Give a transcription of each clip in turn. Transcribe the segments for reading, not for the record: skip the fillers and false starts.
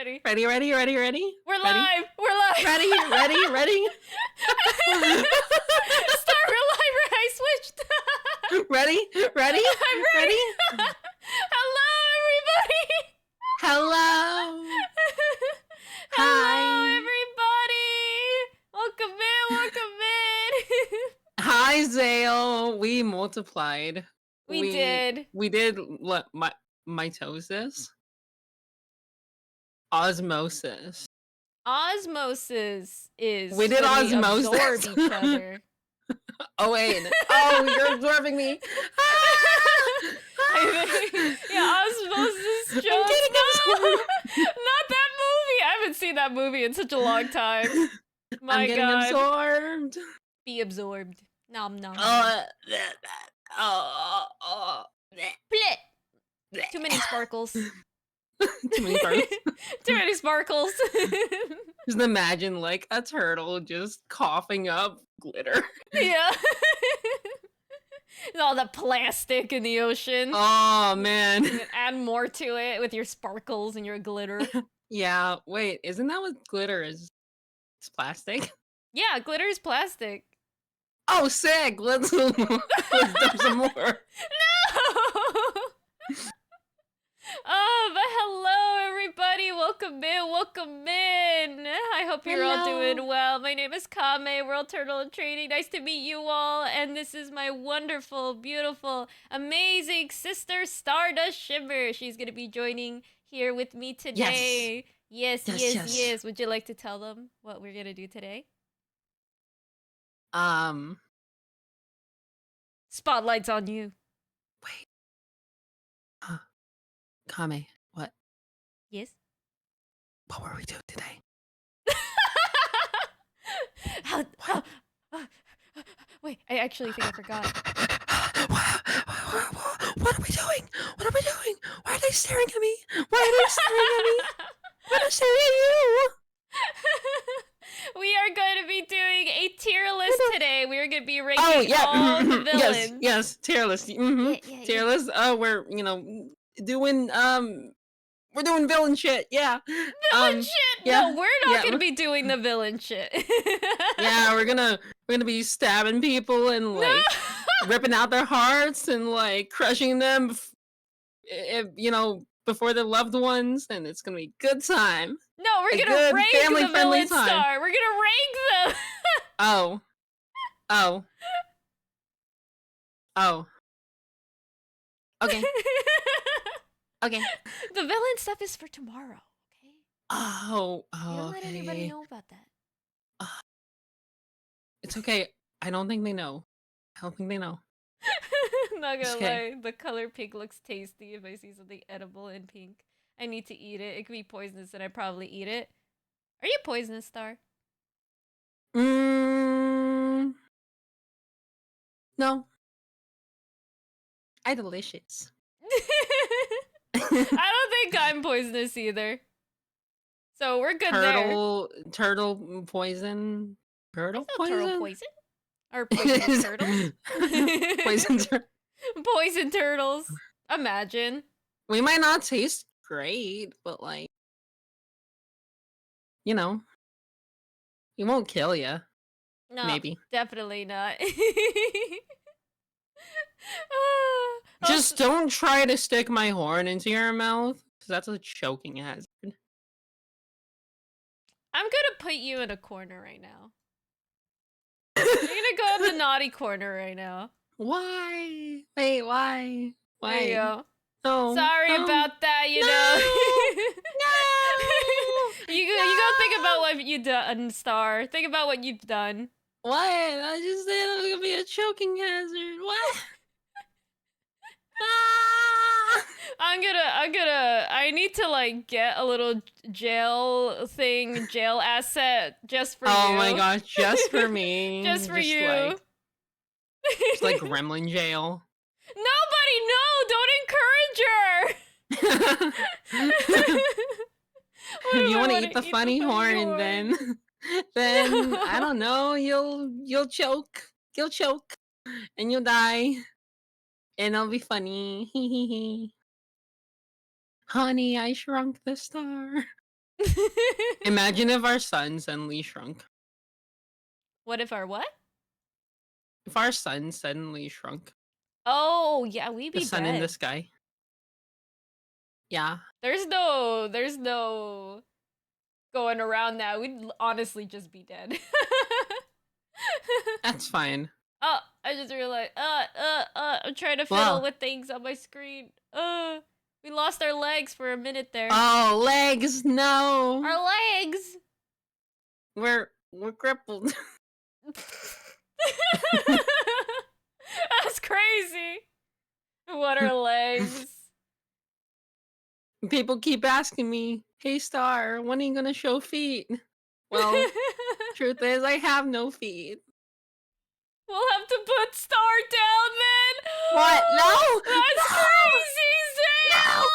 Ready. Ready? We're Ready? live. We're live. Ready? Start, we're live. I switched. Ready? I'm ready. Hello, everybody. Hello. Hello, Hi. everybody. Welcome in. Hi, Zale. We multiplied. We did. We did what? Mitosis? Osmosis. Osmosis is We did when osmosis. we absorb each other. Oh wait. Oh, you're absorbing me. Yeah, Osmosis jokes. I'm getting absorbed. Not that movie. I haven't seen that movie in such a long time. My I'm getting God. absorbed. Be absorbed. Nom nom. Blech. Too many sparkles. Too many sparkles. Too many sparkles. Just imagine like a turtle just coughing up glitter. Yeah. All the plastic in the ocean. Oh man. You can add more to it with your sparkles and your glitter. Yeah, wait, isn't that what glitter is? It's plastic? Yeah, glitter is plastic. Oh, sick! Let's dump some more. No! Oh, but hello, everybody. Welcome in. I hope you're all doing well. My name is Kame, World Turtle and Trading. Nice to meet you all. And this is my wonderful, beautiful, amazing sister, Stardust Shimmer. She's going to be joining here with me today. Yes. Would you like to tell them what we're going to do today? Spotlight's on you. Wait. Kame, what? Yes? What were we doing today? Wait, I actually think I forgot. What are we doing? Why are they staring at me? Why are they staring at you? We are going to be doing a tier list today. We are going to be ranking all the villains. Yes, tier list. Tier list. We're doing we're doing villain shit. Yeah. Villain shit. Yeah. No, we're not going to be doing the villain shit. Yeah, we're gonna be stabbing people and like ripping out their hearts and like crushing them, before their loved ones, and it's gonna be a good time. No, we're gonna rank the villain star. We're gonna rank them. Oh. Okay. Okay. The villain stuff is for tomorrow. Okay. Oh. Don't let anybody know about that. It's okay. I don't think they know. Not gonna lie, the color pink looks tasty. If I see something edible in pink, I need to eat it. It could be poisonous, and I probably eat it. Are you poisonous, Star? No. I delicious. I don't think I'm poisonous either. So we're good there. Turtle poison. Turtle poison? Or poison turtles? Poison turtles. Imagine. We might not taste great, but like, we won't kill you. No, maybe. Definitely not. Just don't try to stick my horn into your mouth, because that's a choking hazard. I'm gonna put you in a corner right now. You're gonna go in the naughty corner right now. Why? Wait, why? There you go. No. Sorry about that, you know. No! You go think about what you've done, Star. Think about what you've done. What? I just said it was gonna be a choking hazard. What? I need to like get a little jail asset just for you. Oh my gosh, just for me. Just for you. It's like gremlin jail. Nobody, no, don't encourage her. If you want to eat the funny horn, then I don't know, you'll choke. You'll choke. And you'll die. And it'll be funny. Honey, I shrunk the star. Imagine if our sun suddenly shrunk. What if our what? If our sun suddenly shrunk. Oh, yeah, we'd The be sun in the dead. sky. Yeah. There's no going around that. We'd honestly just be dead. That's fine. Oh, I just realized. I'm trying to fiddle Well. with things on my screen. We lost our legs for a minute there. Oh, legs! No. Our legs. We're crippled. That's crazy. What are legs? People keep asking me, "Hey, Star, when are you gonna show feet?" Well, truth is, I have no feet. We'll have to put Star down then. What? No! That's No! crazy, Zale!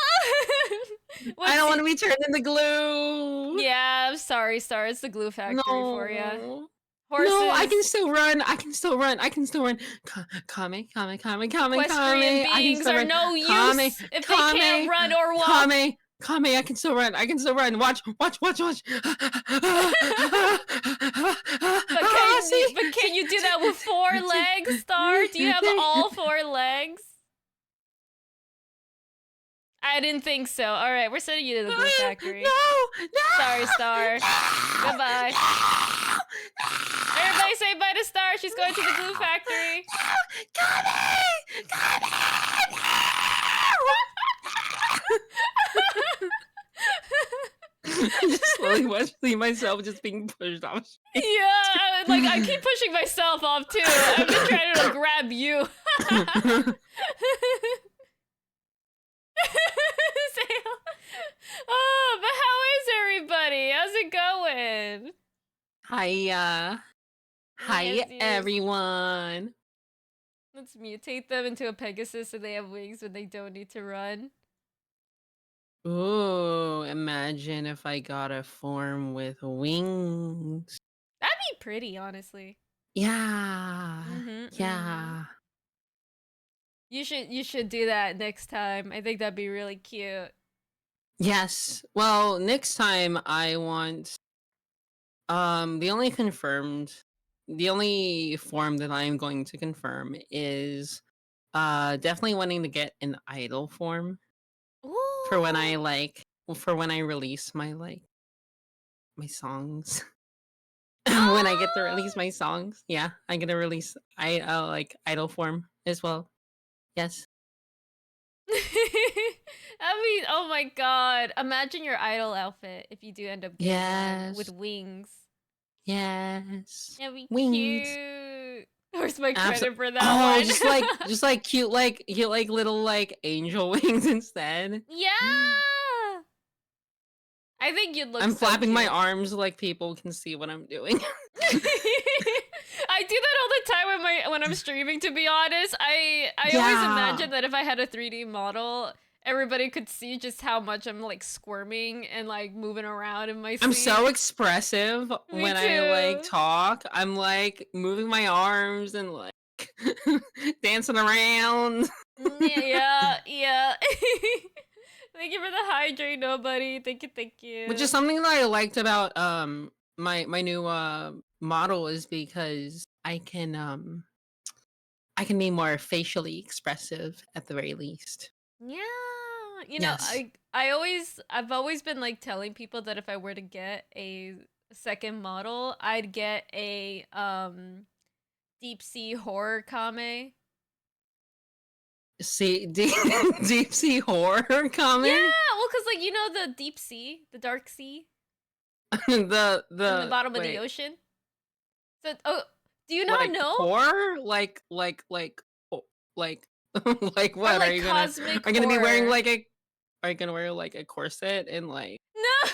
I don't want to be turned into glue. Yeah, I'm sorry, Star. It's the glue factory for you. Horses. No, I can still run. I can still run. Kame. Equestrian beings are no use if they can't run or walk. Kame, I can still run. Watch. But can you do that with 4 legs, Star? Do you have all 4 legs? I didn't think so. All right, we're sending you to the glue factory. No. Sorry, Star. Goodbye. Everybody say bye to Star. She's going to the glue factory. I'm just slowly watching myself just being pushed off. Yeah, like I keep pushing myself off too. I'm just trying to grab you. Oh, but how is everybody? How's it going? Hi, Yes. everyone. Let's mutate them into a Pegasus so they have wings when they don't need to run. Ooh, imagine if I got a form with wings. That'd be pretty, honestly. Yeah. Yeah. You should do that next time. I think that'd be really cute. Yes. Well, next time I want the only form that I'm going to confirm is definitely wanting to get an idol form. Ooh. For when I release my songs. When I get to release my songs. Yeah, I'm gonna release idol form as well. Yes. I mean, oh my god. Imagine your idol outfit if you do end up getting one with wings. Yes. That'd be wings. Cute. Where's my credit for that one? just like cute little angel wings instead. Yeah. I think you'd look I'm so flapping cute. my arms like people can see what I'm doing. I do that all the time when I'm streaming, to be honest. I always imagine that if I had a 3D model, everybody could see just how much I'm like squirming and like moving around in my seat. I'm so expressive when I talk. I'm like moving my arms and like dancing around. Yeah. Thank you for the hydrate, nobody. Thank you. Which is something that I liked about my new model is because I can be more facially expressive at the very least. Yeah. You know, I've always been like telling people that if I were to get a second model, I'd get a deep sea horror kame. Deep sea horror kame? Yeah, well, cause like the deep sea, the dark sea, the in the bottom of the ocean. So, do you not know? Horror, like what? Are you gonna be wearing Are you gonna wear like a corset and like? No.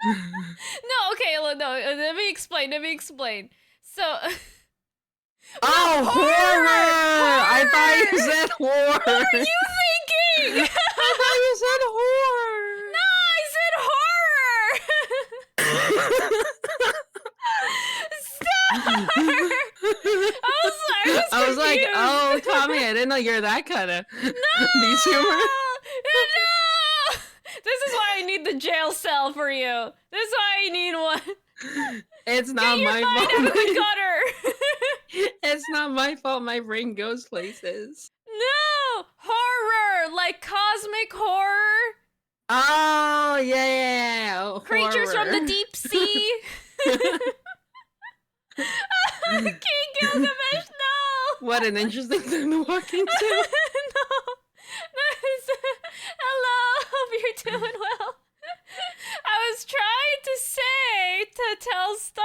No. Okay. No. Let me explain. So. Oh, horror! I thought you said horror. What are you thinking? I thought you said horror. No, I said horror. Stop! I was like, oh, Tommy, I didn't know you're that kind of VTuber. No! This is why I need the a jail cell for you. This is why I need one. It's Get not your my mind out of the fault. gutter. It's not my fault. My brain goes places. No! Horror! Like cosmic horror? Oh yeah, Creatures from the horror. deep sea? King Gilgamesh, no! What an interesting thing to walk into. No. Hello, hope you're doing well. I was trying to say to tell Star,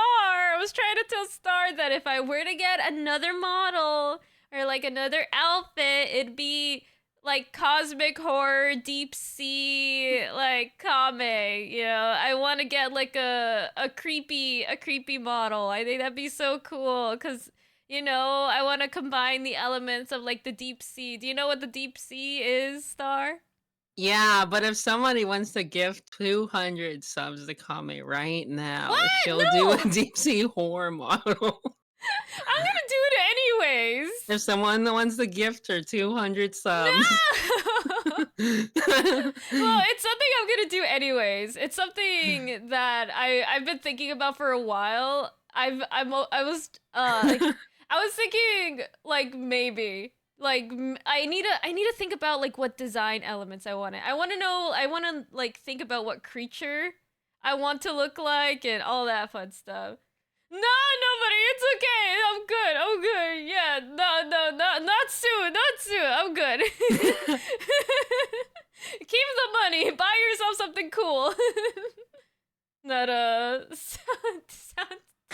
that if I were to get another model or like another outfit, it'd be like cosmic horror, deep sea, like Kame. You know, I want to get like a creepy model. I think that'd be so cool because you know I want to combine the elements of like the deep sea. Do you know what the deep sea is, Star? Yeah, but if somebody wants to gift 200 subs to Kame right now, What? she'll do No! a deep sea horror model. I'm gonna do it anyways. If someone wants to gift her 200 subs. No! Well, it's something I'm gonna do anyways. It's something that I've been thinking about for a while. I was thinking like maybe like I need to think about like what design elements I want. I want to like think about what creature I want to look like and all that fun stuff. No, nobody. It's okay. I'm good. Yeah, no, not soon. I'm good. Keep the money. Buy yourself something cool. That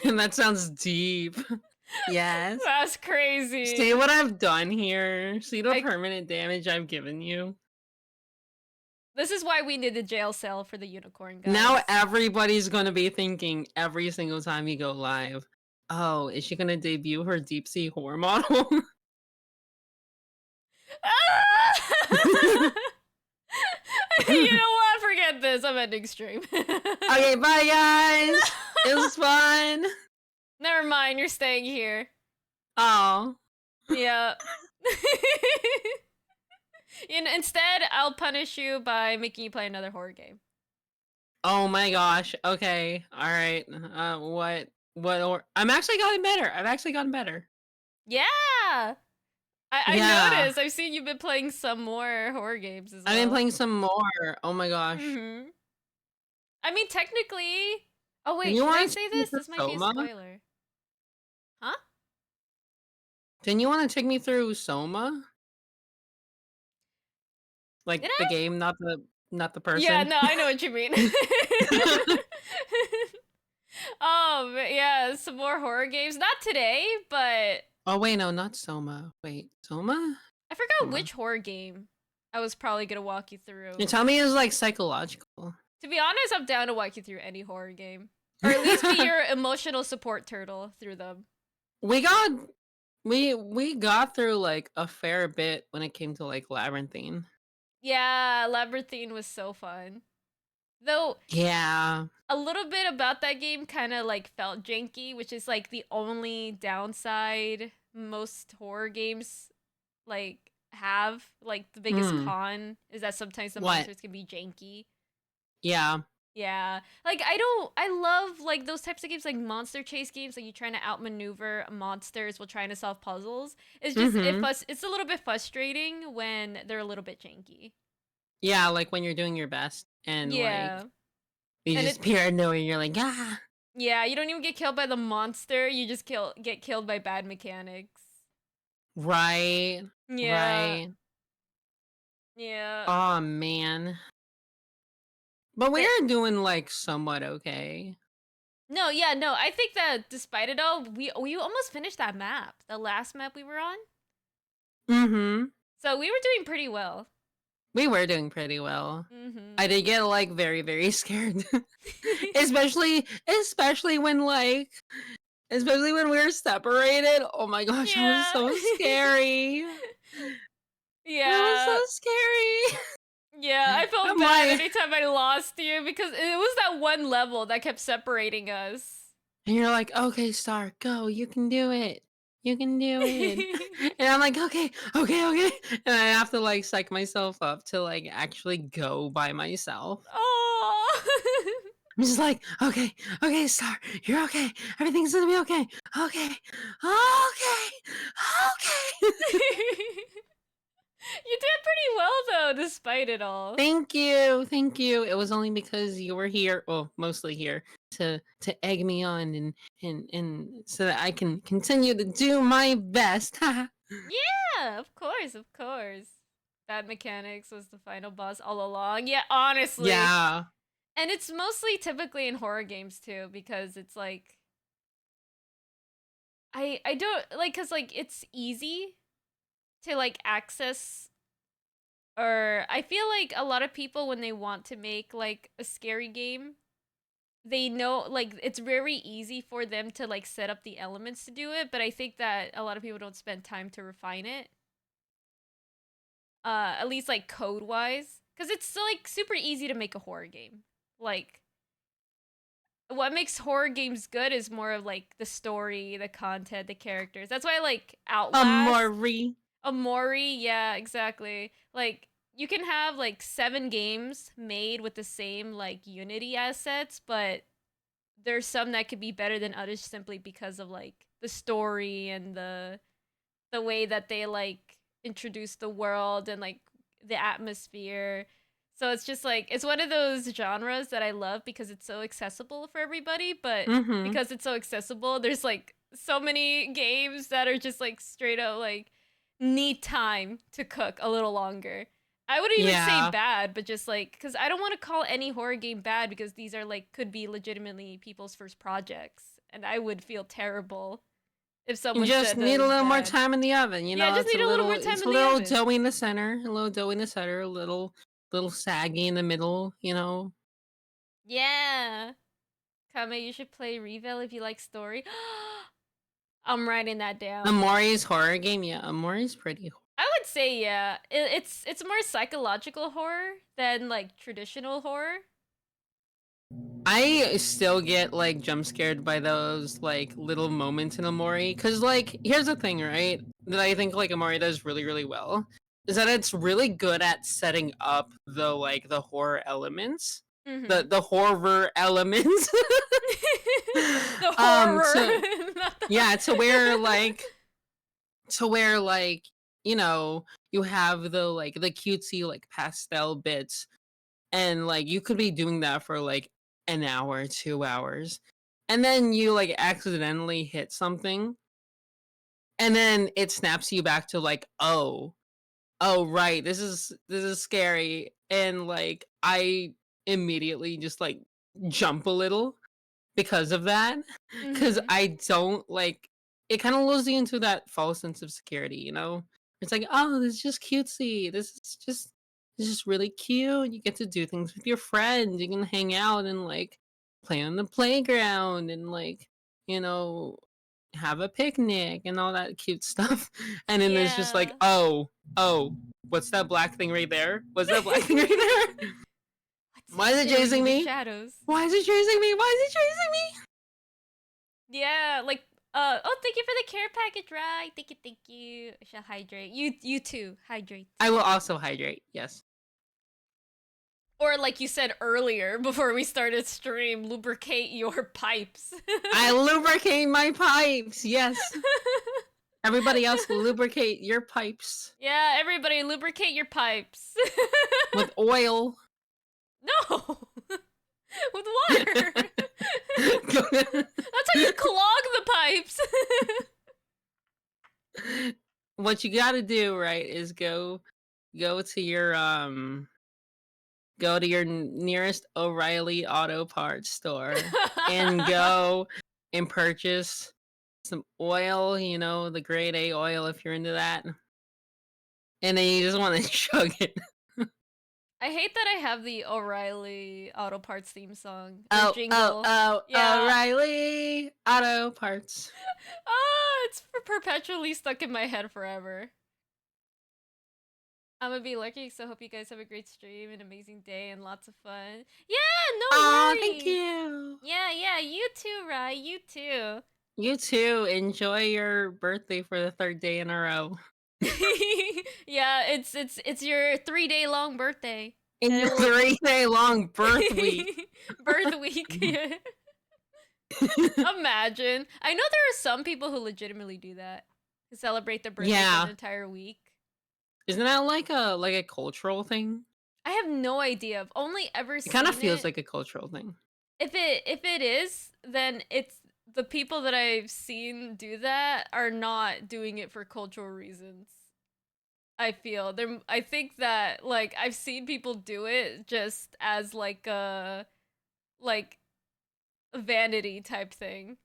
And that sounds deep. Yes. That's crazy. See what I've done here? See the permanent damage I've given you? This is why we need a jail cell for the unicorn, guys. Now everybody's gonna be thinking every single time you go live, oh, is she gonna debut her deep sea horror model? You know what? Forget this. I'm ending stream. Okay, bye guys. It was fun. Never mind. You're staying here. Oh. Yeah. Instead, I'll punish you by making you play another horror game. Oh my gosh. Okay. All right. What? I'm actually gotten better. I've actually gotten better. Yeah. I Yeah. noticed. I've seen you've been playing some more horror games as well. I've been playing some more. Oh my gosh. Mm-hmm. I mean, technically. Oh wait, You should I wanna say take me this? through This might be a Soma? spoiler. Huh? Then you want to take me through Soma? Like Did the I? game, not the person. Yeah, no, I know what you mean. Yeah, some more horror games. Not today, but Oh wait, no, not Soma. Wait, Soma? I forgot which horror game I was probably gonna walk you through. You tell me it's like psychological. To be honest, I'm down to walk you through any horror game. Or at least be your emotional support turtle through them. We got through like a fair bit when it came to like Labyrinthine. Yeah, Labyrinthine was so fun. Though Yeah. a little bit about that game kind of like felt janky, which is like the only downside most horror games like have. Like the biggest con is that sometimes the monsters can be janky. Yeah. Yeah. Like I love like those types of games like monster chase games, like you're trying to outmaneuver monsters while trying to solve puzzles. It's just it's a little bit frustrating when they're a little bit janky. Yeah, like when you're doing your best and like you and just paranoid, you're like, ah. Yeah, you don't even get killed by the monster, you just get killed by bad mechanics. Right. Yeah. Right. Yeah. Oh man. But we are doing like somewhat okay. No, yeah, no. I think that despite it all, we almost finished that map. The last map we were on. Mm-hmm. So we were doing pretty well. We were doing pretty well. Mm-hmm. I did get like very, very scared. especially when we were separated. Oh my gosh, Yeah. it was so scary. Yeah. It was so scary. Yeah, I felt bad anytime I lost you because it was that one level that kept separating us. And you're like, okay, Star, go. You can do it. You can do it. And I'm like, okay. And I have to like psych myself up to like actually go by myself. Oh. I'm just like, okay, okay, Star, you're okay. Everything's gonna be okay. Okay, okay, okay. You did pretty well though, despite it all. Thank you, thank you. It was only because you were here, well, mostly here, to egg me on and so that I can continue to do my best. Yeah, of course, of course. Bad Mechanics was the final boss all along. Yeah, honestly. Yeah. And it's mostly typically in horror games too, because it's like I don't like cuz like it's easy to like access, or I feel like a lot of people when they want to make like a scary game, they know like it's very easy for them to like set up the elements to do it, but I think that a lot of people don't spend time to refine it. At least like code wise, cuz it's still like super easy to make a horror game. Like what makes horror games good is more of like the story, the content, the characters. That's why I like Outlast, Amori. Amori, yeah, exactly. Like you can have like 7 games made with the same like Unity assets, but there's some that could be better than others simply because of like the story and the way that they like introduce the world and like the atmosphere. So it's just like it's one of those genres that I love because it's so accessible for everybody, but Mm-hmm. because it's so accessible, there's like so many games that are just like straight up like need time to cook a little longer. I wouldn't even say Yeah. bad, but just like cuz I don't want to call any horror game bad because these are like could be legitimately people's first projects and I would feel terrible if You someone just said that need it a was little more bad. time in the oven, Yeah, I just it's need a little more time it's a in the little oven. doughy in the center, a little doughy in the center, a little saggy in the middle. Yeah. Kame, you should play Revel if you like story. I'm writing that down. Amori's horror game, yeah, Amori's pretty. I would say yeah. It's more psychological horror than like traditional horror. I still get like jump scared by those like little moments in Amori, because like here's the thing, right? That I think like Amori does really really well is that it's really good at setting up the horror elements, Mm-hmm. the horror elements. The horror. To Not the... yeah, to where you have the cutesy like pastel bits, and like you could be doing that for like an hour, 2 hours, and then you like accidentally hit something, and then it snaps you back to like, oh right, this is scary, and like I immediately just like jump a little because of that, because Mm-hmm. I don't like it. Kind of lures you into that false sense of security. It's like, oh, this is just cutesy, this is really cute, you get to do things with your friends, you can hang out and like play on the playground and like you know have a picnic and all that cute stuff. And then there's just like, Yeah. oh, what's that black thing right there? What's that black thing right there? What's Why is it staring chasing in the me? shadows? Why is it chasing me? Why is it chasing me? Yeah, like oh, thank you for the care package, right? Thank you. I shall hydrate. You too. Hydrate. I will also hydrate. Yes. Or like you said earlier before we started stream, lubricate your pipes. I lubricate my pipes. Yes. Everybody else lubricate your pipes Yeah, everybody lubricate your pipes. with oil. No. With water. That's how you clog the pipes. What you got to do, right, is go to your nearest O'Reilly Auto Parts store and go and purchase some oil, the grade A oil if you're into that. And then you just want to chug it. I hate that I have the O'Reilly Auto Parts theme song or Oh, oh, jingle. oh, Yeah. O'Reilly Auto Parts. It's perpetually stuck in my head forever. I'm gonna be lucky, so I hope you guys have a great stream, an amazing day, and lots of fun. Yeah, no Aw, thank worries. you. Yeah, you too, Rai. You too. You too. Enjoy your birthday for the third day in a row. Yeah, it's your 3-day long birthday. In And it your will 3-day long birth week. birth week. Yeah. Imagine. I know there are some people who legitimately do that. To celebrate their birthday for an Yeah. entire week. Isn't that like a cultural thing? I have no idea. I've only ever It kind of seen feels it. like a cultural thing. If it is, then it's the people that I've seen do that are not doing it for cultural reasons. I think that like I've seen people do it just as like a vanity type thing.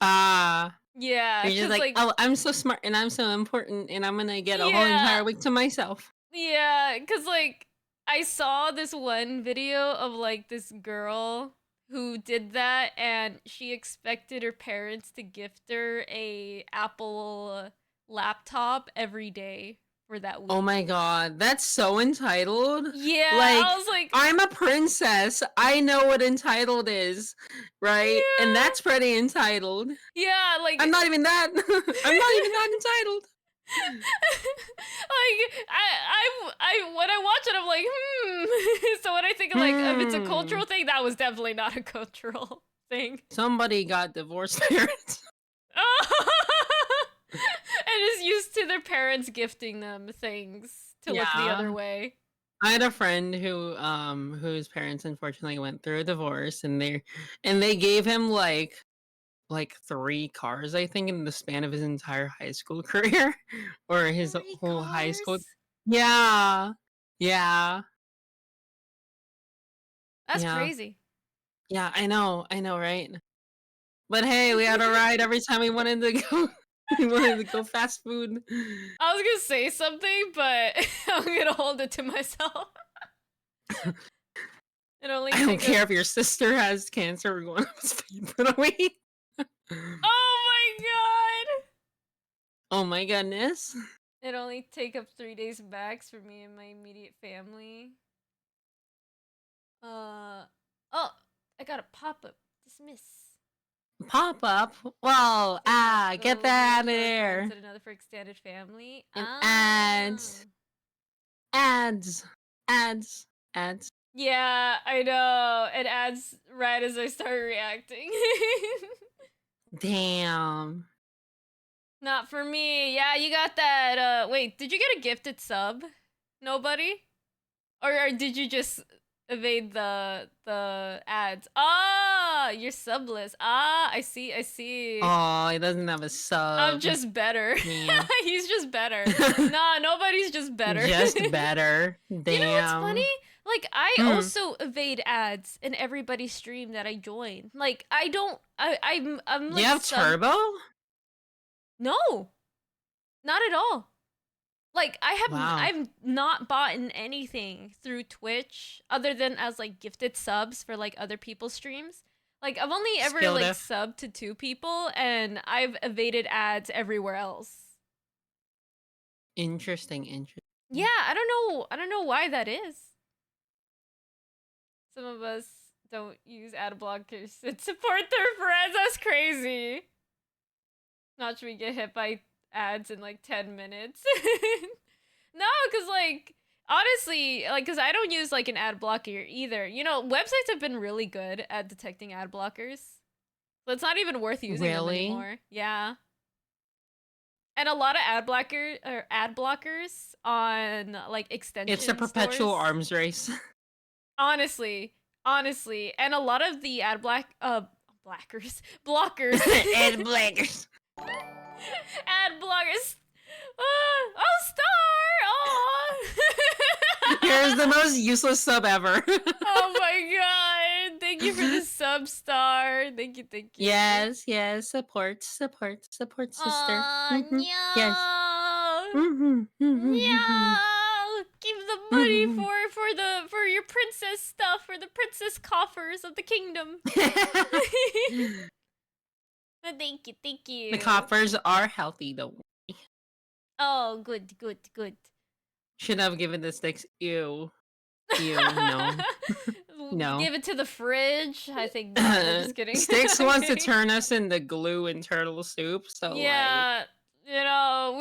Ah. Yeah, You're just cuz like, like "Oh, I'm so smart and I'm so important and I'm gonna get a whole yeah, entire week to myself." yeah, cuz like I saw this one video of like this girl who did that and she expected her parents to gift her a Apple laptop every day for that Oh week. my god, that's so entitled. Yeah, Like, I was like, I'm a princess. I know what entitled is, right? And yeah. that's pretty entitled. Yeah, I'm like not even that. I'm not even that entitled. like I when I watch it I'm like, so when I think of like if it's a Hmm. cultural thing, that was definitely not a cultural thing. Somebody got divorced parents. And is used to their parents gifting them things to look the other Yeah. way. I had a friend whose parents unfortunately went through a divorce and they gave him like 3 cars, I think, in the span of his entire high school career or his 3 whole high school. cars? Yeah. Yeah. That's Yeah. crazy. Yeah, I know, right? But hey, we had a ride every time we wanted to go we wanted to go fast food. I was gonna say something, but I'm gonna hold it to myself. It only I don't take a care if your sister has cancer, we're going on speed for the week. Oh my god! Oh my goodness. It only take up 3 days max for me and my immediate family. Oh, I got a pop-up. Dismiss. Pop up. Well, get Those that one out of for our friends there. and another for extended family. And Ah. ads. Ads. Ads. Ads. Yeah, I know. It adds right as I start reacting. Damn. Not for me. Yeah, you got that. Wait, did you get a gifted sub? Nobody? Or did you just evade the ads? Ah, you're subless. Ah, I see, I see. Oh, he doesn't have a I'm sub. just better. Damn. He's just better. Nah, nobody's just better. Just better. You know what's funny? Damn. Like I Mm. also evade ads in everybody's stream that I join. Like I don't I'm You like have turbo? No, not at all. Like Wow. I've not bought in anything through Twitch other than as like gifted subs for like other people's streams. Like I've only ever Skill like diff. subbed to 2 people and I've evaded ads everywhere else. Interesting. Interesting. Yeah, I don't know why that is. Some of us don't use ad blockers and support their friends. That's crazy. Not should we get hit by ads in like 10 minutes? No, because like honestly, like because I don't use like an ad blocker either. You know, websites have been really good at detecting ad blockers, so it's not even worth using them Really? anymore. Yeah, and a lot of ad blockers on like It's a extension perpetual stores. arms race. Honestly, honestly, and a lot of the blockers, And blankers. ad blockers. Oh, star! Oh. Here's the most useless sub ever. Oh my god! Thank you for the sub star. Thank you, thank you. Yes, yes. Support, support, support, sister. Oh Yes. no! Mm-hmm. No! Give the money Mm-hmm. for your princess stuff, for the princess coffers of the kingdom. Thank you, thank you. The coppers are healthy though. Oh, good, good, good. Should have given the sticks. Ew. Ew. No. No. Give it to the fridge. I think not. No, just kidding. Sticks I'm wants to kidding. turn us into glue and turtle soup, so like Yeah, you know,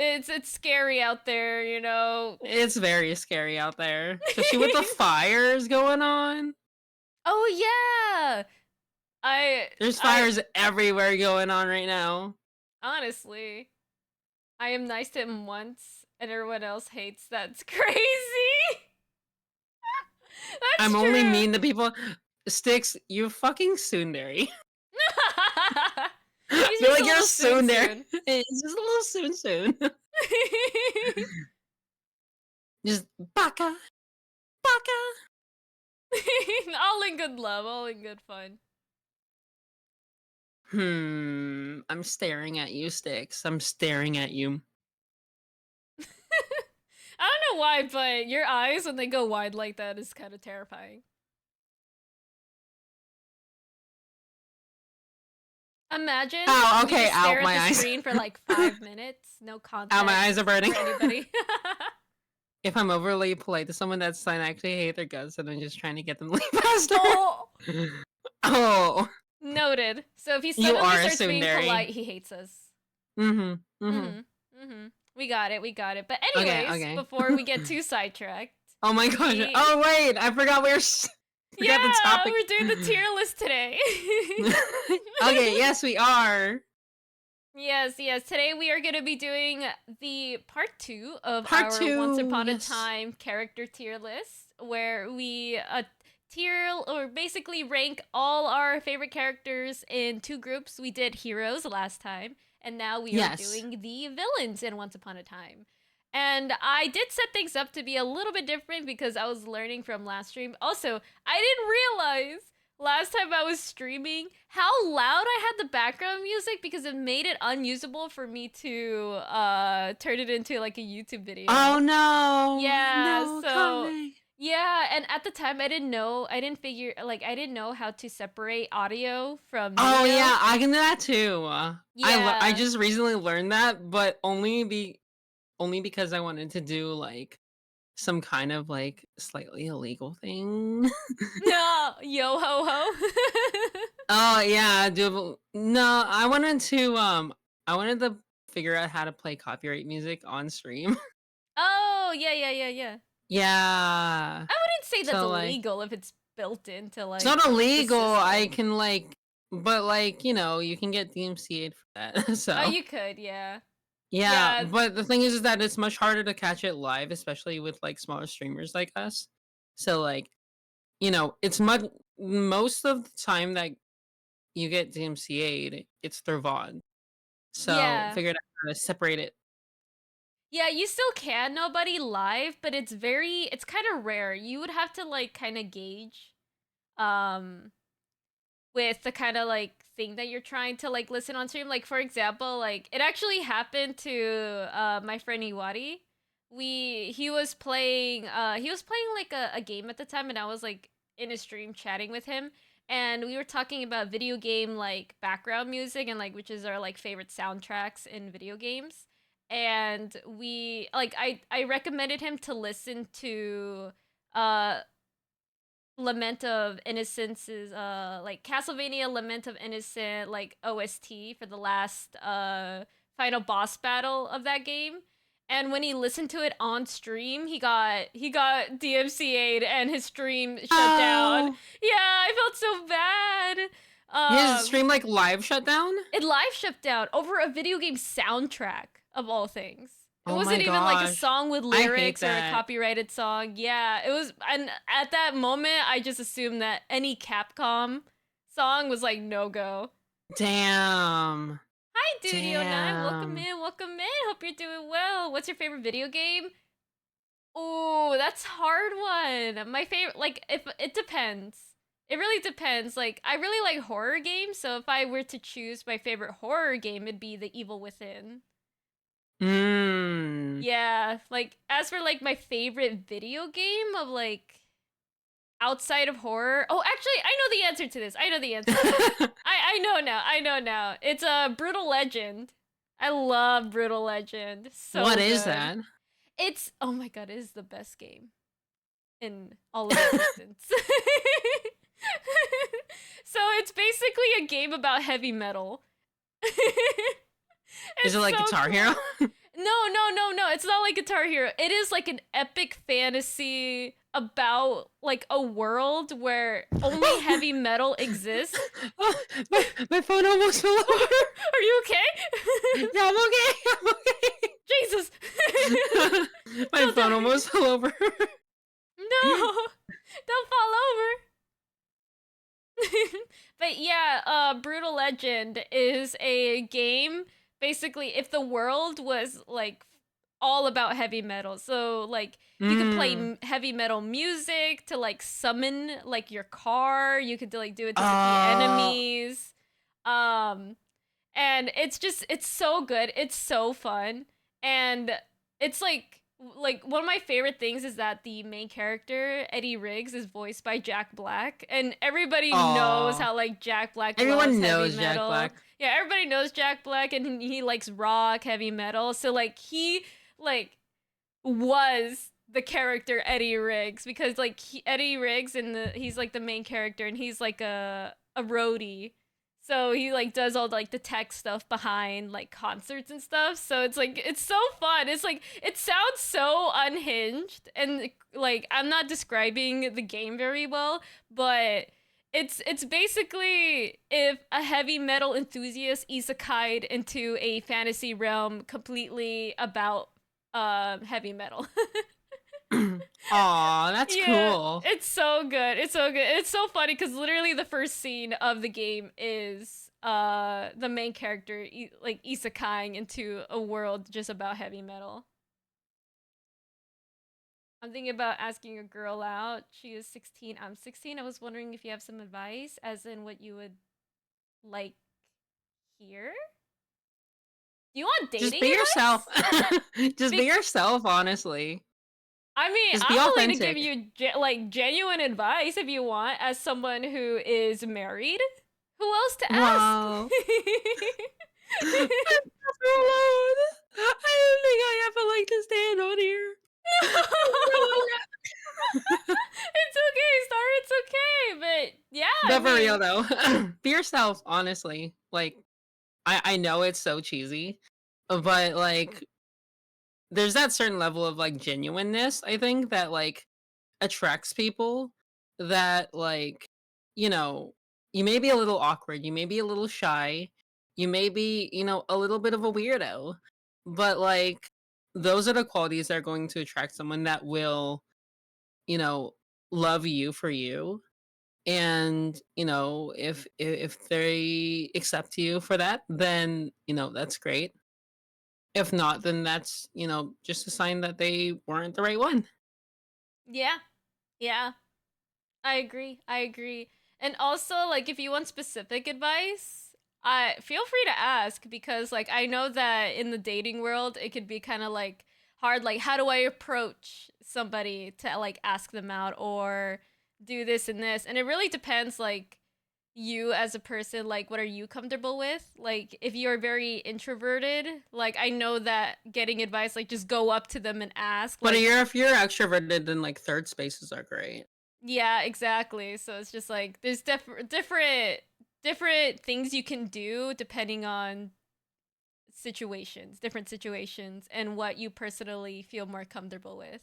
It's scary out there, you know. It's very scary out there, especially with the fires going on. Oh yeah. There's I fires everywhere going on right now. honestly, I am nice to him once and everyone else hates. That's crazy. That's I'm only true. mean to people. Sticks, you fucking tsundere. I He's feel just a like you're a little soon tsundere. soon. It's just a little soon. Just baka, baka. All in good love, all in good fun. I'm staring at you, Sticks. I'm staring at you. I don't know why, but your eyes when they go wide like that is kind of terrifying. Imagine Oh, we okay. just Ow, stare at my the eyes. screen for like 5 minutes, no Ow, my context eyes are burning. for anybody. If I'm overly polite to someone that's I actually hate their guts and I'm just trying to get them to leave faster. Oh, Oh, noted. So if he you suddenly are a starts being tsundere. polite, he hates us. Mm-hmm. Mm-hmm. Mhm. Mhm. We got it. We got it. But Okay, anyways, okay. before we get too sidetracked, Oh my gosh. we Oh wait, I forgot forgot the yeah, topic. we're doing the tier list today. Okay, yes we are. Yes, yes. Today we are going to be doing the part 2 of Part our Once 2, Upon a yes. Time character tier list, where we tier or basically rank all our favorite characters in 2 groups. We did heroes last time, and now we are doing the villains in Once Upon a Time. And I did set things up to be a little bit different because I was learning from last stream. Also, I didn't realize last time I was streaming how loud I had the background music because it made it unusable for me to turn it into like a YouTube video. Oh no. Yeah, No, so Kame. yeah, and at the time I didn't know how to separate audio from video. Oh yeah, I can do that too. Yeah. I just recently learned that, but only because I wanted to do like some kind of like slightly illegal thing. No, yo ho ho. Oh yeah, no, I wanted to figure out how to play copyright music on stream. Oh, yeah, yeah, yeah, yeah. Yeah. I wouldn't say that's So like illegal if it's built into like it's not illegal. I system. can like but like, you can get DMCA'd for that. So Oh, you could, yeah. yeah, Yeah, but the thing is that it's much harder to catch it live, especially with like smaller streamers like us. So like, it's much most of the time that you get DMCA'd, it's through VOD. So yeah. figured out how to separate it. Yeah, you still can nobody live, but it's kind of rare. You would have to like kind of gauge um with the kind of like thing that you're trying to like listen on stream. Like for example, like it actually happened to my friend Iwari. He was playing like a game at the time and I was like in a stream chatting with him and we were talking about video game like background music and like which is our like favorite soundtracks in video games. And I recommended him to listen to uh Lament of Innocence's like Castlevania Lament of Innocent like OST for the last final boss battle of that game. And when he listened to it on stream, he got DMCA'd and his stream shut down. Yeah, I felt so bad. His stream like live shut down? It live shut down over a video game soundtrack of all things. It Oh wasn't my even like a gosh. song with I hate lyrics or a that. copyrighted song. Yeah, it was. And at that moment, I just assumed that any Capcom song was like no go. Damn. Hi, Dudio9. Damn. Welcome in. Welcome in. Hope you're doing well. What's your favorite video game? Oh, that's a hard one. My favorite, like, if it depends. It really depends. Like, I really like horror games, so if I were to choose my favorite horror game, it'd be The Evil Within. Yeah, like as for like my favorite video game of like outside of horror. Oh, actually, I know the answer to this. I know the answer. I know now. I know now. It's a Brutal Legend. I love Brutal Legend. So What good. is that? It's oh my god, it is the best game in all of existence. So it's basically a game about heavy metal. Is it like so Guitar cool. Hero? No. It's not like Guitar Hero. It is like an epic fantasy about like a world where only heavy metal exists. my phone almost fell over. Are you okay? Yeah, I'm okay. I'm okay. Jesus. My Don't phone die. almost fell over. No. Don't fall over. But yeah, Brutal Legend is a game basically if the world was like all about heavy metal. So like you could play Mm. heavy metal music to like summon like your car. You could like do it to defeat Uh, enemies. Um and it's so good. It's so fun. And it's like one of my favorite things is that the main character Eddie Riggs is voiced by Jack Black, and everybody knows aw. how like Jack Black loves Everyone heavy knows Jack metal. Black. Yeah, everybody knows Jack Black, and he likes rock, heavy metal. So like he like was the character Eddie Riggs because like Eddie Riggs and he's like the main character, and he's like a roadie. So he like does all like the tech stuff behind like concerts and stuff. So it's like it's so fun. It's like it sounds so unhinged, and like I'm not describing the game very well, but it's basically if a heavy metal enthusiast isekai'd into a fantasy realm completely about heavy metal. Aw, that's Yeah, cool. it's so good. It's so good. It's so funny because literally the first scene of the game is the main character like isekaiing into a world just about heavy metal. I'm thinking about asking a girl out. She is 16. I'm 16. I was wondering if you have some advice, as in what you would like here. Do you want Just dating be yourself. advice? Just be Be- yourself, honestly. I mean, Just be I'm willing to give authentic. you like genuine advice if you want, as someone who is married. Who else to ask? Wow. I'm never alone. I don't think I ever like to stand on here. It's okay, Star. It's okay. But yeah, I But for real mean, though, be yourself, honestly. Like I know it's so cheesy, but like there's that certain level of like genuineness, I think, that like attracts people that like, you know, you may be a little awkward, you may be a little shy, you may be, a little bit of a weirdo, but like those are the qualities that are going to attract someone that will, you know, love you for you. And, if they accept you for that, then, that's great. If not, then that's, just a sign that they weren't the right one. yeah, yeah. I agree. I agree. And also, like, if you want specific advice, I feel free to ask because, like, I know that in the dating world, it could be kind of like hard. Like, how do I approach somebody to like ask them out or do this and this? And it really depends, like, you as a person. Like, what are you comfortable with? Like, if you're very introverted, like, I know that getting advice, like, just go up to them and ask, But like, if you're extroverted, then like third spaces are great. yeah, exactly. So it's just like there's different things you can do depending on different situations, and what you personally feel more comfortable with.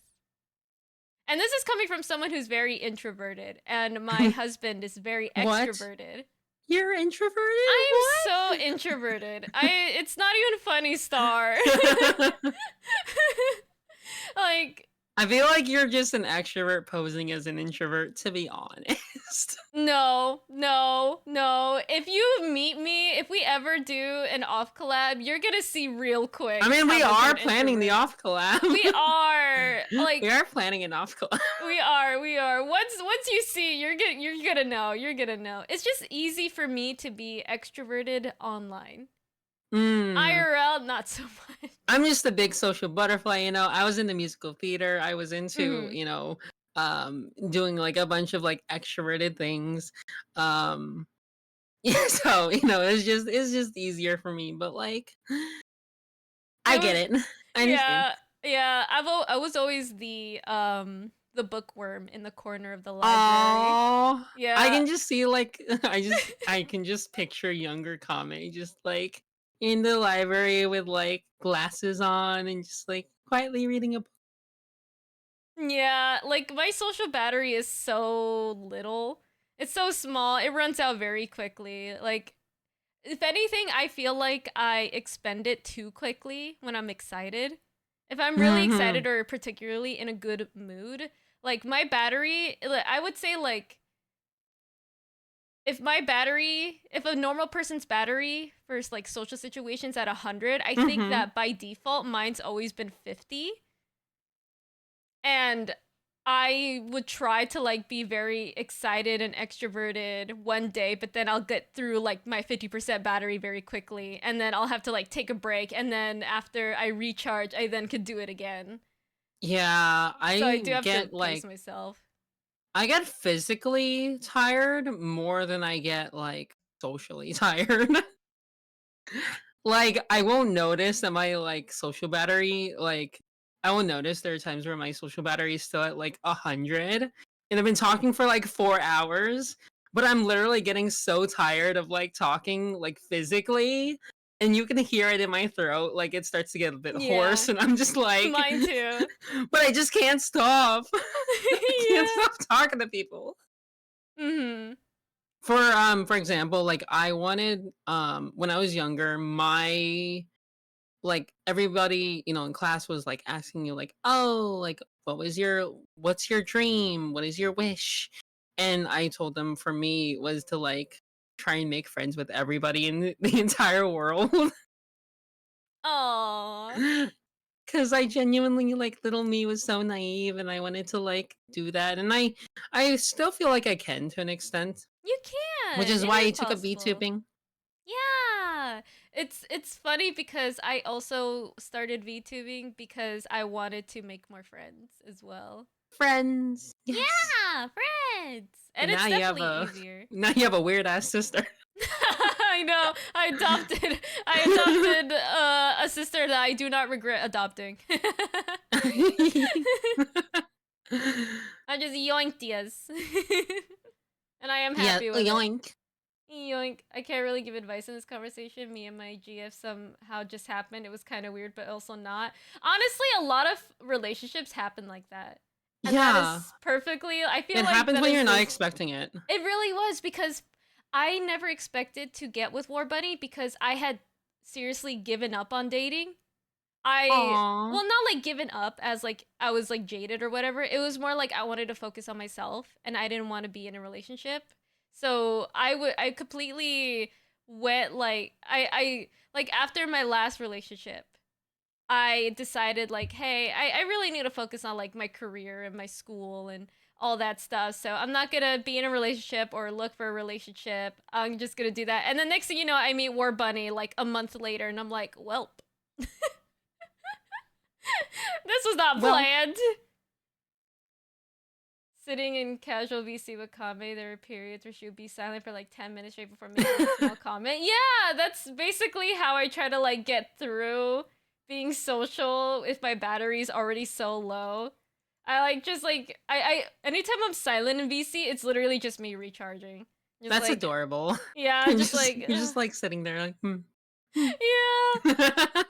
And this is coming from someone who's very introverted, and my husband is very What? extroverted. You're introverted? I'm so introverted. It's not even funny, Star. What? Like, I feel like you're just an extrovert posing as an introvert, to be honest. no. If you meet me, if we ever do an off collab, you're gonna see real quick. I mean, we how much of are an planning the introvert. off collab. We are like We are planning an off collab. we are. Once you see, you're gonna know. You're gonna know. It's just easy for me to be extroverted online. Mm. IRL, not so much. I'm just a big social butterfly, I was in the musical theater. I was into, Hmm. doing like a bunch of like extroverted things. Um yeah, so, it's just easier for me, but like I It get was it. I understand. yeah. I was always the bookworm in the corner of the library. Oh, I Yeah. can just see like I can just picture younger Kame just like in the library with like glasses on and just like quietly reading a book. Yeah, like my social battery is so little. It's so small. It runs out very quickly. Like if anything, I feel like I expend it too quickly when I'm excited. If I'm really Mm-hmm. excited or particularly in a good mood, like my battery, I would say like if a normal person's battery for like social situations at 100, I think Mm-hmm. that by default mine's always been 50. And I would try to like be very excited and extroverted one day, but then I'll get through like my 50% battery very quickly, and then I'll have to like take a break, and then after I recharge, I then could do it again. Yeah, So I do have to pace myself. I get physically tired more than I get like socially tired. Like I won't notice that my like social battery like I won't notice there are times where my social battery is still at like 100 and I've been talking for like 4 hours, but I'm literally getting so tired of like talking like physically and you can hear it in my throat like it starts to get a bit Yeah, hoarse and I'm just like mine too. but I just can't stop. I can't Yeah. stop talking to people. Mhm. For example, like I wanted when I was younger, my like everybody, in class was like asking you like, "Oh, like what's your dream? What is your wish?" And I told them for me was to like try and make friends with everybody in the entire world. Aw. Cuz I genuinely like little me was so naive and I wanted to like do that and I still feel like I can to an extent, You which can. is It why is I took a possible. VTubing. Yeah. It's funny because I also started VTubing because I wanted to make more friends as well. Friends. Yes. Yeah, friends. And And it's definitely easier. now you have a weird ass sister. I know. I adopted a sister that I do not regret adopting. I just yoinked yes. And I am Yeah, happy with it. yoink. Yoink. I can't really give advice in this conversation. Me and my GF somehow just happened. It was kind of weird, but also not. Honestly, a lot of relationships happen like that. And that Yeah. is perfectly, I feel It like happens that when is you're not just, expecting it. it really was because I never expected to get with War Bunny because I had seriously given up on dating. Aww. Well, not like given up as like I was like jaded or whatever. It was more like I wanted to focus on myself and I didn't want to be in a relationship. So I completely went like like after my last relationship, I decided like, hey, I really need to focus on like my career and my school and all that stuff. So I'm not gonna be in a relationship or look for a relationship. I'm just gonna do that. And the next thing you know, I meet War Bunny like a month later, and I'm like, welp, this was not Well, planned. Sitting in casual VC with Kame, there were periods where she would be silent for like 10 minutes straight before making a small comment. Yeah, that's basically how I try to like get through being social if my battery's already so low. I like just like I anytime I'm silent in VC, it's literally just me recharging. Just that's like adorable. yeah, You're just just like you're just like sitting there like, hmm. Hmm. yeah.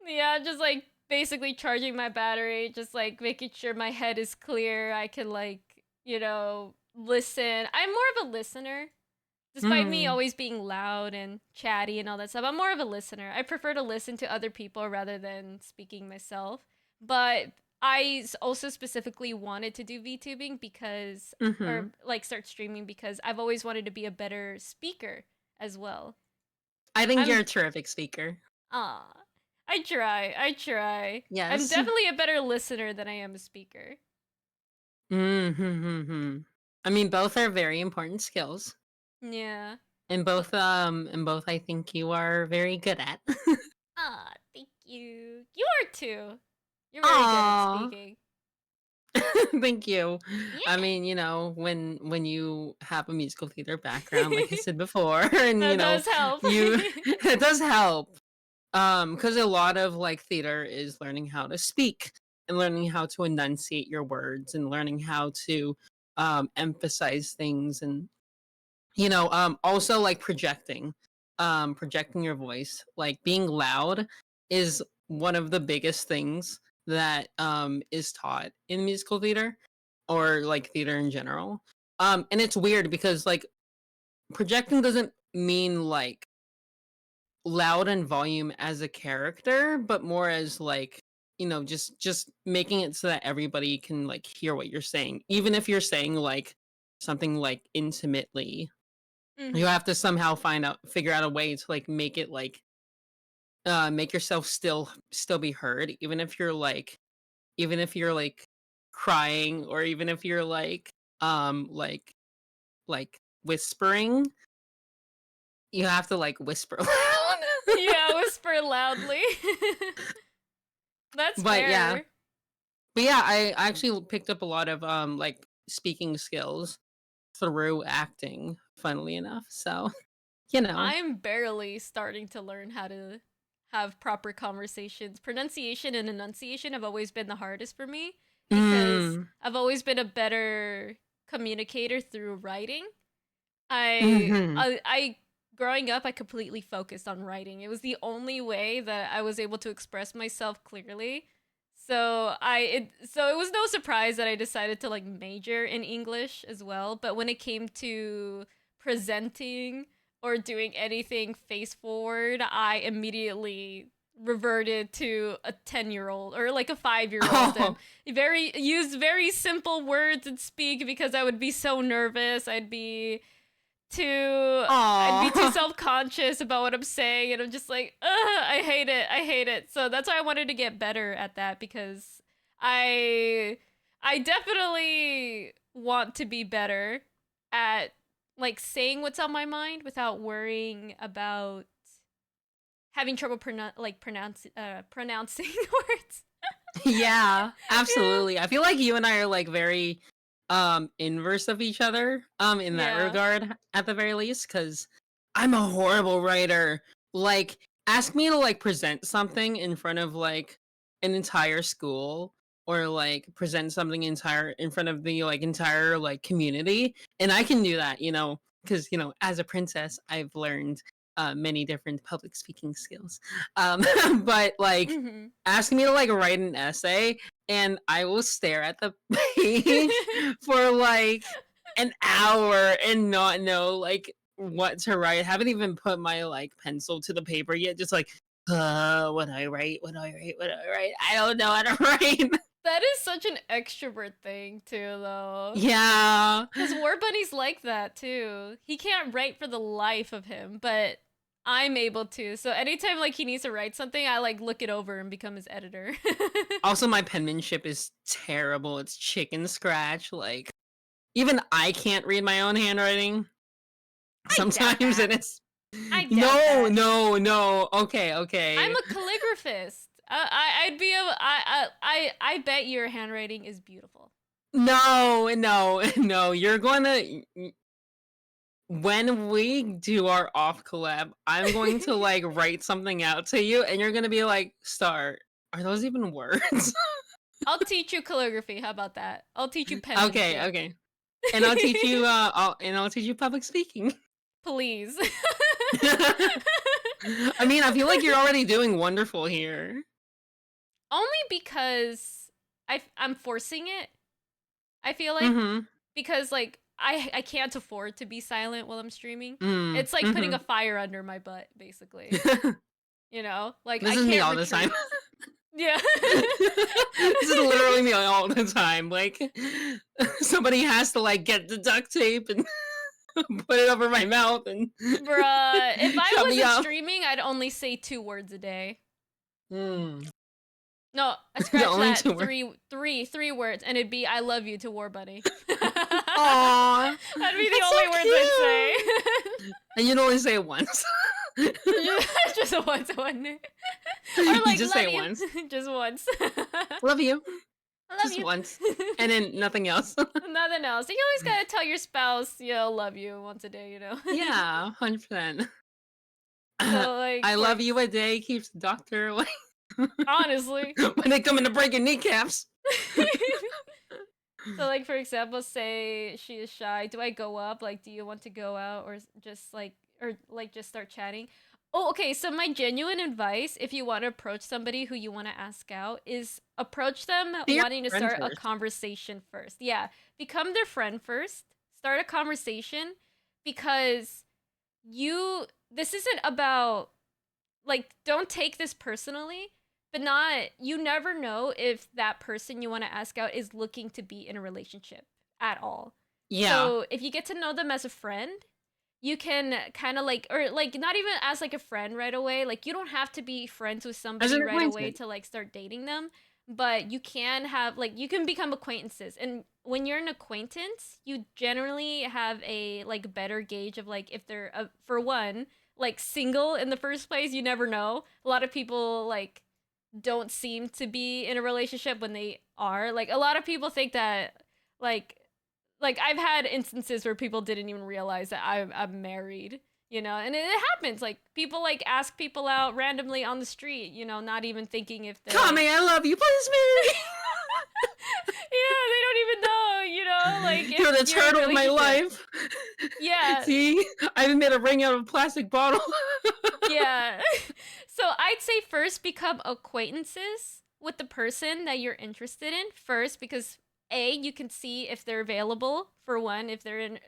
Yeah, just like basically charging my battery, just like making sure my head is clear. I can like, listen. I'm more of a listener. Despite me Hmm. always being loud and chatty and all that stuff, I'm more of a listener. I prefer to listen to other people rather than speaking myself. But I also specifically wanted to do VTubing because, or Mhm. like start streaming because I've always wanted to be a better speaker as well. I think you're I'm a terrific speaker. Ah, I try. I try. I'm Yes. definitely a better listener than I am a speaker. Mm-hmm. I mean, both are very important skills, Yeah. and both I think you are very good at. Ah, thank you. You are too. You're very good at Aw. speaking. Thank you. I Yeah. mean, when you have a musical theater background, like I said before, and That does help. you it does help. Because a lot of like theater is learning how to speak and learning how to enunciate your words and learning how to emphasize things and also like projecting. projecting your voice, like being loud is one of the biggest things that is taught in musical theater or like theater in general. And it's weird because like projecting doesn't mean like loud and volume as a character, but more as like, you know, just making it so that everybody can like hear what you're saying, even if you're saying like something like intimately. You Mm-hmm. have to somehow figure out a way to like make it like make yourself still be heard, even if you're like crying, or even if you're um like like whispering, you have to like whisper loud. Yeah, whisper loudly. That's But yeah. fair. But yeah, I actually picked up a lot of like speaking skills through acting, funnily enough. So, you know. I'm barely starting to learn how to have proper conversations. Pronunciation and enunciation have always been the hardest for me because Mm. I've always been a better communicator through writing. Mhm. I growing up I completely focused on writing. It was the only way that I was able to express myself clearly. So it was no surprise that I decided to like major in English as well, but when it came to presenting or doing anything face forward, I immediately reverted to a 10-year-old or like a 5-year-old and Oh. very used very simple words and speak because I would be so nervous. I'd be too Aw. self-conscious about what I'm saying, and I'm just like, ugh, I hate it. So that's why I wanted to get better at that, because I I definitely want to be better at like saying what's on my mind without worrying about having trouble pronouncing words. Yeah, Yeah. absolutely. I feel like you and I are like very inverse of each other in that Yeah. regard, at the very least, cuz I'm a horrible writer. Like, ask me to like present something in front of like an entire school, or like present something entire in front of the like entire like community, and I can do that, you know, cuz you know, as a princess, I've learned many different public speaking skills. But like Mhm. ask me to like write an essay, and I will stare at the page for like an hour and not know like what to write. I haven't even put my like pencil to the paper yet. Just like, what do I write? What do I write? What do I write? I don't know how to write. That is such an extrovert thing too, though. Yeah. Because War Bunny's like that too. He can't write for the life of him, but I'm able to. So anytime like he needs to write something, I like look it over and become his editor. Also, my penmanship is terrible. It's chicken scratch. Like, even I can't read my own handwriting I doubt sometimes, that. and it's I doubt no, that. no, no. Okay, I'm okay. a calligraphist. I'd be able. I bet your handwriting is beautiful. No, no, no. You're going to when we do our off collab, I'm going to like write something out to you, and you're going to be like, "Star, are those even words?" I'll teach you calligraphy. How about that? I'll teach you Okay, penmanship. okay. And I'll teach you I'll teach you public speaking. Please. I mean, I feel like you're already doing wonderful here. Only because I'm forcing it. I feel like, Mhm. because like I can't afford to be silent while I'm streaming. Mm. It's like putting a Mhm. fire under my butt, basically. You know, like This I is me can't all the time. retreat. Yeah. This is literally me all the time. Like, somebody has to like get the duct tape and put it over my mouth and Bruh, if I shut me wasn't up. streaming, I'd only say 2 words a day. Mm. No, I The scratch only that. two words. Three words, and it'd be "I love you" to War Bunny. That'd Aww, be the that's so only words I'd say. cute. And you'd only say it once. Just once, one. Or You like just say "love it once. you," just once. Love you, I love just once, and you. then nothing else. Nothing else. You always gotta tell your spouse, love you once a day. Yeah, 100%. So like, I love you a day keeps the doctor away. honestly. When they come in to break your kneecaps. So like, for example, say she is shy. Do I go up? Like, do you want to go out, or just like, or like just start chatting. Oh, okay. So my genuine advice, if you want to approach somebody who you want to ask out, is approach them Be your wanting to friend start a first. conversation first. Yeah, become their friend first. Start a conversation because you. This isn't about like don't take this personally, but not you never know if that person you want to ask out is looking to be in a relationship at all. Yeah, So if you get to know them as a friend, you can kind of like or like not even as like a friend right away. Like you don't have to be friends with as somebody an right away acquaintance. to like start dating them, but you can have like you can become acquaintances. And when you're an acquaintance, you generally have a like better gauge of like if they're for one like single in the first place. You never know. A lot of people like don't seem to be in a relationship when they are. Like a lot of people think that like I've had instances where people didn't even realize that I'm married, you know, and it happens. Like people like ask people out randomly on the street, you know, not even thinking if they Tommy, I love you. Please marry me. yeah, they don't even know, you know, like if You're the you're in a turtle of my relationship. life. Yeah, See, I even made a ring out of a plastic bottle. yeah. So I'd say first become acquaintances with the person that you're interested in first because A, you can see if they're available for one, if they're in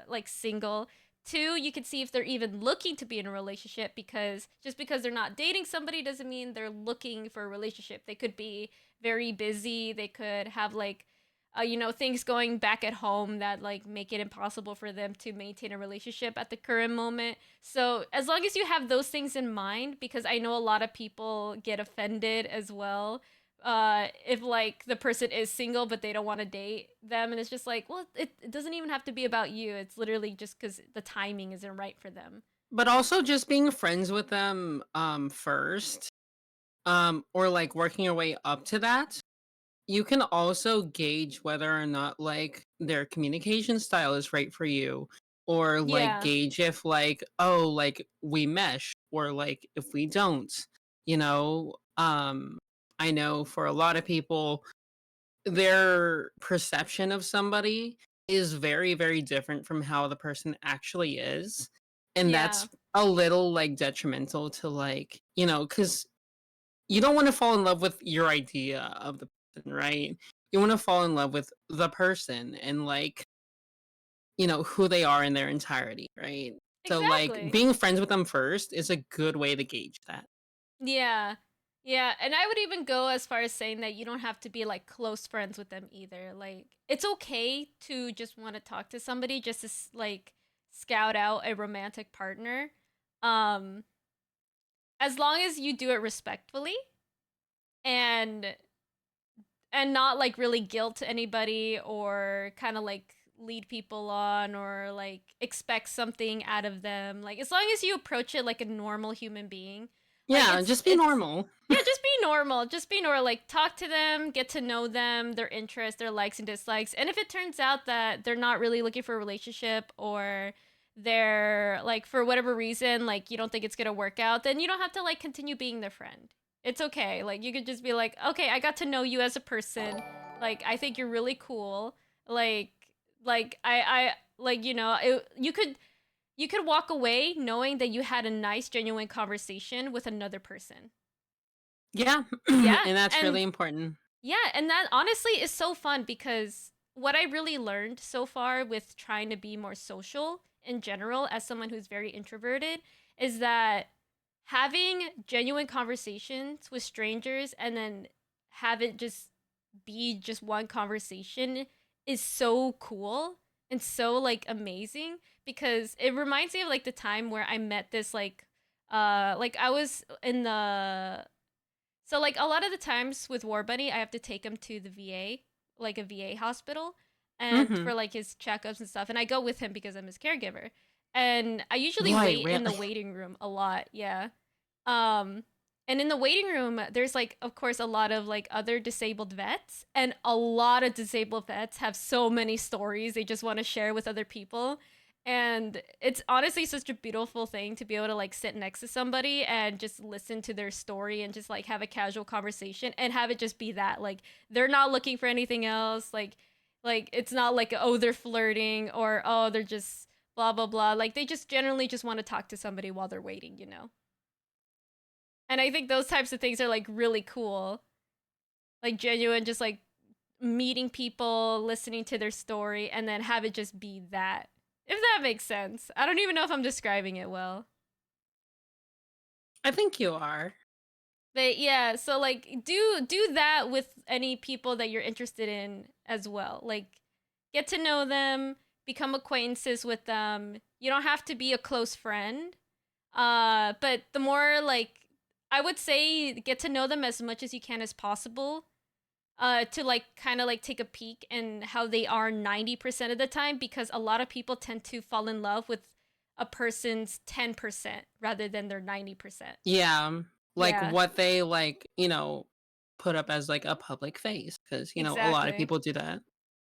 like single. Two, you can see if they're even looking to be in a relationship because just because they're not dating somebody doesn't mean they're looking for a relationship. They could be very busy. They could have like you know, things going back at home that like make it impossible for them to maintain a relationship at the current moment. So as long as you have those things in mind, because I know a lot of people get offended as well. If like the person is single but they don't want to date them, and it's just like, well, it doesn't even have to be about you. It's literally just because the timing isn't right for them. But also just being friends with them first, or like working your way up to that. You can also gauge whether or not like their communication style is right for you, or like Yeah, gauge if like, oh, like we mesh, or like if we don't, you know. I know for a lot of people their perception of somebody is very, very different from how the person actually is. And yeah, that's a little like detrimental to like, because you don't want to fall in love with your idea of the person, right? You want to fall in love with the person and like, who they are in their entirety, right? So like exactly. being friends with them first is a good way to gauge that. Yeah. Yeah, and I would even go as far as saying that you don't have to be like close friends with them either. Like it's okay to just want to talk to somebody just to like scout out a romantic partner. Um as long as you do it respectfully and not like really guilt anybody or kind of like lead people on or like expect something out of them. Like as long as you approach it like a normal human being, like Yeah, just be it's normal. yeah, just be normal. Just be normal. Like talk to them, get to know them, their interests, their likes and dislikes. And if it turns out that they're not really looking for a relationship or they're like for whatever reason like you don't think it's going to work out, then you don't have to like continue being their friend. It's okay. Like you could just be like, "Okay, I got to know you as a person. Like I think you're really cool." Like I like you could walk away knowing that you had a nice genuine conversation with another person. Yeah, Yeah, and that's and really important. yeah, and that honestly is so fun because what I really learned so far with trying to be more social in general as someone who's very introverted is that having genuine conversations with strangers and then have it just be just one conversation is so cool and so like amazing because it reminds me of like the time where I met this like I was in the so like a lot of the times with War Bunny, I have to take him to the VA, like a VA hospital, and Mm-hmm. for like his checkups and stuff. And I go with him because I'm his caregiver. And I usually Wait, wait in the really? waiting room a lot. Yeah. Um and in the waiting room, there's like of course a lot of like other disabled vets, and a lot of disabled vets have so many stories they just want to share with other people. And it's honestly such a beautiful thing to be able to like sit next to somebody and just listen to their story and just like have a casual conversation and have it just be that like they're not looking for anything else, like it's not like oh they're flirting or oh they're just blah blah blah. Like they just generally just want to talk to somebody while they're waiting, you know. And I think those types of things are like really cool. Like genuine, just like meeting people, listening to their story, and then have it just be that. If that makes sense. I don't even know if I'm describing it well. I think you are. But yeah, so like do that with any people that you're interested in as well. Like get to know them, become acquaintances with them. You don't have to be a close friend. But the more like I would say get to know them as much as you can as possible. To like kind of like take a peek in how they are 90% of the time, because a lot of people tend to fall in love with a person's 10% rather than their 90%. Yeah. Like Yeah, what they like, put up as like a public face, because a lot of exactly. people do that.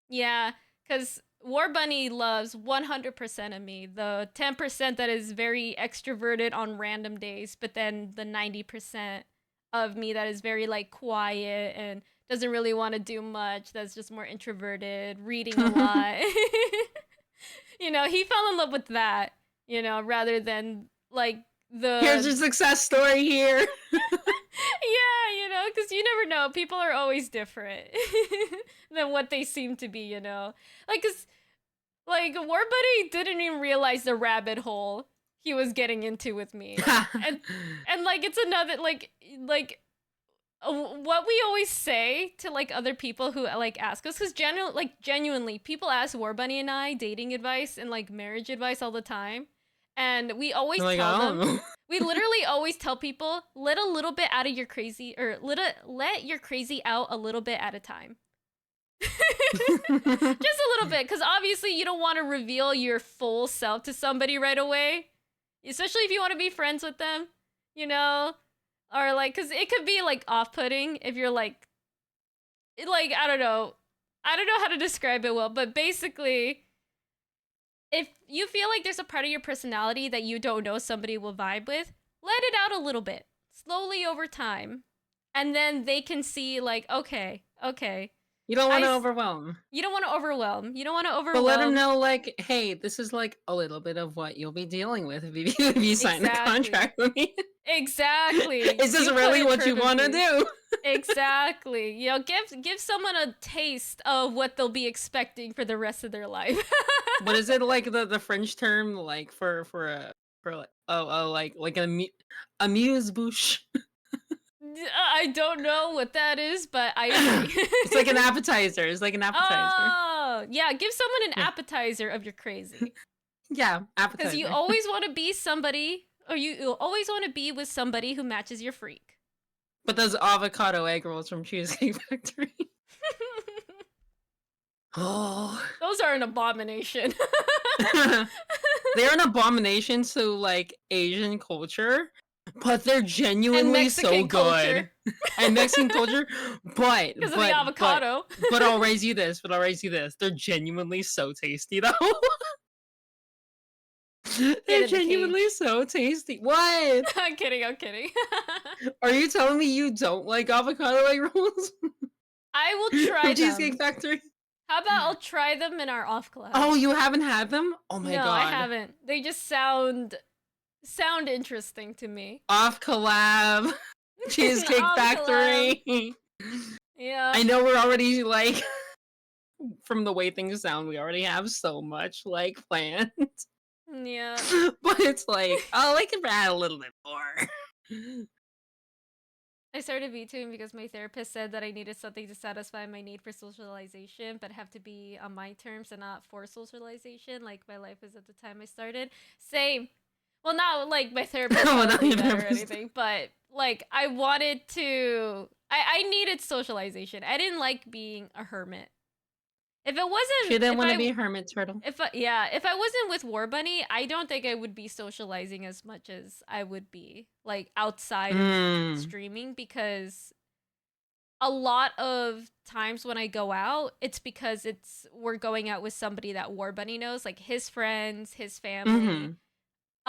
Yeah, because War Bunny loves 100% of me. The 10% that is very extroverted on random days, but then the 90% of me that is very like quiet and doesn't really want to do much, that's just more introverted, reading a lot. He fell in love with that, rather than like Here's the your success story here. yeah, because you never know. People are always different than what they seem to be, Like, cause like War Buddy didn't even realize the rabbit hole he was getting into with me, and like it's another what we always say to like other people who like ask us, because genuinely people ask War Bunny and I dating advice and like marriage advice all the time, and we always Like, tell I them, don't know. we literally always tell people, let a little bit out of your crazy, or let your crazy out a little bit at a time. Just a little bit, because obviously you don't want to reveal your full self to somebody right away, especially if you want to be friends with them, you know or like, because it could be like off-putting if you're like I don't know how to describe it well, but basically if you feel like there's a part of your personality that you don't know somebody will vibe with, let it out a little bit, slowly over time. And then they can see, like, okay. You don't want I, to s- overwhelm. you don't want to overwhelm. You don't want to But let them overwhelm. know, like, hey, this is like a little bit of what you'll be dealing with if you sign the Exactly. contract with me. Exactly. Is this You put really it what you want to perfectly. do? Exactly. Give someone a taste of what they'll be expecting for the rest of their life. What is it like the French term like for like like an amuse bouche? I don't know what that is, but I agree. It's like an appetizer. It's like an appetizer. Oh, yeah, give someone an Yeah, appetizer of your crazy. yeah, Cuz you appetizer. always want to be somebody, or you always want to be with somebody who matches your freak. But those avocado egg rolls from Cheesecake Factory. Oh. Those are an abomination. They're an abomination to like Asian culture, but they're And genuinely so Mexican culture good. And Mexican culture, but because of the but but avocado. but I'll raise you this. But I'll raise you this. They're genuinely so tasty, though. Get They're in the genuinely cage. so tasty. What? I'm kidding. I'm kidding. Are you telling me you don't like avocado egg rolls I will try from Cheesecake them. Factory? How about I'll try them in our off collab? Oh, you haven't had them? Oh my No, I god. haven't. They just sound interesting to me. Off collab. Cheesecake Off collab. Factory. Yeah. I know we're already like from the way things sound, we already have so much like planned. Yeah. But it's like, oh, I can add a little bit more. I started VTubing because my therapist said that I needed something to satisfy my need for socialization, but have to be on my terms and not for socialization, like my life is at the time I started. Same. Well, not like my therapist When telling I me that or therapist. anything, but like I wanted to. I needed socialization. I didn't like being a hermit. If it She wasn't, didn't want to be a hermit turtle. if I wasn't with War Bunny, I don't think I would be socializing as much as I would be like outside of Mm. streaming, because a lot of times when I go out, it's because we're going out with somebody that War Bunny knows, like his friends, his family. Mm-hmm.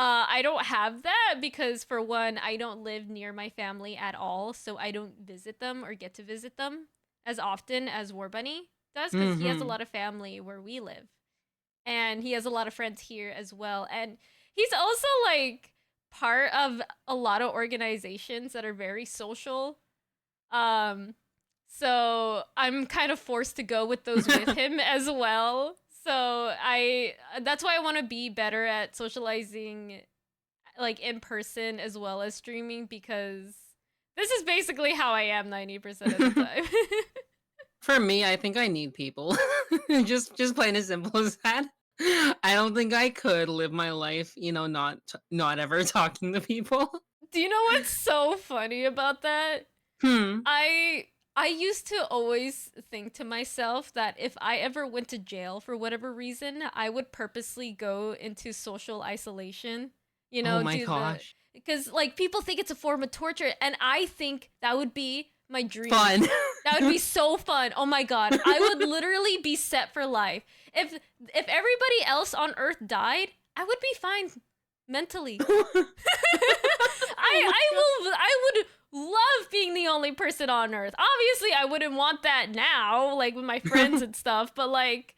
I don't have that because for one, I don't live near my family at all, so I don't visit them or get to visit them as often as War Bunny does, because he has a Mm-hmm. lot of family where we live. and he has a lot of friends here as well. And he's also like part of a lot of organizations that are very social. Um, so I'm kind of forced to go with those with him as well. So I that's why I want to be better at socializing like in person as well as streaming, because this is basically how I am 90% of the time. For me, I think I need people. Just plain as simple as that. I don't think I could live my life, not ever talking to people. Do you know what's so funny about that? Hmm. I I used to always think to myself that if I ever went to jail for whatever reason, I would purposely go into social isolation. You Oh know, my do the gosh. because like people think it's a form of torture, and I think that would be my dream. Fun. That would be so fun. Oh my god, I would literally be set for life. If everybody else on Earth died, I would be fine mentally. Oh I would love being the only person on Earth. Obviously, I wouldn't want that now, like with my friends and stuff. But like,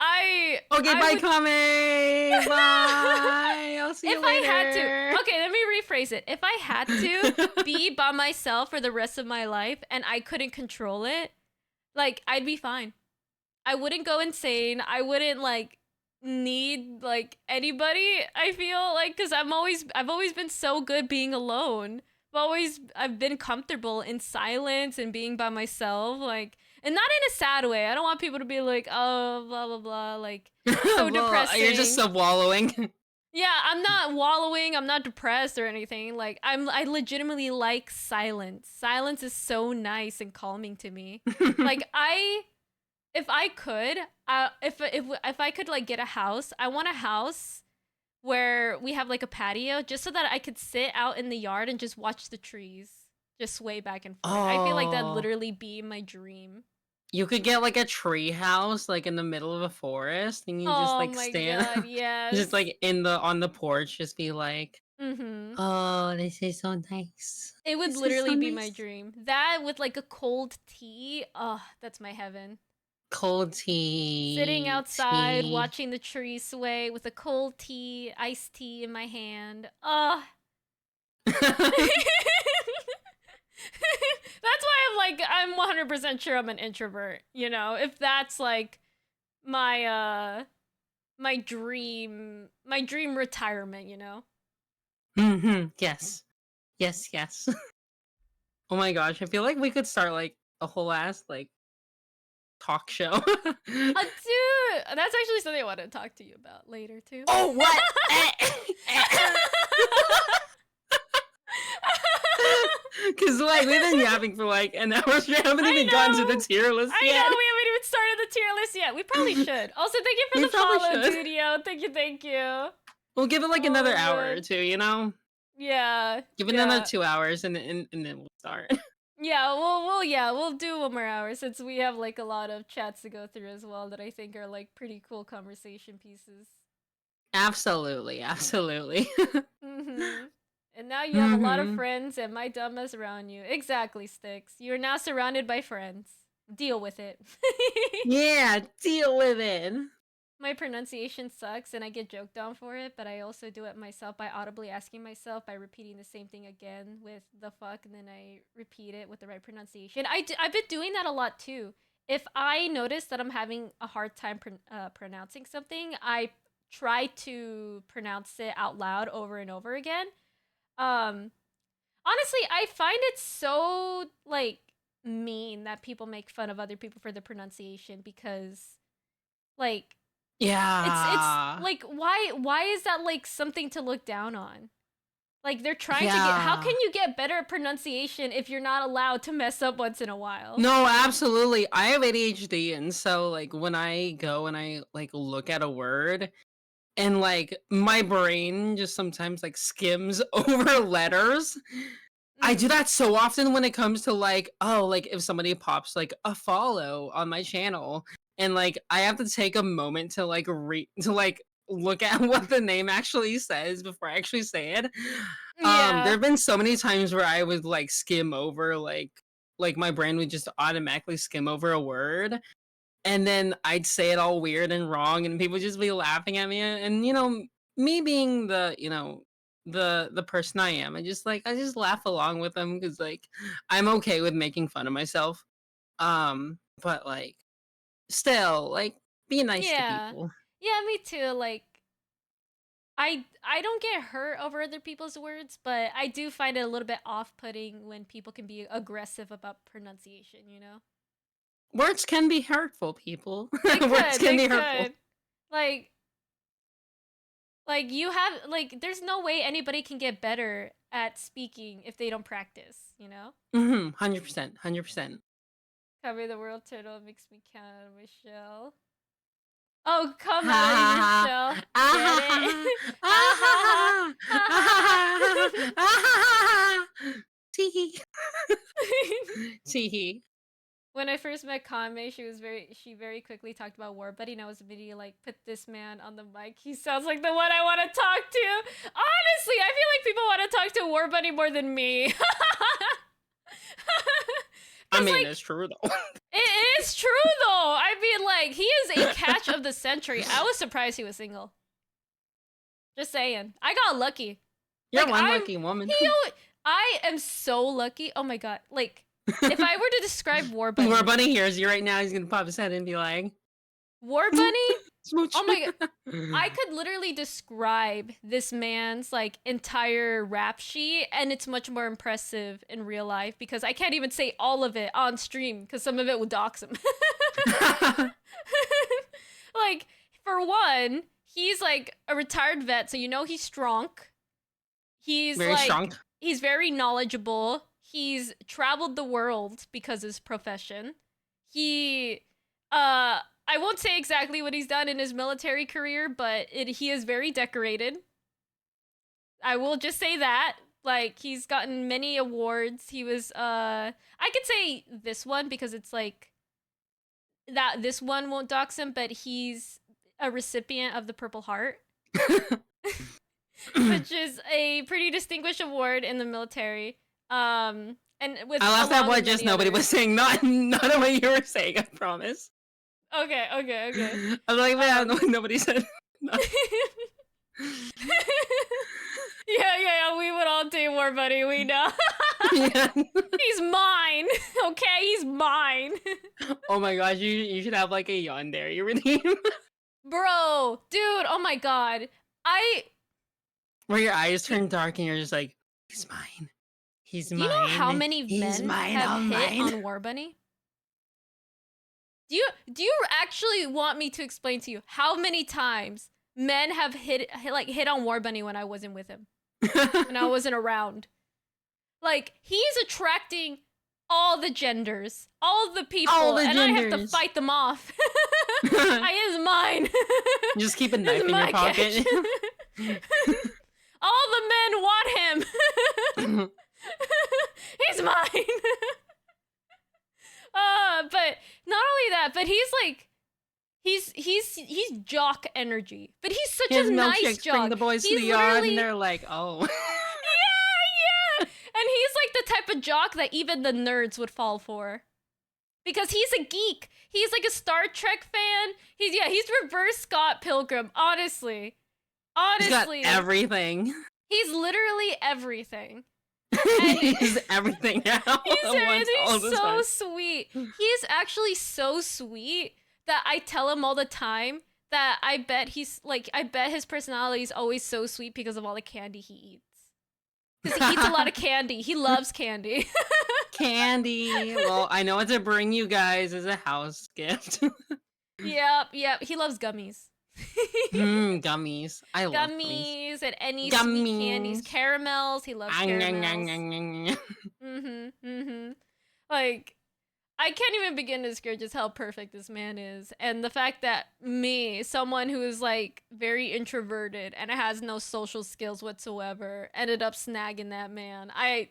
okay, I bye, would. Kame. Bye. I'll see If you I had to, later. okay, let me rephrase it. If I had to be by myself for the rest of my life and I couldn't control it, like I'd be fine. I wouldn't go insane. I wouldn't like need like anybody. I feel like cuz I've always been so good being alone. I've been comfortable in silence and being by myself, like, and not in a sad way. I don't want people to be like, "Oh, blah blah blah," like so Well, you're just depressing. wallowing. Yeah, I'm not wallowing. I'm not depressed or anything. Like I legitimately like silence. Silence is so nice and calming to me. Like if I could, if I could like get a house, I want a house where we have like a patio, just so that I could sit out in the yard and just watch the trees just sway back and forth. I feel like that'd Oh, literally be my dream. you could get like a tree house like in the middle of a forest and you just Oh like my stand god, just yes. like in the on the porch just be like, Mhm. "Oh, this is so nice. It would This is so literally be my nice." dream. That with like a cold tea. Oh, that's my heaven. Cold Sitting tea, outside, tea. watching the trees sway with a cold tea, iced tea in my hand. Oh. That's why I'm 100% sure I'm an introvert, you know? If that's like my my dream retirement, you know? Yes. Yes, yes. Oh my gosh, I feel like we could start like a whole ass like talk show. Dude, that's actually something I want to talk to you about later too. Oh, what? Because like we've been yapping for like an hour straight. I haven't I even gotten to the know. tier list I yet. know we haven't even started the tier list yet. We probably should. Also, thank you for We the probably follow, should. Dudio. Thank you, thank you. We'll give it like Oh another my hour or god. two, you know? Yeah, Give it another yeah. 2 hours and then we'll start. Yeah, we'll do 1 more hour since we have like a lot of chats to go through as well that I think are like pretty cool conversation pieces. Absolutely, absolutely. Mhm. And now you have a lot of hmm friends and my dumbass around you. Exactly, Sticks. You are now surrounded by friends. Deal with it. Yeah, deal with it. My pronunciation sucks and I get joked on for it, but I also do it myself by audibly asking myself by repeating the same thing again with the fuck, and then I repeat it with the right pronunciation. I've been doing that a lot too. If I notice that I'm having a hard time pronouncing something, I try to pronounce it out loud over and over again. Um, Honestly, I find it so like mean that people make fun of other people for the pronunciation, because like it's Yeah. like why is that like something to look down on? Like they're trying to get, how can Yeah. you get better at pronunciation if you're not allowed to mess up once in a while? No, absolutely. I have ADHD, and so like when I go and I like look at a word and like my brain just sometimes like skims over letters. I do Mm. that so often when it comes to like, oh, like if somebody pops like a follow on my channel and like I have to take a moment to like look at what the name actually says before I actually say it. There Yeah. have been so many times where I would like skim over like my brain would just automatically skim over a word and then I'd say it all weird and wrong, and people just be laughing at me. And me being the person I am, I just laugh along with them because like I'm okay with making fun of myself. But like still, like be nice to Yeah. people. Yeah, me too. Like I don't get hurt over other people's words, but I do find it a little bit off-putting when people can be aggressive about pronunciation, you know? Words can be hurtful, people. They Words could, can they be hurtful. could. Like you have there's no way anybody can get better at speaking if they don't practice, you know? 100%, 100%. Cover the world turtle makes me count out of my shell. Oh, come Ha out of your ha shell. ha. Ah Get ha it? ha. Ha Ah ha ha ha. ha. Ha Ah ha ha ha. ha. Ah ha ha. Tee. Tee. When I first met Kame, she very quickly talked about War Buddy, and I was immediately like, put this man on the mic. He sounds like the one I want to talk to. Honestly, I feel like people want to talk to War Buddy more than me. I Cause mean, like it's true though. it is true though. I mean, like he is a catch of the century. I was surprised he was single. Just saying, I got lucky. You're Like one lucky woman. I am so lucky. Oh my god! Like if I were to describe War Bunny, War Bunny hears you right now. He's gonna pop his head and be like, War Bunny. "Smooch." Oh my god! I could literally describe this man's like entire rap sheet, and it's much more impressive in real life because I can't even say all of it on stream because some of it would dox him. Like for one, he's like a retired vet, so you know he's strong. He's Very like strong. he's very knowledgeable. He's traveled the world because of his profession. He I won't say exactly what he's done in his military career, but he is very decorated. I will just say that. Like he's gotten many awards. He was I could say this one because it's like that this one won't dox him, but he's a recipient of the Purple Heart, which is a pretty distinguished award in the military. And with I laughed at along what with just many nobody others. was saying. Not what you were saying. I promise. Okay. I was like, man, Um, nobody said. No. yeah, we would all do War Buddy, we know. Yeah. He's mine. Okay, he's mine. Oh my gosh, you should have like a yawn there. You redeem Bro, dude, oh my god. I where your eyes turn dark and you're just like, he's mine. He's Do mine. you know how many He's men mine. have All hit mine. on War Bunny? Do you actually want me to explain to you how many times men have hit on War Bunny when I wasn't with him? When I wasn't around. Like, he's attracting all the genders, all the people, All the and I have to genders. fight them off. I is mine. Just keep a knife It's in your my pocket. catch. All the men want him. He's mine. But not only that, but he's like he's jock energy. But he's such His a nice milkshakes jock. bring the boys to He's the yard, literally- and they're like, oh. Yeah. And he's like the type of jock that even the nerds would fall for. Because he's a geek. He's like a Star Trek fan. He's reverse Scott Pilgrim, honestly. He's got everything. He's literally everything. He's everything now. He's so sweet. He's actually so sweet that I tell him all the time that I bet his personality is always so sweet because of all the candy he eats. Because he eats a lot of candy. He loves candy. Candy. Well, I know what to bring you guys as a house gift. Yep. He loves gummies. Gummies. I love Gummies and any Gummies. sweet candies. Caramels. He loves caramels. Like, I can't even begin to describe just how perfect this man is. And the fact that me, someone who is like very introverted and has no social skills whatsoever, ended up snagging that man. I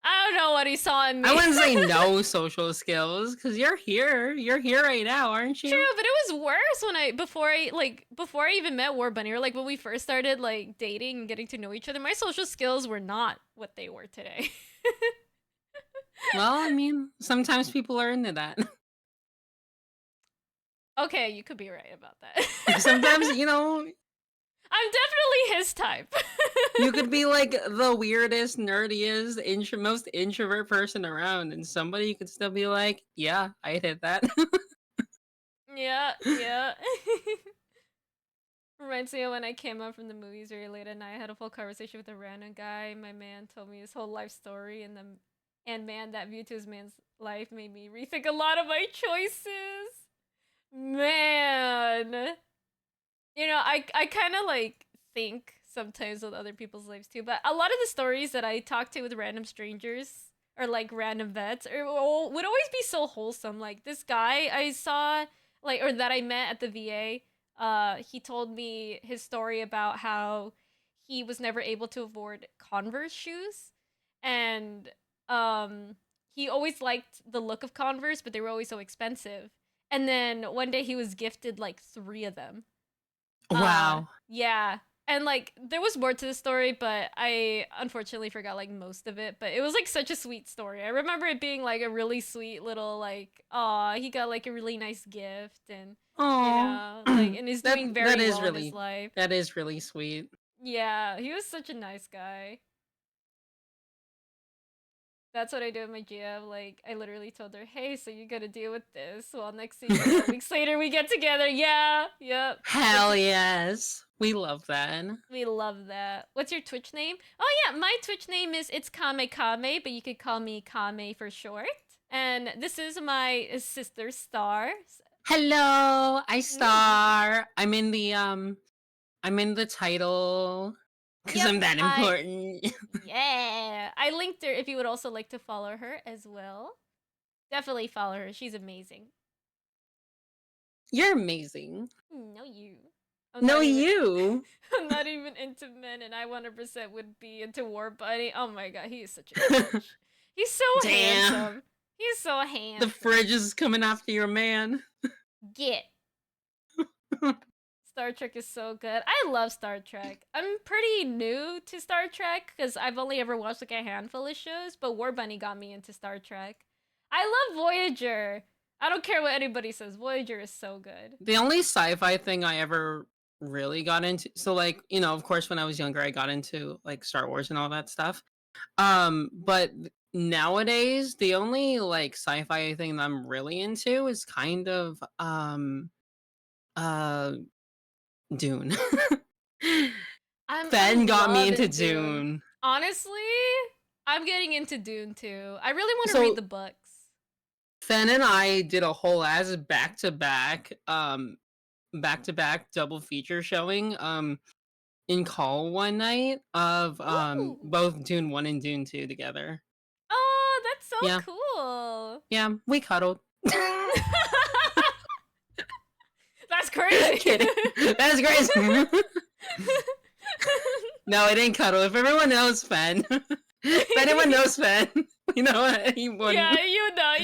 don't know what he saw in me. I wouldn't say no social skills because you're here. You're here right now, aren't you? True, but it was worse before I even met War Bunny, or like when we first started like dating and getting to know each other. My social skills were not what they were today. Well, I mean, sometimes people are into that. Okay, you could be right about that. Sometimes, I'm definitely his type. you could be like the weirdest, nerdiest, most introvert person around, and somebody could still be like, yeah, I'd hit that. Yeah, yeah. Reminds me of when I came up from the movies very late at night. I had a full conversation with a random guy. My man told me his whole life story, and man, that view to his man's life made me rethink a lot of my choices. Man, I kind of like think sometimes with other people's lives too, but a lot of the stories that I talk to with random strangers or like random vets would always be so wholesome. Like this guy I saw, like, or that I met at the VA, he told me his story about how he was never able to afford Converse shoes, and um he always liked the look of Converse, but they were always so expensive. And then one day he was gifted like 3 of them. Wow. Yeah. And like there was more to the story, but I unfortunately forgot like most of it. But it was like such a sweet story. I remember it being like a really sweet little like, aw, he got like a really nice gift, and Oh, like, and is doing very well in his life. that is really sweet. Yeah, he was such a nice guy. That's what I do with my GM. Like, I literally told her, "Hey, so you gotta deal with this." Well, next thing you know, weeks later, we get together. Yeah, yep. Hell yes, we love that. We love that. What's your Twitch name? Oh yeah, my Twitch name is it's Kame Kame, but you could call me Kame for short. And this is my sister Star. Hello, I Star. I'm in the title because Yep, I'm that important. yeah. I linked her if you would also like to follow her as well. Definitely follow her. She's amazing. You're amazing. No, you. No, you. I'm not even into men, and I 100% would be into War Bunny. Oh my god, he is such a bitch. He's so Damn. handsome. He's so handsome. The fridge is coming after your man. Get. Star Trek is so good. I love Star Trek. I'm pretty new to Star Trek because I've only ever watched like a handful of shows, but War Bunny got me into Star Trek. I love Voyager. I don't care what anybody says. Voyager is so good. The only sci-fi thing I ever really got into, so like, of course when I was younger I got into like Star Wars and all that stuff. But nowadays the only like sci-fi thing that I'm really into is kind of uh Dune. I'm Ben got me into loving Dune. Honestly, I'm getting into Dune too. I really want to So read the books. Fen and I did a whole ass back-to-back double feature showing in call one night of Ooh. both Dune 1 and Dune 2 together. Oh, that's so Yeah. cool. Yeah, we cuddled. That's crazy. Kidding. That's crazy. No, I didn't cuddle. If everyone knows Fen, if anyone knows Fen, you know what? He wouldn't. Yeah, you know.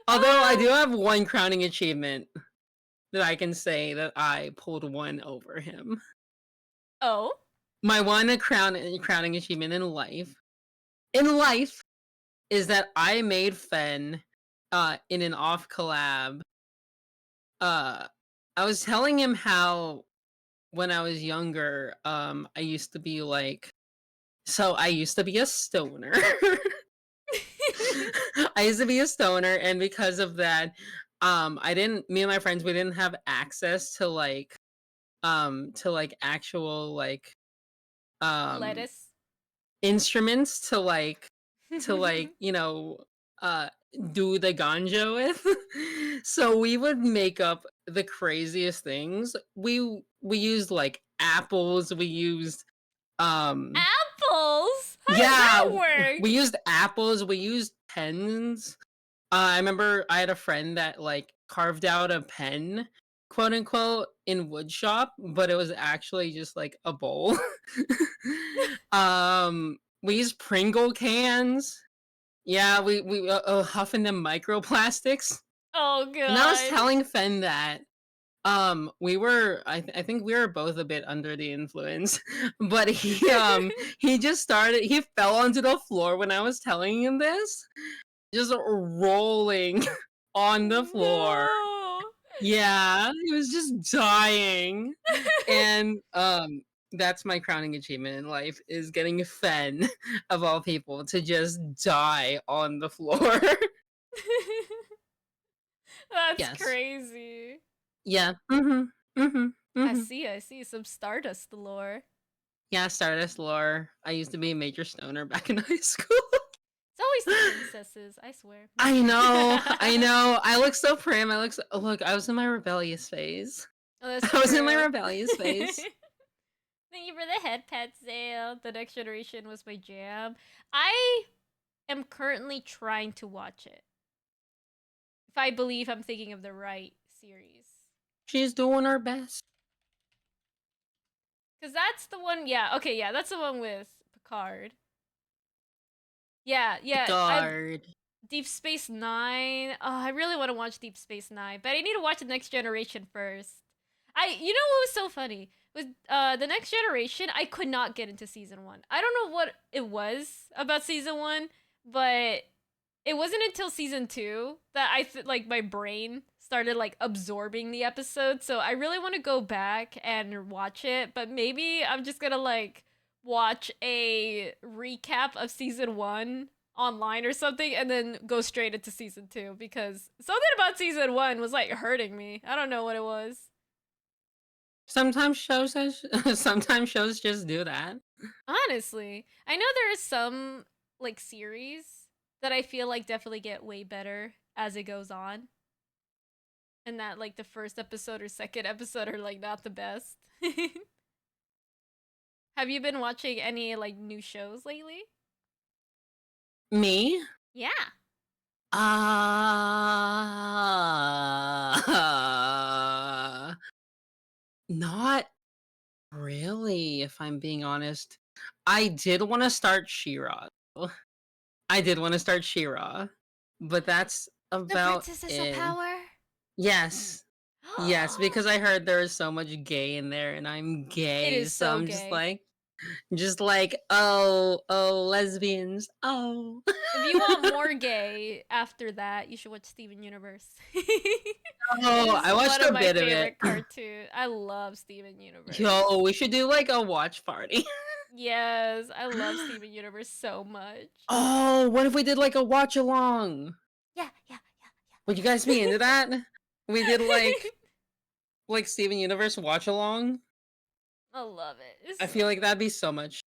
Although I do have one crowning achievement that I can say that I pulled one over him. Oh? My one crowning achievement in life is that I made Fen in an off collab. I was telling him how when I was younger, I used to be like, so I used to be a stoner. I used to be a stoner, and because of that, me and my friends, we didn't have access to like actual like Lettuce. instruments to like do the ganja with. So we would make up the craziest things. We used like apples, we used Apples? How yeah, does that work? we used apples, we used pens. I remember I had a friend that like carved out a pen, quote unquote, in wood shop, but it was actually just like a bowl. We used Pringle cans. Yeah, we huffing them microplastics. Oh god. And I was telling Fen that we were I think we were both a bit under the influence, but he just started, he fell onto the floor when I was telling him this, just rolling on the floor. No. Yeah, he was just dying. And that's my crowning achievement in life is getting Fen of all people to just die on the floor. That's Yes. crazy. Yeah. Mhm. Mhm. I Mhm. see, I see. Some Stardust lore. Yeah, Stardust lore. I used to be a major stoner back in high school. It's always the princesses, I swear. I know. I know. I look so prim. Look, I was in my rebellious phase. Oh, that's I was in my true. rebellious phase. Thank you for the head pet sale. The Next Generation was my jam. I am currently trying to watch it. If I believe I'm thinking of the right series. She's doing her best. Because that's the one, yeah, okay, yeah, that's the one with Picard. Yeah, I've Guard. Deep Space Nine. Oh, I really want to watch Deep Space Nine, but I need to watch the Next Generation first. You know what was so funny? With the Next Generation, I could not get into season one. I don't know what it was about season one, but it wasn't until season two that like my brain started like absorbing the episode. So I really want to go back and watch it, but maybe I'm just gonna like watch a recap of season one online or something and then go straight into season two because something about season one was like hurting me. I don't know what it was. Sometimes sometimes shows just do that. Honestly, I know there are some like series that I feel like definitely get way better as it goes on. And that like the first episode or second episode are like not the best. Have you been watching any like new shows lately? Me? Yeah. Not really, if I'm being honest. I did want to start She-Ra. I did want to start She-Ra, but that's The about Princesses of it. Power? Yes. Yes, because I heard there is so much gay in there and I'm It gay, is so so I'm gay. just like, oh, lesbians. Oh. If you want more gay after that, you should watch Steven Universe. It Oh, is I one watched of a my bit of it. favorite cartoons. I love Steven Universe. Yo, we should do like a watch party. Yes, I love Steven Universe so much. Oh, what if we did like a watch along? Yeah. Would you guys be into that? We did like Steven Universe watch along. I love it. It's I so feel like good. that'd be so much.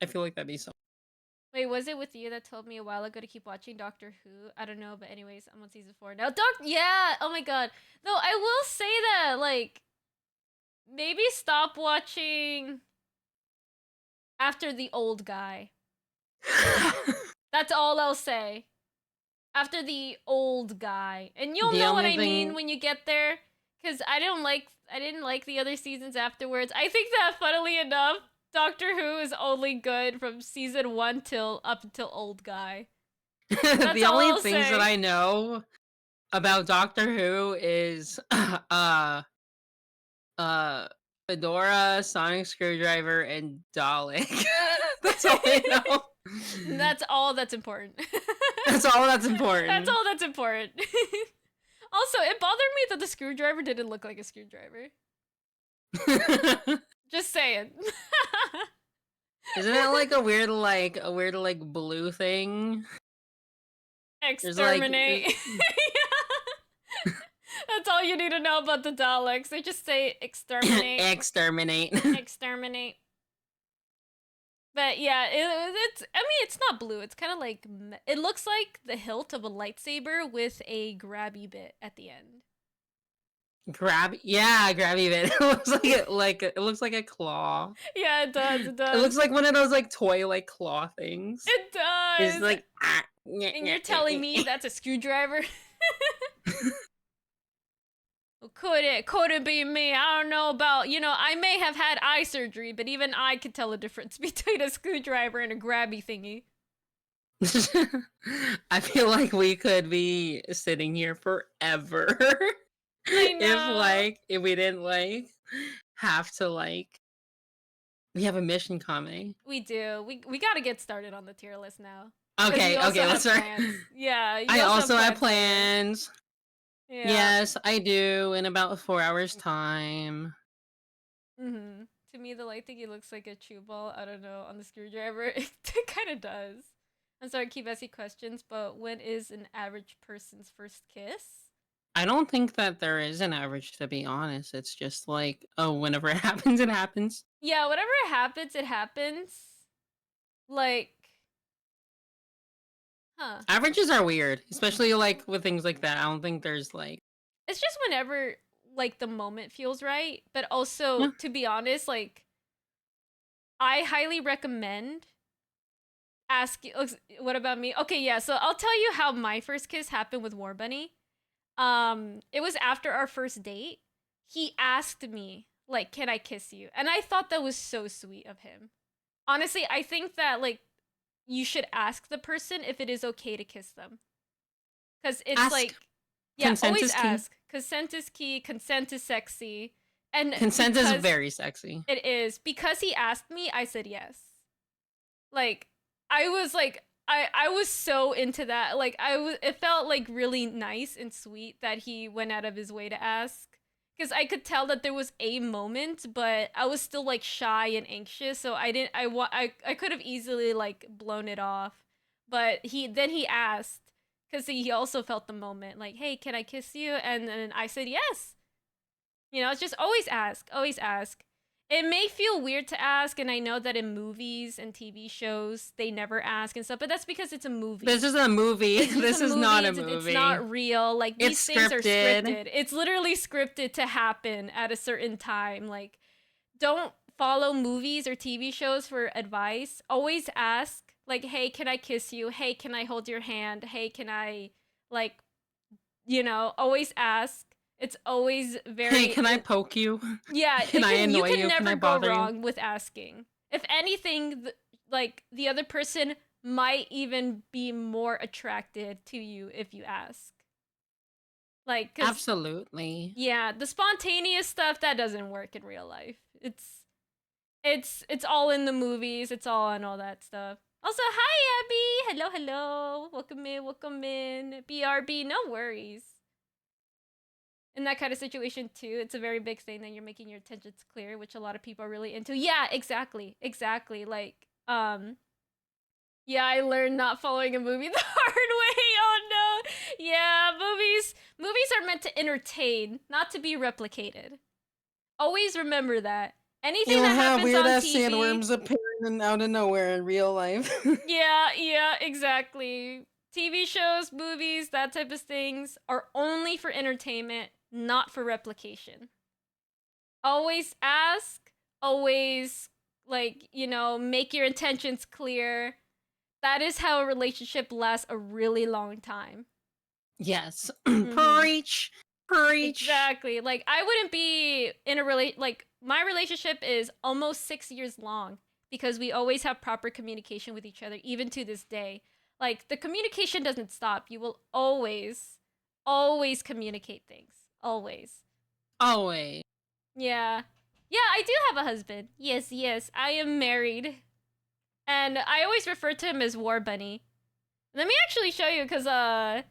I feel like that'd be so. Wait, was it with you that told me a while ago to keep watching Doctor Who? I don't know, but anyways, I'm on season 4 now. Yeah. Oh my god. Though I will say that like maybe stop watching after the old guy. That's all I'll say. After the old guy. And you'll The know what only I mean thing. when you get there cuz I didn't like the other seasons afterwards. I think that funnily enough, Doctor Who is only good from season 1 till up until old guy. That's The all only I'll things that say. I know about Doctor Who is uh Fedora, Sonic Screwdriver, and Dalek. That's all I know. That's all that's important. That's all that's That's important. all that's important. Also, it bothered me that the screwdriver didn't look like a screwdriver. Just saying. Isn't it like a weird like blue thing? There's like Exterminate. Yeah. That's all you need to know about the Daleks. They just say exterminate. exterminate. Exterminate. But yeah, it's. I mean, it's not blue. It's kind of like it looks like the hilt of a lightsaber with a grabby bit at the end. Grabby bit. It looks it looks like a claw. Yeah, it does. It It does. looks like one of those like toy like claw things. It It's does. like And you're telling me that's a screwdriver? Could it? Could it be me? I don't know about, I may have had eye surgery, but even I could tell a difference between a screwdriver and a grabby thingy. I feel like we could be sitting here forever. I know. If we didn't have to we have a mission coming. We do. We got to get started on the tier list now. Because Okay, you also let's have start. plans. Yeah, you I also also have have plans too. plans. Yeah. Yes, I do in about 4 hours time. To me, the light thingy looks like a chew ball. I don't know on the screwdriver. It kind of does. I'm sorry, keep asking questions, but when is an average person's first kiss? I don't think that there is an average, to be honest. It's just like, oh, whenever it happens, it happens. Yeah, whatever happens, it happens. Like, huh? Averages are weird, especially like with things like that. I don't think there's like, It's just whenever like the moment feels right. But also, yeah, to be honest, like I highly recommend ask. What about me? Okay, yeah. So I'll tell you how my first kiss happened with War Bunny. It was after our first date. He asked me like, "Can I kiss you?" And I thought that was so sweet of him. Honestly, I think that like you should ask the person if it is okay to kiss them. Cuz it's ask. like yeah, Consent always is key. ask. Consent is key, consent is sexy. And Consent is because very sexy. it is, because he asked me, I said yes. Like I was like I was so into that. Like it felt like really nice and sweet that he went out of his way to ask, because I could tell that there was a moment, but I was still like shy and anxious, so I didn't I could have easily like blown it off. But he asked cuz he also felt the moment like, "Hey, can I kiss you?" And then I said yes. It's just always ask, always ask. It may feel weird to ask, and I know that in movies and TV shows they never ask and stuff, but that's because it's a movie. This is a movie. It's just This a is movie. not a It's movie. not real. Like these It's things are scripted. scripted. It's literally scripted to happen at a certain time. Like, don't follow movies or TV shows for advice. Always ask, like, "Hey, can I kiss you? Hey, can I hold your hand? Hey, can I, like, always ask." It's always Hey, can I very poke you? yeah, Can I you annoy can you? Can never I go bother you? wrong with asking. If anything, like the other person might even be more attracted to you if you ask. Like cuz Absolutely. yeah, the spontaneous stuff that doesn't work in real life. It's all in the movies, it's all on all that stuff. Also, hi Abby. Hello, hello. Welcome in, welcome in. BRB, no worries. In that kind of situation too, it's a very big thing that you're making your intentions clear, which a lot of people are really into. Yeah, exactly, exactly. Like, yeah, I learned not following a movie the hard way. Oh no, yeah, movies are meant to entertain, not to be replicated. Always remember that. Anything You'll that have happens weird on ass TV, sandworms appearing out of nowhere in real life. yeah, exactly. TV shows, movies, that type of things are only for entertainment, not for replication. Always ask, always like, make your intentions clear. That is how a relationship lasts a really long time. Yes. Mhm. Preach. Preach. Exactly. Like I wouldn't be in a like my relationship is almost 6 years long because we always have proper communication with each other even to this day. Like the communication doesn't stop. You will always communicate things. Always. Always. Yeah. Yeah, I do have a husband. Yes, yes. I am married. And I always refer to him as War Bunny. Let me actually show you cuz I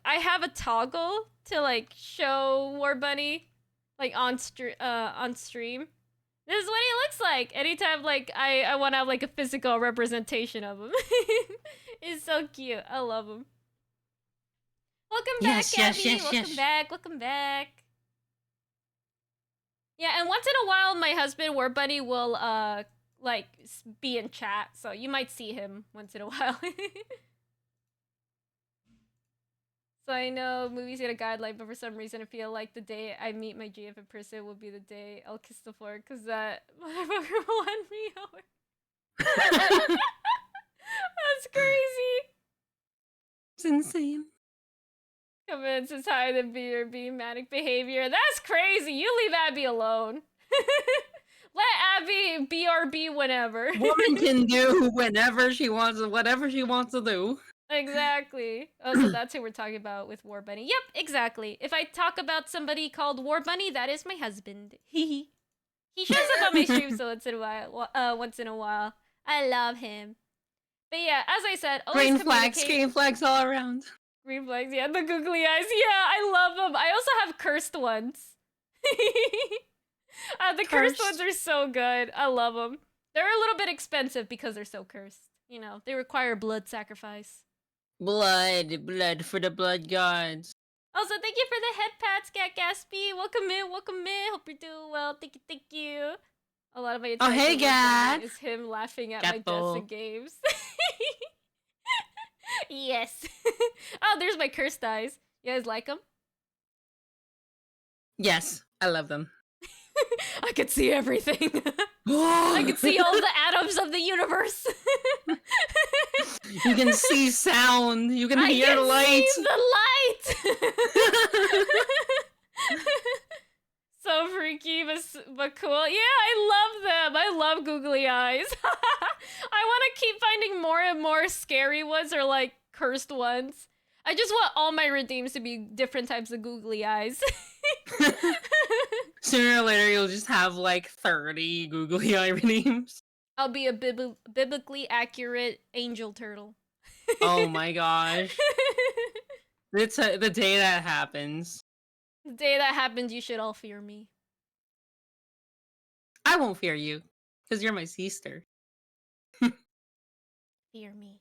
have a toggle to like show War Bunny like on stream. This is what he looks like. Anytime like I want to have like a physical representation of him. He's so cute. I love him. Welcome back, Yes, yes, Abby. yes, Welcome yes. back. Welcome back. Yeah, and once in a while, my husband War Bunny will like be in chat, so you might see him once in a while. So I know movies get a guideline, but for some reason I feel like the day I meet my GF in person will be the day I'll kiss the floor, cause that motherfucker won me over. That's crazy. It's insane. Comments is higher than B or B manic behavior. That's crazy. You leave Abby alone. Let Abby BRB whenever. Woman can do whenever she wants, whatever she wants to do. Exactly. Oh, so that's who we're talking about with War Bunny. Yep, exactly. If I talk about somebody called War Bunny, that is my husband. He shows up on my stream so once in a while. Once in a while. I love him. But yeah, as I said, always communicate. Green flags all around. Reflex, yeah, the googly eyes. Yeah, I love them. I also have cursed ones. The cursed ones Cursed. are so good. I love them. They're a little bit expensive because they're so cursed. You know, they require blood sacrifice. Blood for the blood gods. Also, thank you for the head pats, Cat Gaspy. Welcome in, welcome in. Hope you're doing well. Thank you, thank you. A lot of my Oh, hey, attention Gad. is him laughing at my deaths in games. Yes. Oh, there's my cursed eyes. You guys like them? Yes, I love them. I could see everything. I could see all the atoms of the universe. You can see sound. You can hear the light. See the light. So freaky, but cool. Yeah, I love them. I love googly eyes. I want to keep finding more and more scary ones or like cursed ones. I just want all my redeems to be different types of googly eyes. Sooner or later, you'll just have like 30 googly eye redeems. I'll be a biblically accurate angel turtle. Oh my gosh. It's the day that happens. The day that happens, you should all fear me. I won't fear you, because you're my sister. Fear me.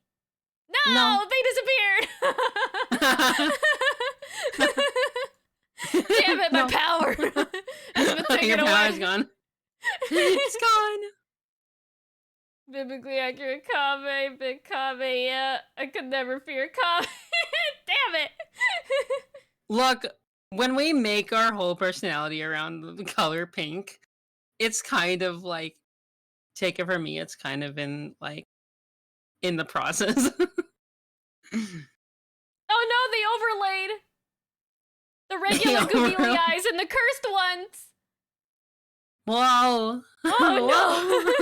No, they disappeared! Damn it, my power has been taken Your away. power's gone. It's gone. Biblically accurate Kame, big Kame, yeah. I could never fear Kame. Damn it! Look, when we make our whole personality around the color pink, it's kind of like, take it from me, it's kind of in the process. Oh no, they overlaid the regular googly eyes and the cursed ones. Whoa. Oh no.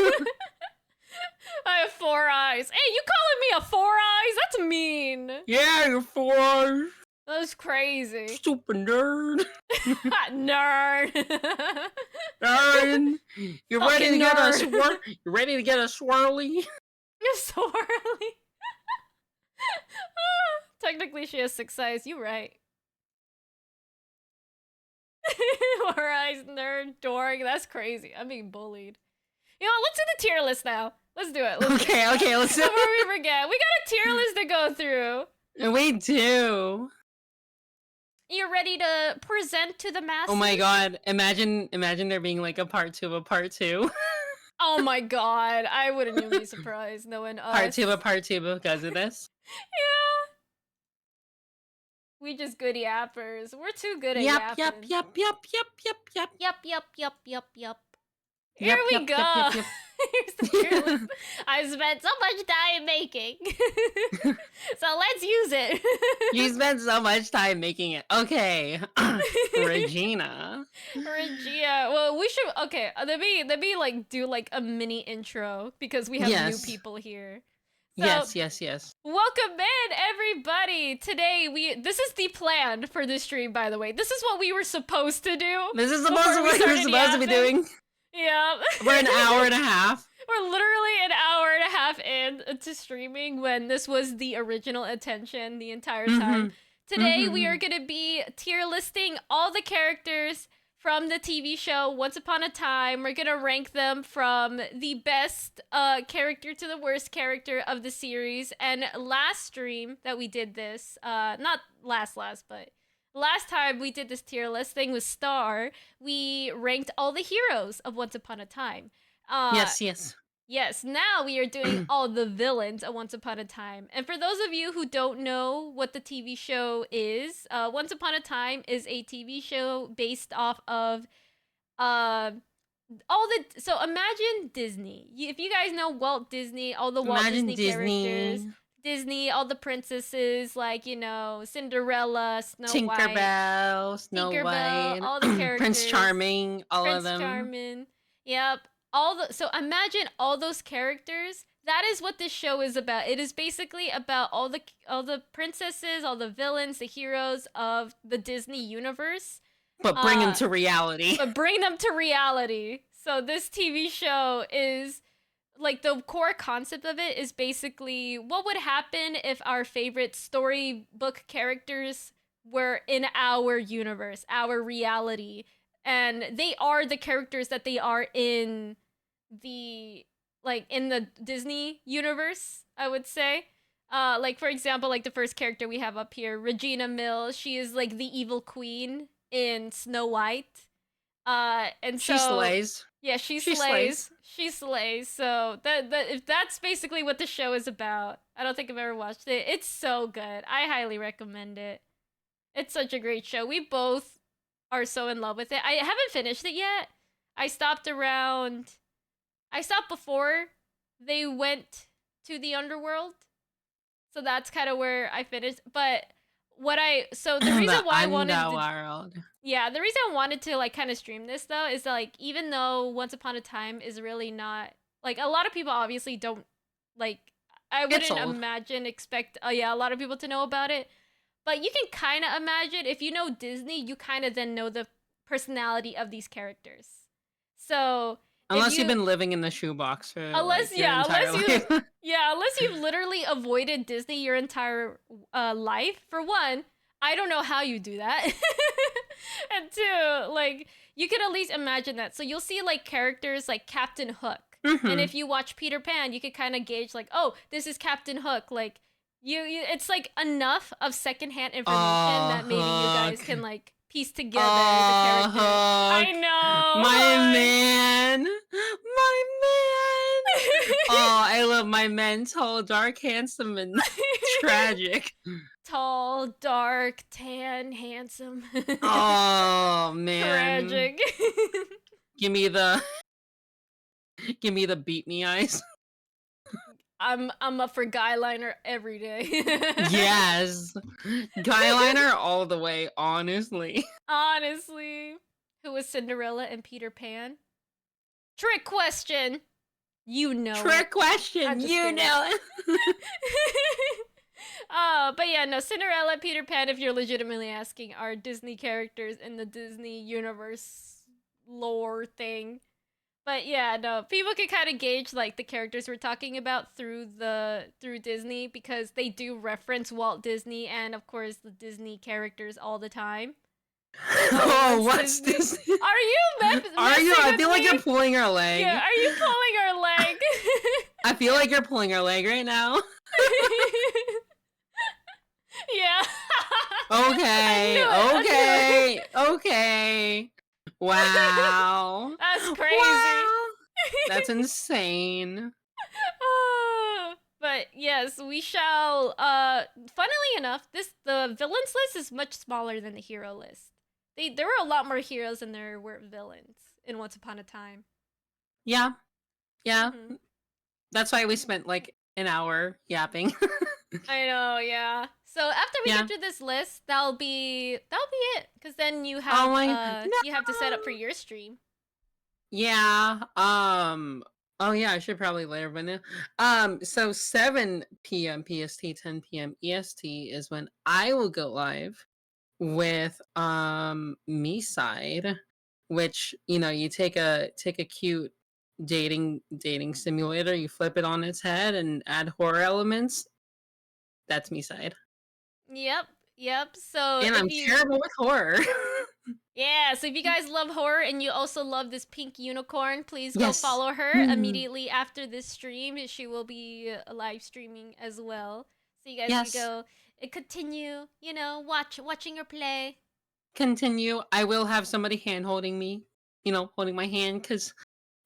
I have 4 eyes. Hey, you calling me a 4 eyes? That's mean. Yeah, you're 4 eyes. That's crazy. Stupid nerd. Nerd. Nerd. You ready to get Fucking a nerd. You ready to get a swirly? You're so early. Technically, she has 6 eyes. You right. 4 eyes, nerd, dork. That's crazy. I'm being bullied. You know, let's do the tier list now. Let's do it. Okay, let's do Before it. we forget, we got a tier list to go through. We do. You ready to present to the masses? Oh my god! Imagine there being like a part 2 of a part 2. Oh my god, I wouldn't even be surprised knowing us. Part 2 of a part 2 because of this. Yeah. We just good yappers. We're too good at yapping. Yup. Here we go. Here's the tier list I spent so much time making. So let's use it. You spent so much time making it. Okay. Regina. Well, we should let me like do like a mini intro because we have new people here. So, Yes. Welcome in, everybody. Today this is the plan for this stream, by the way. This is what we were supposed to do. This is what we're supposed to be doing. Yeah. We're an hour and a half. We're literally an hour and a half into streaming when this was the original intention the entire time. Today we are going to be tier listing all the characters from the TV show Once Upon a Time. We're going to rank them from the best character to the worst character of the series. And last stream that we did this, not last, but last time we did this tier list thing with Star, we ranked all the heroes of Once Upon a Time. Yes, now we are doing all the villains of Once Upon a Time. And for those of you who don't know what the TV show is, Once Upon a Time is a TV show based off of so imagine Disney. If you guys know Walt Disney, all the Walt Disney characters, Disney, all the princesses, like, you know, Cinderella, Tinkerbell, Snow White, all the characters. Prince Charming, all of them. Prince Charming. Yep. So imagine all those characters. That is what this show is about. It is basically about all the princesses, all the villains, the heroes of the Disney universe. But bring them to reality. So this TV show is like the core concept of it is basically what would happen if our favorite storybook characters were in our universe, our reality, and they are the characters that they are in the in the Disney universe, I would say. Like for example, like the first character we have up here, Regina Mills, she is like the evil queen in Snow White. And She so slays. yeah, she She slays. slays. She slays. So that if that's basically what the show is about. I don't think I've ever watched it. It's so good. I highly recommend it. It's such a great show. We both are so in love with it. I haven't finished it yet. I stopped around I stopped before they went to the underworld. So that's kind of where I finished. But the reason The why I wanted to underworld. yeah, the reason I wanted to like kind of stream this though is that, like even though Once Upon a Time is really not like a lot of people obviously don't like I It's wouldn't old. expect yeah, a lot of people to know about it. But you can kind of imagine if you know Disney, you kind of then know the personality of these characters. So, if Unless you've you been living in the shoebox for unless like your yeah, entire life. unless you've literally avoided Disney your entire life. For one, I don't know how you do that. And two, like you can at least imagine that. So you'll see like characters like Captain Hook. And Mhm. if you watch Peter Pan, you could kind of gauge like, "Oh, this is Captain Hook." Like it's like enough of secondhand information that maybe you guys Hook. can like piece together the character. I Hook. know. My Hook. man. My man. Oh, I love my men. Tall, dark, handsome, and tragic. Tall, dark, tan, handsome. Oh man. Tragic. Give me the beat me eyes. I'm up for guy liner every day. Yes. Guyliner all the way, honestly. Honestly. Who was Cinderella and Peter Pan? Trick question. You know Trick it. question. I'm just You kidding. know it. But yeah, no, Cinderella, Peter Pan, if you're legitimately asking, are Disney characters in the Disney universe lore thing. But yeah, no, people can kind of gauge like the characters we're talking about through Disney because they do reference Walt Disney and of course the Disney characters all the time. Oh, Once what's Disney. this? Are you Are you? I feel like me? you're pulling her leg. Yeah, are you pulling her leg? I feel like you're pulling her leg right now. Yeah. Okay. Okay. Wow. That's crazy. Wow. That's insane. But yes, we shall funnily enough, the villains list is much smaller than the hero list. There were a lot more heroes than there were villains in Once Upon a Time. Yeah. Yeah. Mm-hmm. That's why we spent like an hour yapping. I know, yeah. So after we get through this list, that'll be it. Cause then you have you have to set up for your stream. Yeah. Oh yeah, I should probably let everyone know. So 7 p.m. PST, 10 p.m. EST is when I will go live with Me Side, which you take a cute dating simulator, you flip it on its head and add horror elements. That's Me Side. Yep. So And I'm terrible with horror. yeah, so if you guys love horror and you also love this pink unicorn, please go follow her immediately after this stream. She will be live streaming as well. So you guys can go and continue, watching her play. Continue. I will have somebody hand holding me, holding my hand, because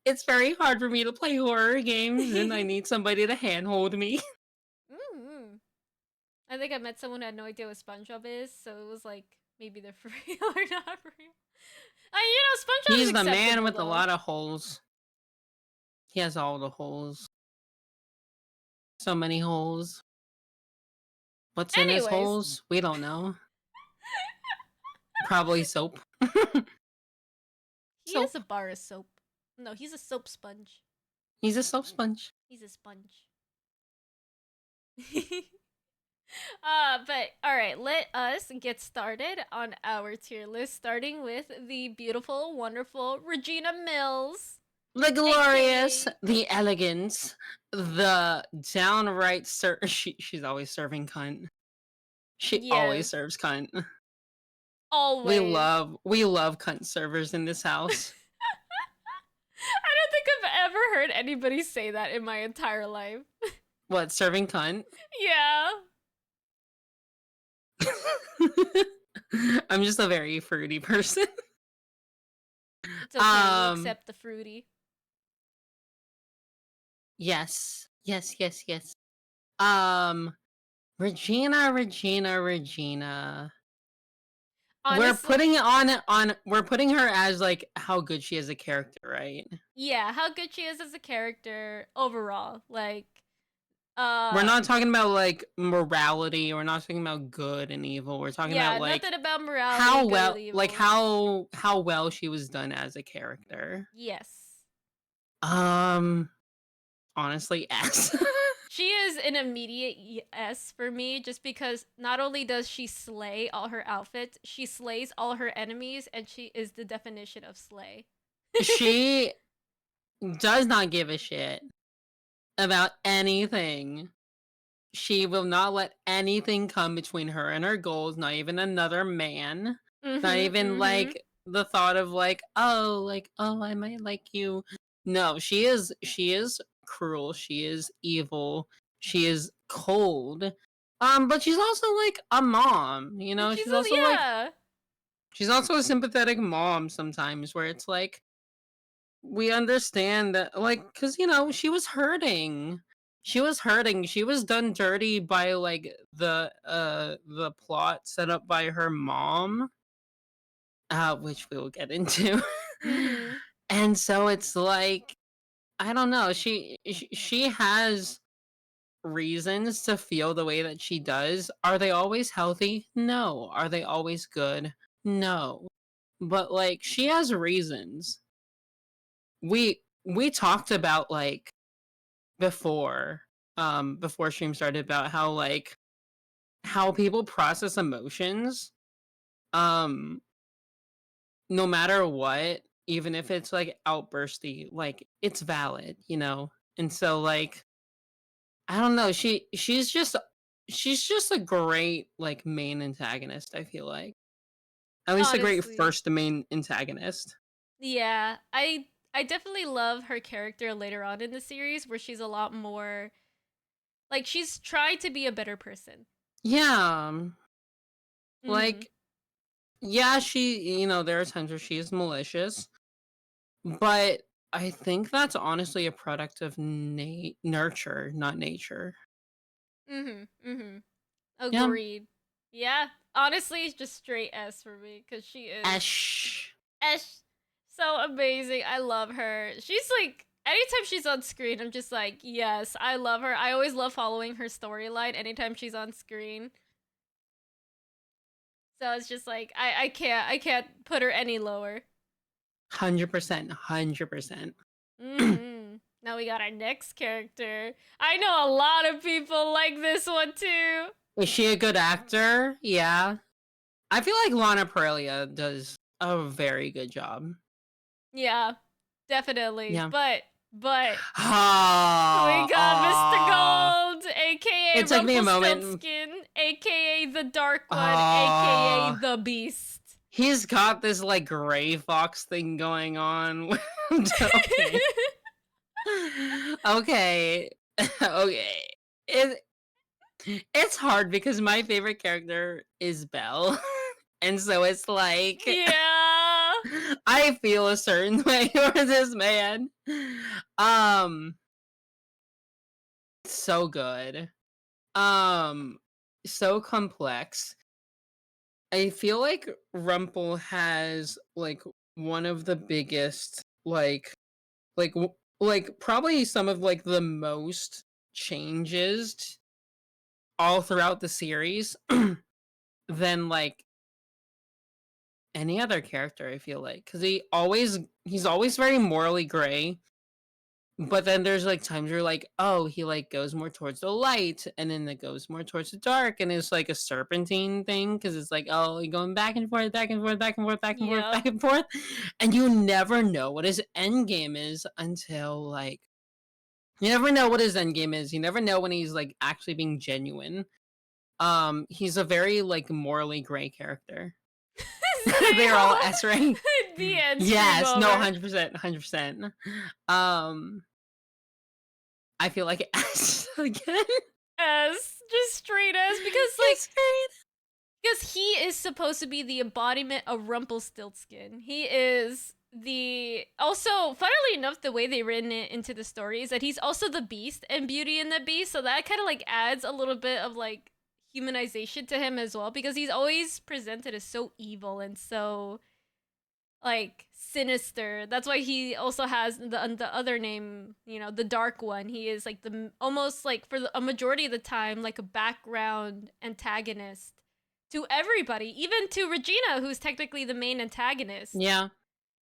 it's very hard for me to play horror games and I need somebody to hand hold me. Mm-hmm. I think I met someone who had no idea what SpongeBob is, so it was like, maybe they're for real or not for real. SpongeBob He's is the man with though. a lot of holes. He has all the holes. So many holes. What's in his holes? We don't know. Probably soap. He has a bar of soap. No, he's a soap sponge. He's a soap sponge. He's a sponge. But all right, let us get started on our tier list, starting with the beautiful, wonderful Regina Mills. The glorious, AKA the elegance, the downright she's always serving cunt. She always yes, serves cunt. always. We love cunt servers in this house. I don't think I've ever heard anybody say that in my entire life. What, serving cunt? Yeah. I'm just a very fruity person. It's okay, we Um accept the fruity. yes. Yes, yes, yes. Um Regina. We're Honestly, putting it on we're putting her as like how good she is a character, right? yeah, how good she is as a character overall. Like, We're uh, not talking about like morality, we're not talking about good and evil. We're talking about yeah, like nothing about morality, how good and well like evil. how well she was done as a character. Yes. Um honestly S. She is an immediate yes for me just because not only does she slay all her outfits, she slays all her enemies, and she is the definition of slay. She does not give a shit about anything. She will not let anything come between her and her goals, not even another man. Not Mm-hmm, even mm-hmm. like the thought of like, oh, I might like you. No, she is cruel, she is evil, she is cold. But she's also like a mom, you know? She's She's a, also like yeah. she's also a sympathetic mom sometimes where it's like we understand that because she was hurting, she was done dirty by like the plot set up by her mom, which we will get into. Mm-hmm. And so it's like I don't know, she has reasons to feel the way that she does. Are they always healthy? No. Are they always good? No. But like she has reasons. We talked about like before before stream started about how like how people process emotions um no matter what, even if it's like outbursty, like it's valid, you know. And so like I don't know, she's just a great like main antagonist, I feel like. At least a great Honestly. first main antagonist. Yeah, I definitely love her character later on in the series where she's a lot more like she's tried to be a better person. Yeah. Mhm. Like yeah, there are times where she is malicious, but I think that's honestly a product of nurture, not nature. Mhm. Mhm. Yeah. Agreed. Yeah. Honestly, it's just straight S for me cuz she is Ash. S so amazing. I love her. She's like anytime she's on screen, I'm just like, "Yes, I love her." I always love following her storyline anytime she's on screen. So it's just like I can't put her any lower. 100%. 100%. Mm-hmm. Now we got our next character. I know a lot of people like this one too. Is she a good actor? Yeah. I feel like Lana Parelia does a very good job. Yeah, definitely. Yeah. But we Ah, got Mr. ah. Gold, aka It took me a moment. Rumpelstiltskin, aka the Dark One, aka Ah. the Beast. He's got this like gray fox thing going on. Okay. Okay. Okay. It it's hard because my favorite character is Belle. And so it's like Yeah. I feel a certain way for this man. Um so good. Um so complex. I feel like Rumple has like one of the biggest like like probably some of like the most changes all throughout the series than like any other character, I feel like, cuz he's always very morally gray, But then there's like times where like, oh, he like goes more towards the light, and then it goes more towards the dark, and it's like a serpentine thing because it's like, oh, you're going back and forth, back and forth, back and forth, back and forth, Yeah. back and forth, and you never know what his end game is until like you never know what his end game is. You never know when he's like actually being genuine. He's a very like morally gray character. They're all S rank. The end. Yes, no, 100%, 100%. I feel like S again. S, just straight S, because like because he is supposed to be the embodiment of Rumpelstiltskin. He is the also, funnily enough, the way they written it into the story is that he's also the Beast and Beauty and the Beast, so that kind of like adds a little bit of like humanization to him as well, because he's always presented as so evil and so like sinister. That's why he also has the other name, you know, the Dark One. He is like the almost like for a majority of the time like a background antagonist to everybody, even to Regina, who's technically the main antagonist. Yeah,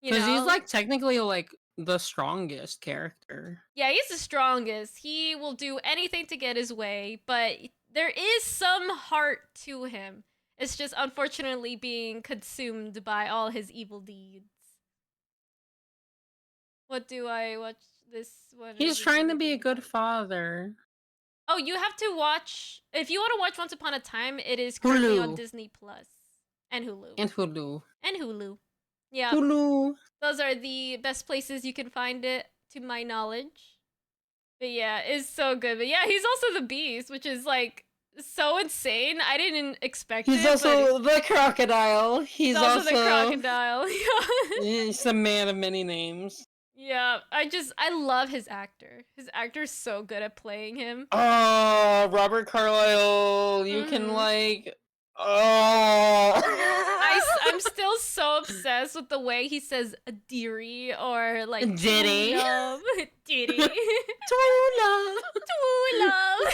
because he's like technically like the strongest character. Yeah, he's the strongest. He will do anything to get his way, but there is some heart to him. It's just unfortunately being consumed by all his evil deeds. What do I watch this one? He's trying to be a good father. Oh, you have to watch. If you want to watch Once Upon a Time, it is currently on Disney Plus and Hulu. And Hulu. And Hulu. Yeah. Hulu. Those are the best places you can find it, to my knowledge. But yeah, it's so good. But yeah, he's also the Beast, which is like so insane. I didn't expect He's it. He's also the crocodile. He's also the crocodile. He's the man of many names. Yeah, I love his actor. His actor's so good at playing him. Oh, Robert Carlyle. You can like, I'm still so obsessed with the way he says dearie or like Diddy. Love. Diddy. True love.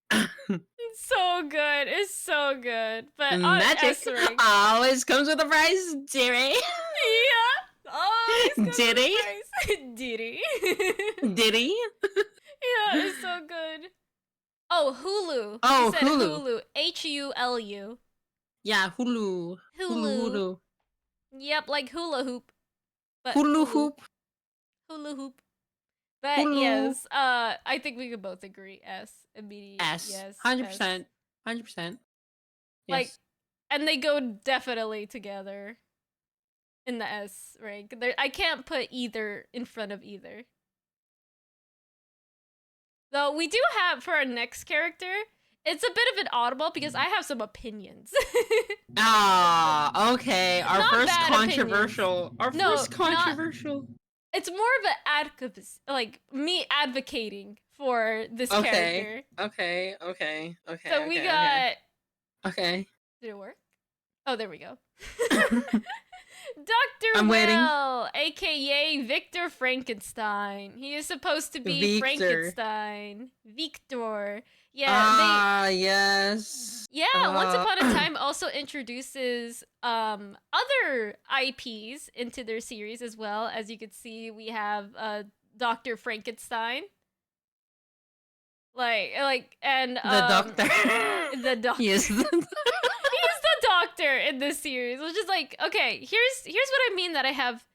It's so good. It's so good. But magic always comes with a price, dearie. Yeah. Oh, Diddy. Diddy. Diddy. Yeah, it's so good. Oh, Hulu. Oh, Hulu. Hulu. Yeah, Hulu. Hulu. Yep, like hula hoop. But Hulu hoop. Hula hoop. But Hulu. Yes, I think we could both agree. S immediate. S. Yes. 100%. 100%. Like, and they go definitely together in the S rank. I can't put either in front of either. Though we do have, for our next character, it's a bit of an audible because I have some opinions. Okay. Our first controversial. It's more of an advocacy, like me advocating for this character. Okay. So we got. Okay. Did it work? Oh, there we go. Dr. I'm waiting. Well, aka Victor Frankenstein. He is supposed to be Frankenstein. Victor. Yeah. Yes. Yeah, Once Upon a Time also introduces other IPs into their series as well. As you can see, we have Dr. Frankenstein. And the doctor. The doctor. Yes. He's the doctor in this series, which is like, okay, here's what I mean that I have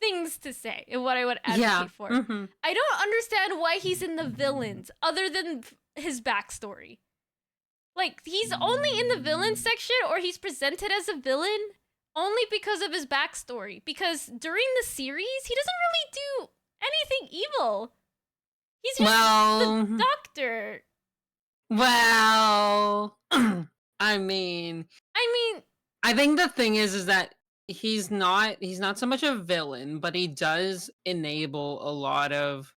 things to say and what I would advocate for. Mm-hmm. I don't understand why he's in the villains other than his backstory. Like, he's only in the villain section, or he's presented as a villain only because of his backstory. Because during the series, he doesn't really do anything evil. He's just the doctor. Well, I mean, I think the thing is that he's not so much a villain, but he does enable a lot of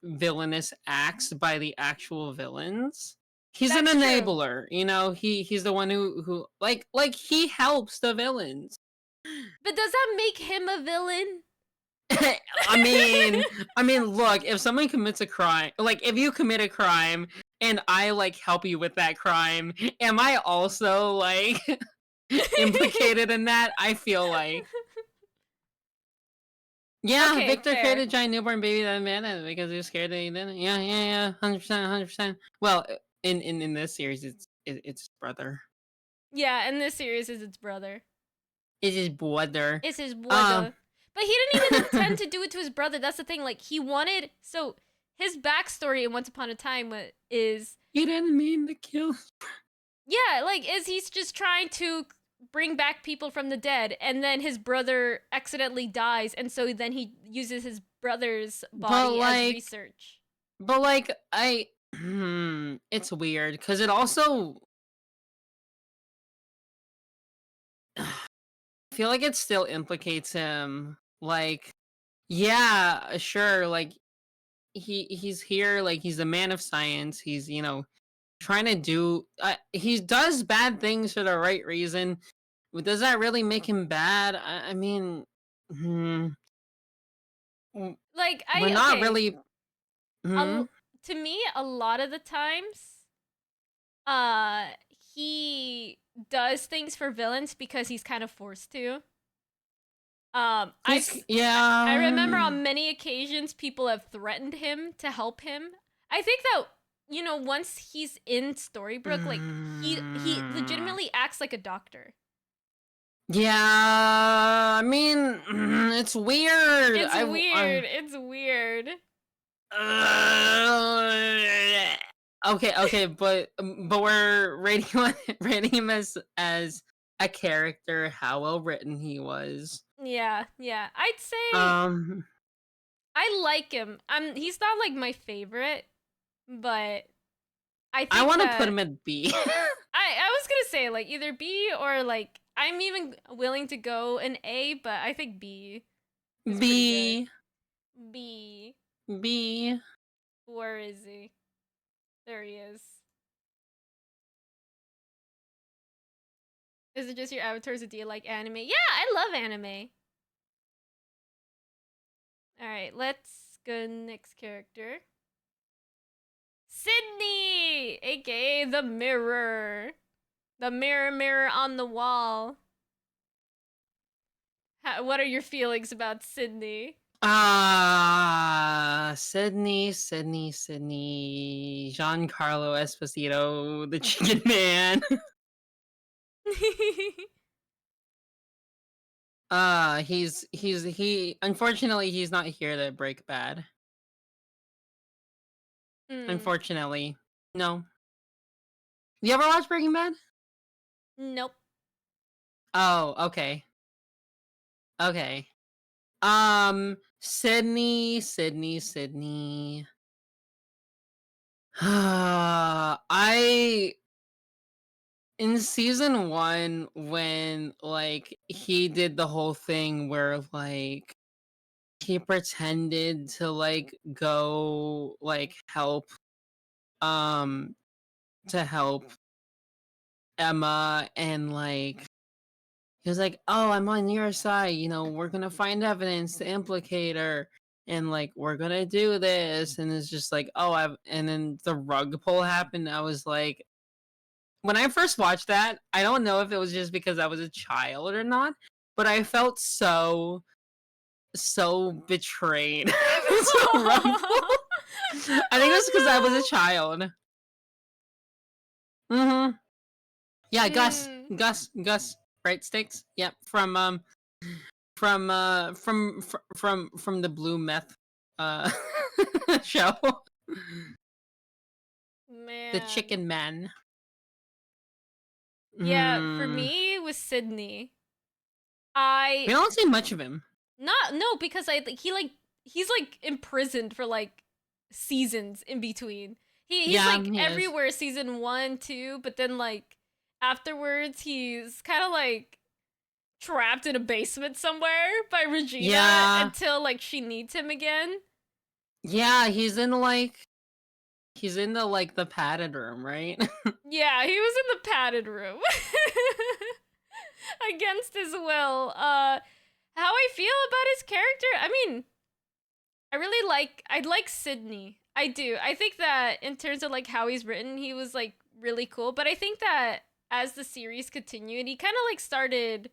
villainous acts by the actual villains. He's an enabler, you know. He's the one who like he helps the villains. But does that make him a villain? I mean, look, if someone commits a crime, like if you commit a crime and I like help you with that crime, am I also like implicated in that? I feel like Yeah, Okay, Victor fair. created a giant newborn baby that abandoned because he was scared that he didn't. Yeah, 100%, 100%. Well, in this series, it's his brother. Yeah, in this series is its brother. It's his brother. It's his Um, brother. But he didn't even intend to do it to his brother. That's the thing. Like, he wanted. So, his backstory in Once Upon a Time is. he didn't mean to kill. Yeah, like, is he's just trying to bring back people from the dead, and then his brother accidentally dies, and so then he uses his brother's But body as like, research. it's weird because it also. I feel like it still implicates him. Like, yeah, sure, like he's here, like he's a man of science. He's trying to do. He does bad things for the right reason. But does that really make him bad? I mean, hmm, Like, we're I. not Okay. really. Hmm. A, to me, a lot of the times, uh, he does things for villains because he's kind of forced to. He's I remember yeah. on many occasions people have threatened him to help him. I think that once he's in Storybrooke, like he Mm, legitimately acts like a doctor. yeah, I mean, it's weird. It's weird. It's weird. Okay, but we're rating rating him as a character, how well written he was. Yeah, yeah. I'd say Um, I like him. He's not like my favorite, but I I think want to put that him at B. I was gonna say like either B or like I'm even willing to go an A, but I think B is pretty good. B, B. B. Where is he? There he is. Is it just your avatars or do you like anime? Yeah, I love anime. Alright, let's go next character. Sydney! AKA the mirror. The mirror, mirror on the wall. What are your feelings about Sydney? Sydney. Giancarlo Esposito, the Chicken Man. He. Unfortunately, he's not here to break bad. Hmm. Unfortunately, no. You ever watch Breaking Bad? Nope. Oh, okay. Okay. Sydney. I in season 1 when like he did the whole thing where like he pretended to like go like help um to help Emma and like he was like, "Oh, I'm on your side. We're gonna find evidence to implicate her, and like we're gonna do this." And it's just like, "Oh, I've." And then the rug pull happened. I was like, when I first watched that, I don't know if it was just because I was a child or not, but I felt so betrayed. So rug pull. I think it's because I was a Oh child. Mm-hmm. Yeah, no. Mm. Gus, right sticks. Yep, from the blue meth uh show, the Man. chicken man. Yeah, for Hmm. me it was Sydney. We I don't see much of him. not no because I think he's like imprisoned for like seasons in between. He's Yeah, like he is. everywhere season 1, 2, but then like afterwards he's kind of like trapped in a basement somewhere by Regina Yeah, until like she needs him again. yeah, he's in the like the padded room, right? Yeah, he was in the padded room. Against his will. How I feel about his character? I mean, I like Sydney. I do. I think that in terms of like how he's written, he was like really cool. But I think that as the series continued, he kind of like started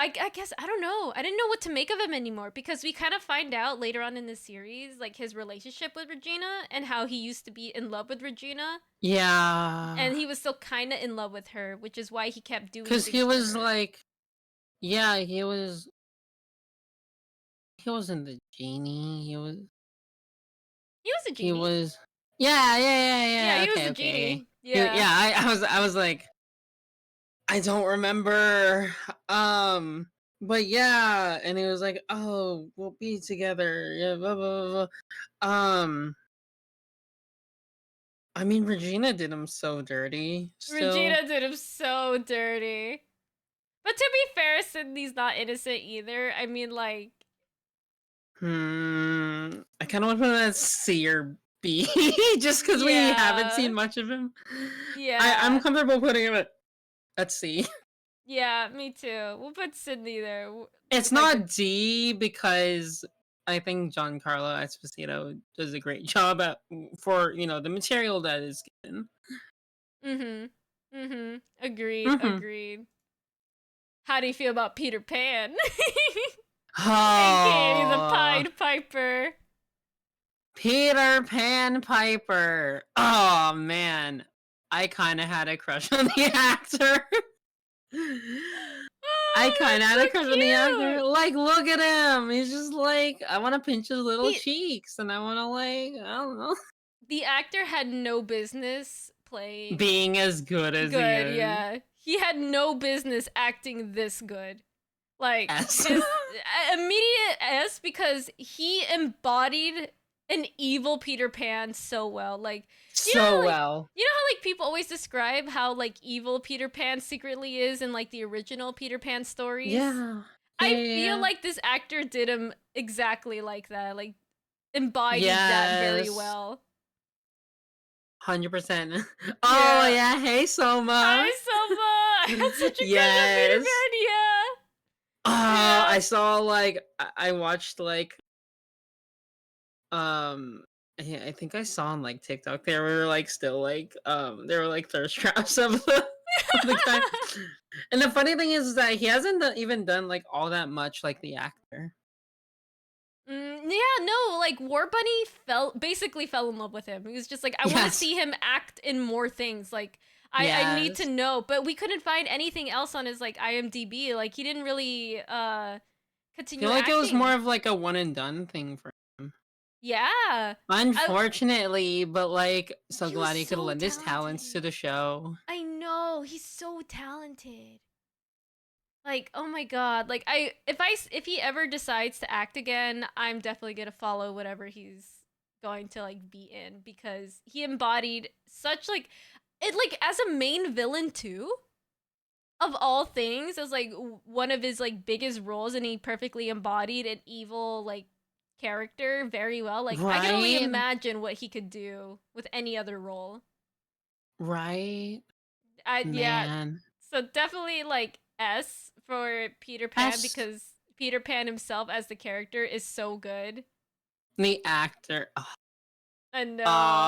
I guess I don't know. I didn't know what to make of him anymore because we kind of find out later on in the series like his relationship with Regina and how he used to be in love with Regina Yeah. and he was still kind of in love with her, which is why he kept doing Cuz he things to was her. like, yeah, he wasn't the genie. He was a He genie. was yeah, yeah, yeah, Yeah, yeah. he was Okay, the okay, okay. genie. Yeah. Yeah, I was like, I don't remember. But yeah, and he was like, "Oh, we'll be together." Yeah, blah blah blah. I mean, Regina did him so dirty. Still, Regina did him so dirty. But to be fair, Sydney's not innocent either. I mean, like, I kind of want to put him at C or B, just because we haven't yeah. seen much of him. I'm Yeah. comfortable putting him at C. Yeah, me too. We'll put Sydney there. It's Like a not D because I think Giancarlo Esposito does a great job for the material that is given. mhm. Mhm. Agreed. Mm-hmm. Agreed. How do you feel about Peter Pan? AKA the Oh, Pied Piper. Peter Pan Piper. Oh man, I kind of had a crush on the actor. I Oh, kind of that's had so a crush on the actor. cute. Like, look at him. He's just like, I want to pinch his little He cheeks, and I want to I don't know, the actor had no business playing being as good as he good, is. yeah. He had no business acting this good. Like S. his immediate S because he embodied an evil Peter Pan so well. Like So like well. how like people always describe how like evil Peter Pan secretly is in like the original Peter Pan stories. Yeah. Yeah, I yeah, feel yeah. like this actor did him exactly like that. Like embodied that very Yes. well. 100%. Oh, Yeah. yeah. Hey, Soma. Hi, Selma. I had such a crush on Peter Yes. Pan. Yeah. Oh, Yeah. I saw I watched um yeah, I think I saw on TikTok they were still they were thirst traps of the guy. And the funny thing is that he hasn't even done all that much like the actor. Yeah, no, like War Bunny basically fell in love with him. He was just like, I want to Yes. see him act in more things. Like, I need to Yes. know, but we couldn't find anything else on his like IMDb. Like, he didn't really I continue feel like it was more acting. of a one and done thing for him. Yeah, Unfortunately, but so he was glad he could so lend his talents to talented. the show. I know he's so talented. Like, oh my god. Like if he ever decides to act again, I'm definitely going to follow whatever he's going to like be in because he embodied such like it like as a main villain too. Of all things, as like one of his like biggest roles and he perfectly embodied an evil like character very well. Like I can only Right? imagine what he could do with any other role. Right? Yeah, Man. so definitely like S for Peter Pan S. because Peter Pan himself as the character is so good. The actor. I Oh,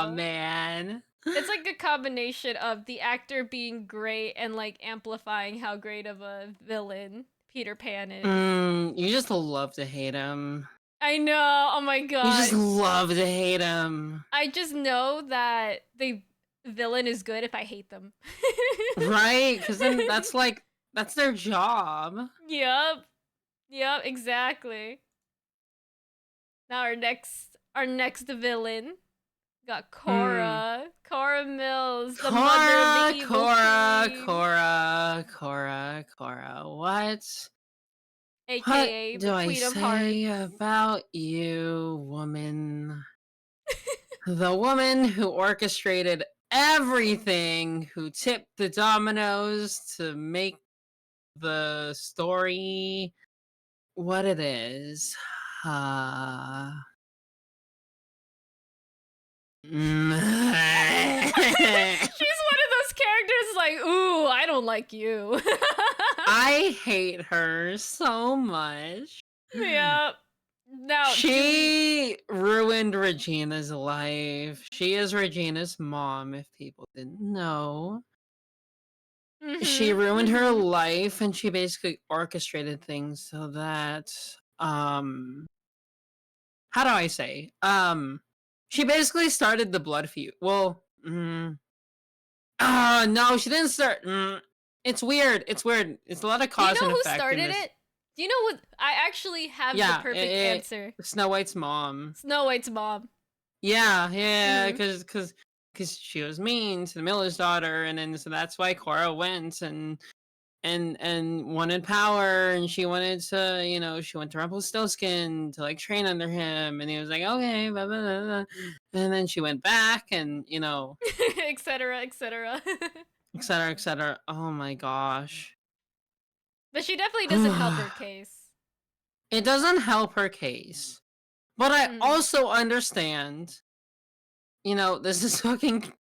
know. man. It's like a combination of the actor being great and like amplifying how great of a villain Peter Pan is. You just love to hate him. I know. Oh my You just god. love to hate him. I just know that the villain is good if I hate them. Right? Because then that's their job. Yep. Yep, exactly. Now our next villain got Hmm. Cora Mills, the mother of the Cora, evil Cora, queen, Cora, Cora, Cora. What aka do the I Queen of say Hearts. about you, woman? The woman who orchestrated everything, who tipped the dominoes to make the story what it is. Uh, She's one of those characters like, ooh, I don't like you. I hate her so much. Yep. Now, do we? She ruined Regina's life. She is Regina's mom, if people didn't know. she Mhm. ruined her Mhm. life, and she basically orchestrated things so that how do I say? She basically started the blood feud. Well, no, she didn't start. It's weird. It's weird. It's a lot of Do you cause know and who effect in started this. it? Do you know what? I actually have the Yeah, perfect answer. Snow White's mom. Snow White's mom. Yeah, Mhm. because she was mean to the miller's daughter, and then so that's why Cora went and wanted power, and she wanted to, she went to Rumpelstiltskin to like train under him, and he was like, okay, blah, blah, blah, blah. And then she went back, and Etc. Etc. etc. etc. Oh my gosh. But she definitely doesn't help her case. It doesn't help her case. But I Mhm. also understand, this is fucking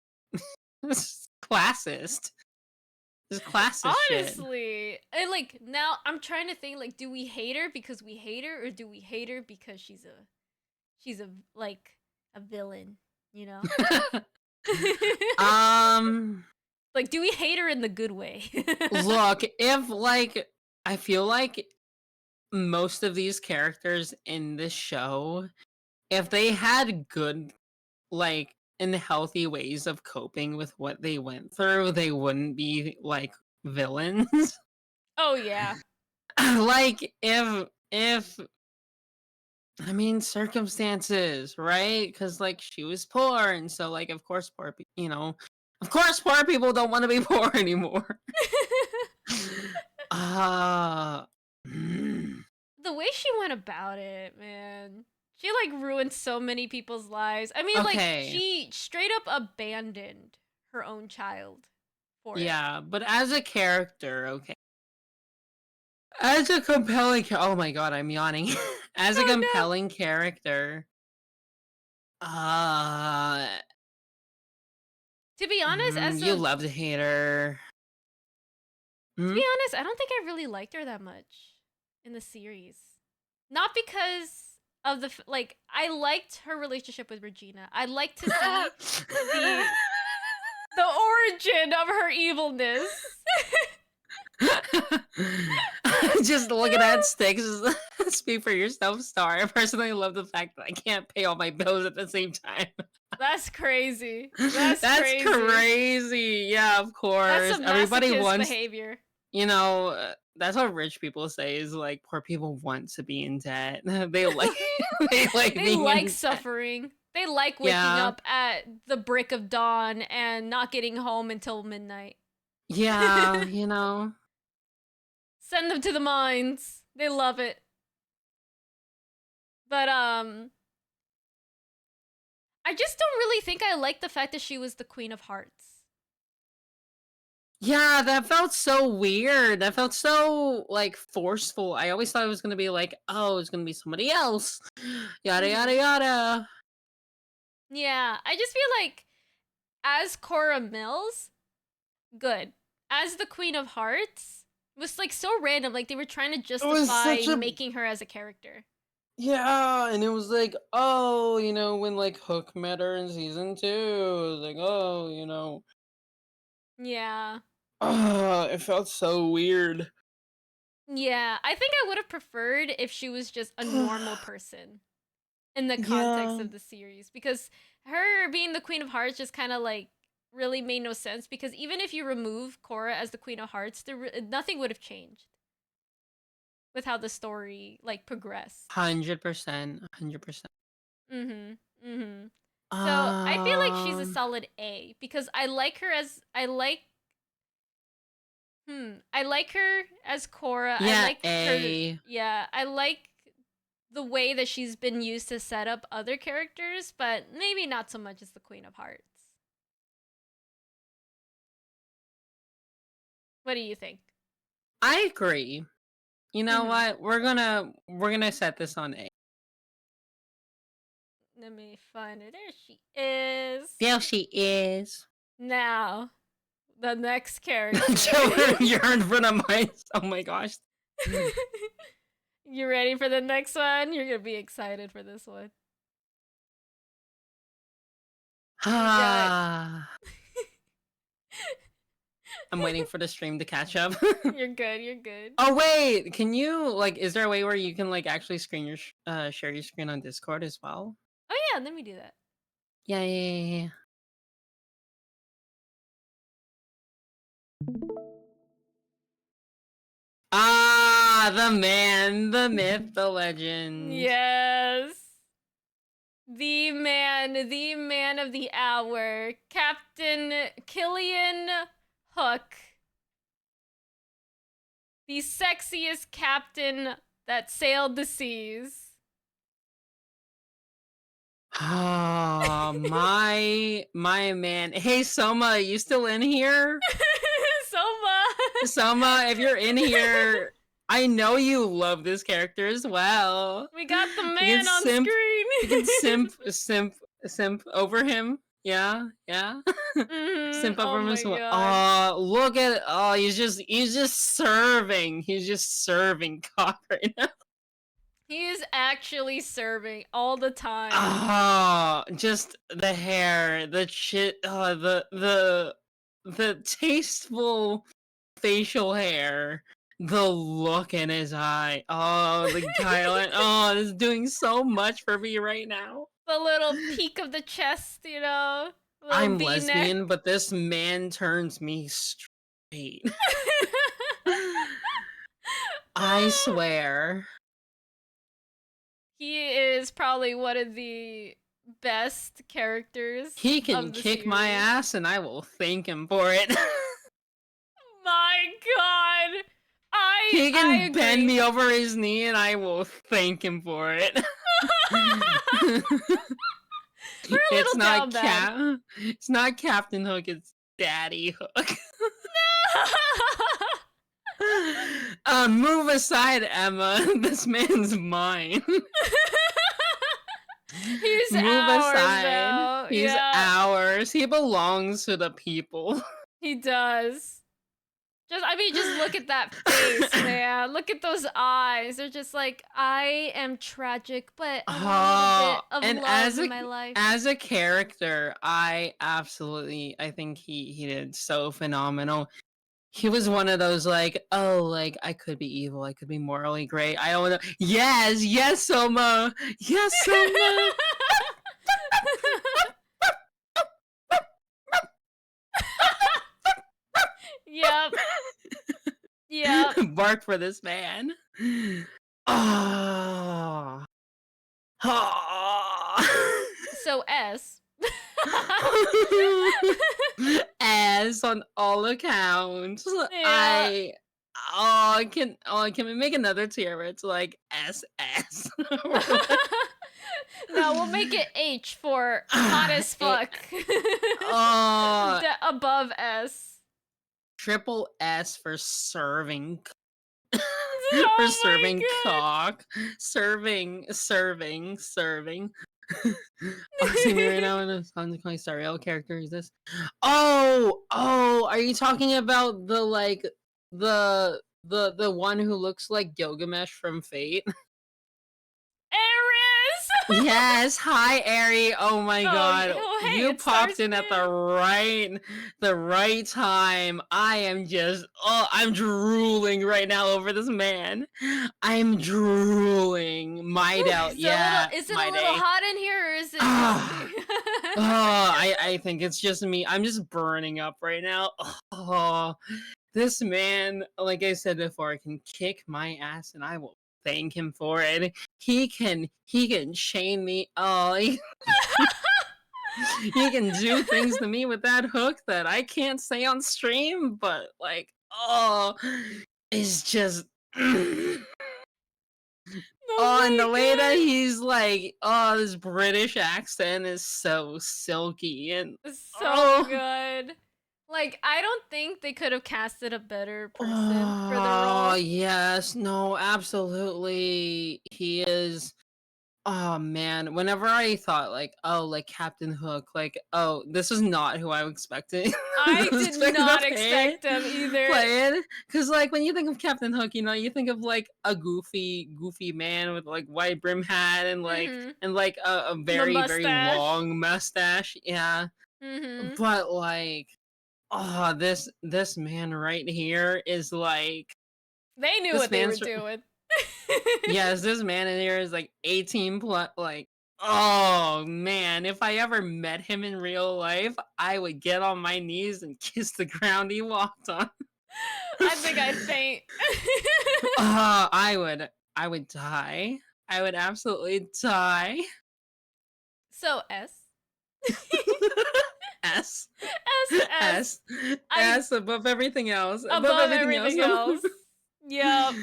this is classist. This is classist shit. Honestly, and like now I'm trying to think like, do we hate her because we hate her, or do we hate her because she's a like a villain, you know? um Like, do we hate her in the good way? Look, if like I feel like most of these characters in this show, if they had good, like, and healthy ways of coping with what they went through, they wouldn't be like villains. Oh yeah. Like, if I mean circumstances, right? Because like she was poor, and so like of course of course poor people don't want to be poor anymore. Uh mm, The way she went about it, man. She like ruined so many people's lives. I mean, like okay. she straight up abandoned her own child for it. Yeah, but as a character, okay. As a compelling oh my god, I'm yawning. As a Oh compelling character, uh no. To be honest, you love to hate her. to be Hmm? honest, I don't think I really liked her that much in the series. Not because of like I liked her relationship with Regina. I'd like to see the the origin of her evilness. Just looking at sticks. Speak for yourself, Star. I personally love the fact that I can't pay all my bills at the same time. That's crazy. That's That's crazy. crazy. Yeah, of That's course. some Everybody masochist wants, behavior. that's what rich people say is like poor people want to be in debt. They like they like They being like in debt. suffering. They like waking Yeah. up at the break of dawn and not getting home until midnight. Yeah, Send them to the mines. They love it. But I just don't really think I like the fact that she was the Queen of Hearts. Yeah, that felt so weird. That felt so like forceful. I always thought it was gonna be like, oh, it's gonna be somebody else. Yada yada Mhm. yada. Yeah, I just feel like as Cora Mills, good. As the Queen of Hearts, was like so random. Like they were trying to It was justify such a making her as a character. yeah, and it was like, oh, when like Hook met her in season 2, it was like, oh, Yeah. it felt so weird. Yeah, I think I would have preferred if she was just a normal person in the context Yeah. of the series, because her being the Queen of Hearts just kind of like really made no sense, because even if you remove Cora as the Queen of Hearts, nothing would have changed with how the story like progressed. 100%. 100%. Mhm. Mhm. So, I feel like she's a Um, solid A because I like her as Cora. I yeah, like her. A. Yeah, I like the way that she's been used to set up other characters, but maybe not so much as the Queen of Hearts. What do you think? I agree. You know Mhm. what? We're gonna set this on A. Let me find it. There she is. There she is. Now, the next character. You're in front of mine. Oh my gosh. You ready for the next one? You're gonna be excited for this one. We got Ah. I'm waiting for the stream to catch up. You're good. You're good. Oh wait, can you like? Is there a way where you can like actually screen your share your screen on Discord as well? Oh yeah, let me do that. Yeah. Ah, the man, the myth, the legend. Yes. The man of the hour, Captain Killian Hook. The sexiest captain that sailed the seas. Oh, my man. Hey, Soma, you still in here? Soma, if you're in here, I know you love this character as well. We got the man on screen. You can simp over him. Yeah. Simp over him as well. Oh, look at it. Oh, he's just serving. He's just serving cock right now. He is actually serving all the time. Oh, just the hair, the the tasteful facial hair, the look in his eye. Oh, the guy. Oh, this is doing so much for me right now. The little peak of the chest, you know. I'm lesbian, but this man turns me straight. I swear. He is probably one of the best characters. He can kick my ass and I will thank him for it. My god. He can bend me over his knee and I will thank him for it. It's not Captain Hook, it's Daddy Hook. Move aside, Emma. This man's mine. He's ours. He's ours. He belongs to the people. He does. Just look at that face, man. Look at those eyes. They're just like, I am tragic, but I want a little bit of love in my life. As a character, I think he did so phenomenal. He was one of those like, oh, like I could be evil, I could be morally great. I don't know. Yes, Soma. Yes, Soma. Yep. Bark for this man. Oh. So S. S on all accounts. Yeah. Can we make another tier where it's like SS? No, we'll make it H for hot as fuck. Above S. Triple S for serving. For serving cock. Serving. See me right now in a Sariel character is this? Oh, are you talking about the like the one who looks like Gilgamesh from Fate? Ares! Yes, hi Ari. Oh my god. Hey, you popped in at the right time. I'm drooling right now over this man. I'm drooling. Might out. Is it a little hot in here or is it I think it's just me. I'm just burning up right now. Oh, this man, like I said before, can kick my ass and I will thank him for it. He can chain me. Oh, he can do things to me with that hook that I can't say on stream, but like, it's just and the way that he's like, this British accent is so silky and so good. Like, I don't think they could have casted a better person for the role. Oh, yes. No, absolutely. He is. Oh, man. Whenever I thought, like, Captain Hook, like, this is not who I expected. I did not expect him either. Because, like, when you think of Captain Hook, you know, you think of, like, a goofy man with, like, white brim hat and, like, a very, very long mustache. Yeah. But, like, oh, this man right here is like They knew this what they were man's doing. yes, this man in here is like 18 plus. Like, oh man, if I ever met him in real life, I would get on my knees and kiss the ground he walked on. I think I'd faint. I would die. I would absolutely die. So S. S. S. S. S above everything else. Above everything else. Yep.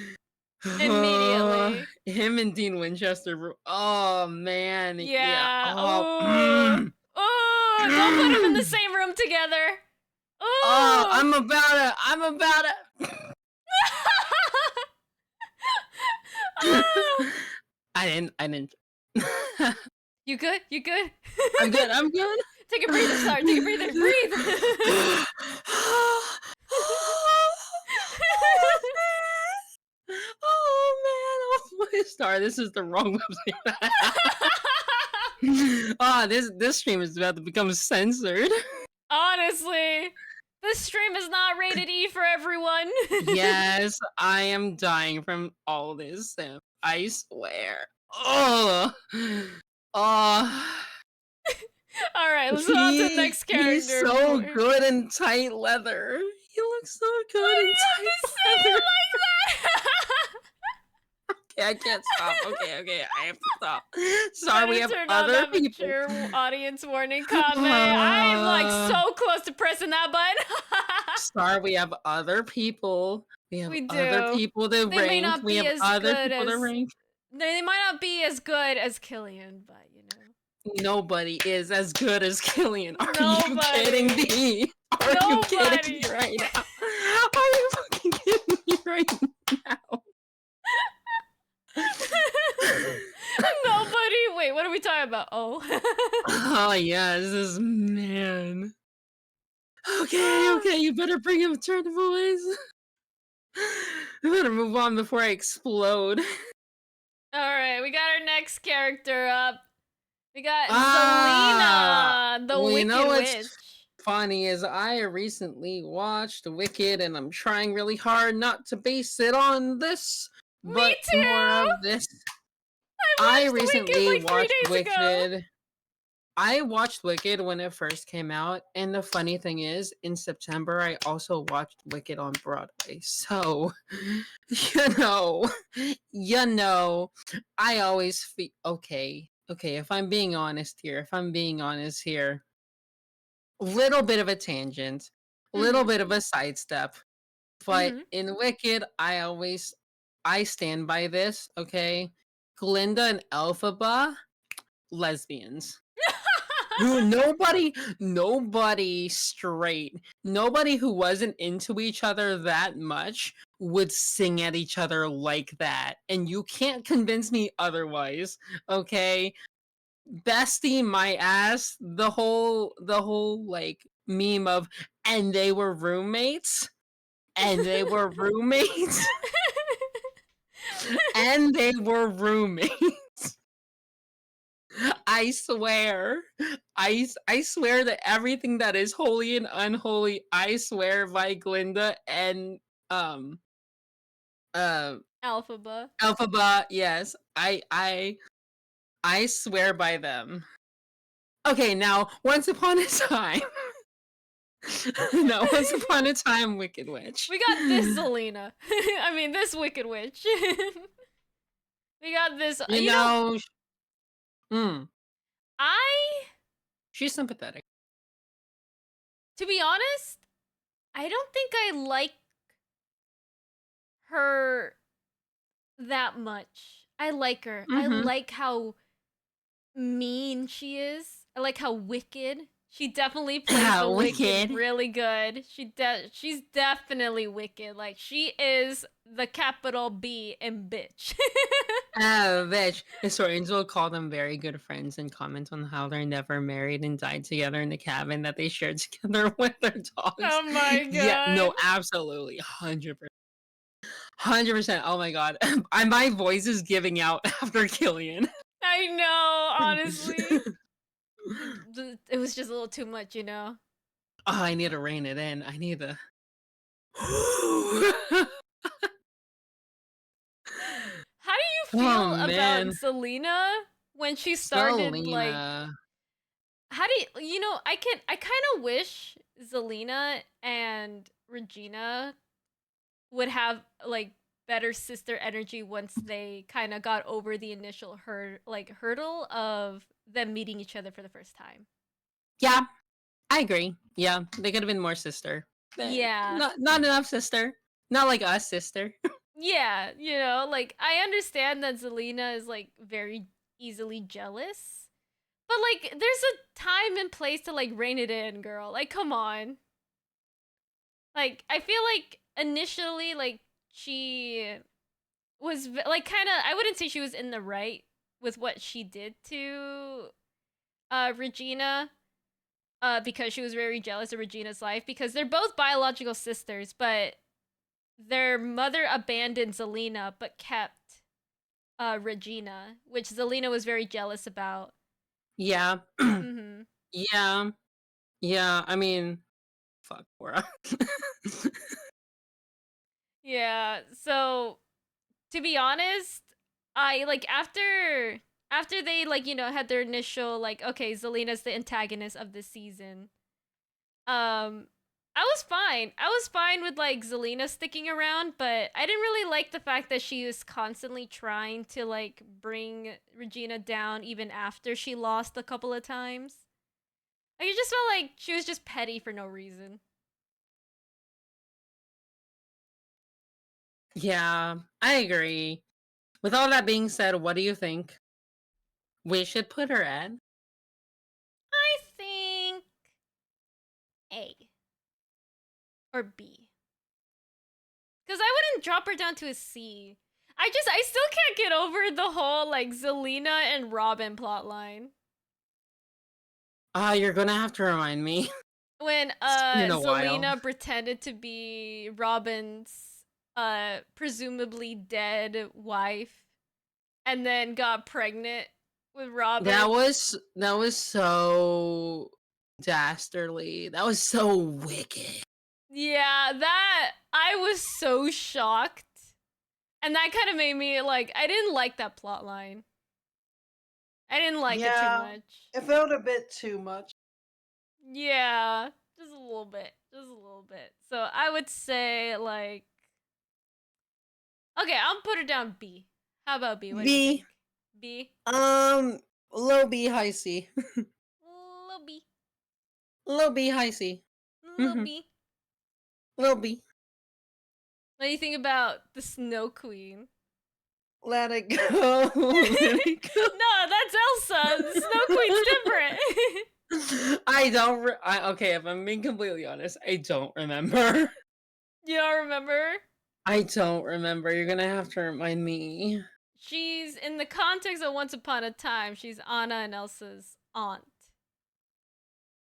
Immediately. Him and Dean Winchester. Oh man. Yeah. Yeah. Oh. Oh, don't put them in the same room together. Oh, Oh, I'm about it. oh. I didn't. You good? You good? I'm good. Take a breather, Star. Take a breather. Breathe. Oh man, my star. This is the wrong website. This stream is about to become censored. Honestly, this stream is not rated E for everyone. Yes, I am dying from all this stuff. I swear. Oh. Oh. All right, let's move on to the next character. He's so good in tight leather. He looks so good in tight leather. Like that? Okay, I can't stop. Okay, I have to stop. Sorry, we have Turn other on that people. mature audience warning comment. I'm like so close to pressing that button. Sorry, we have other people. We have We other do. people to They may rank. not We be have as other good people to as- rank. They might not be as good as Killian, but you know. Nobody is as good as Killian. Are you Nobody. kidding me? Are you kidding me right now? Are you fucking kidding me right now? Nobody. Wait, what are we talking about? Oh. Oh yes, this man. Okay, you better bring him turn the voice. I better move on before I explode. Alright, we got our next character up. We got Zelina, the well, you Wicked know what's Witch. funny is I recently watched Wicked, and I'm trying really hard not to base it on this, but too! more of this. I recently Wicked like 3 days ago. I watched Wicked when it first came out, and the funny thing is, in September, I also watched Wicked on Broadway. So, you know, I always feel okay. If I'm being honest here, little bit of a tangent, little bit of a sidestep, but in Wicked, I stand by this. Okay, Glinda and Elphaba, lesbians. Nobody straight, nobody who wasn't into each other that much would sing at each other like that, and you can't convince me otherwise. Okay, bestie my ass. The whole like meme of and they were roommates, and they were roommates, and they were roommates. I swear. I swear that everything that is holy and unholy, I swear by Glinda and Alphaba. Yes. I swear by them. Okay, now once upon a time. Once upon a time, Wicked Witch. We got this Zelina. I mean, this Wicked Witch. We got this. You know, she's sympathetic. To be honest, I don't think I like her that much. I like her. I like how mean she is. I like how wicked. She definitely plays the wicked really good. She's definitely wicked. Like, she is the capital B in bitch. Bitch. So Angel called them very good friends and comment on how they're never married and died together in the cabin that they shared together with their dogs. Oh my god. Yeah, no, absolutely. 100%. 100%. Oh my god. My voice is giving out after Killian. I know, honestly. It was just a little too much, you know? I need to rein it in. I need to. How do you Oh feel about man, Zelina when she started like Selena. how do you know, I kind of wish Zelina and Regina would have like better sister energy once they kind of got over the initial hurdle of them meeting each other for the first time. Yeah, I agree. Yeah, they could have been more sister. Yeah. Not enough sister. Not like us sister. Yeah, you know, like I understand that Zelina is like very easily jealous, but like there's a time and place to like rein it in, girl. Like come on. Like I feel like initially like she was like kind of, I wouldn't say she was in the right with what she did to Regina, because she was very jealous of Regina's life, because they're both biological sisters, but their mother abandoned Zelina but kept Regina, which Zelina was very jealous about. Yeah. Mm-hmm. Yeah. Yeah. I mean, fuck Cora. Yeah. So to be honest, I like after they like had their initial like, okay, Zelina's the antagonist of this season. Um, I was fine. I was fine with like Zelina sticking around, but I didn't really like the fact that she was constantly trying to like bring Regina down even after she lost a couple of times. Like it just felt like she was just petty for no reason. Yeah, I agree. With all that being said, what do you think we should put her at? I think A or B. Because I wouldn't drop her down to a C. I still can't get over the whole like Zelina and Robin plotline. Ah, you're gonna have to remind me. When It's been a while. Zelina pretended to be Robin's presumably dead wife and then got pregnant with Robin. That was so dastardly. That was so wicked. Yeah, that I was so shocked. And that kind of made me like, I didn't like that plot line. I didn't like it too Yeah, much. it felt a bit too much. Yeah, just a little bit. Just a little bit. So I would say like, okay, I'll put her down B. How about B? What do you B. think? B? Low B, high C. Little B. Low B, high C. Little B. Low B. What do you think about the Snow Queen? Let it go. Let it go. No, that's Elsa. The Snow Queen's different. Okay, if I'm being completely honest, I don't remember. You don't remember? I don't remember. You're gonna have to remind me. She's in the context of Once Upon a Time. She's Anna and Elsa's aunt.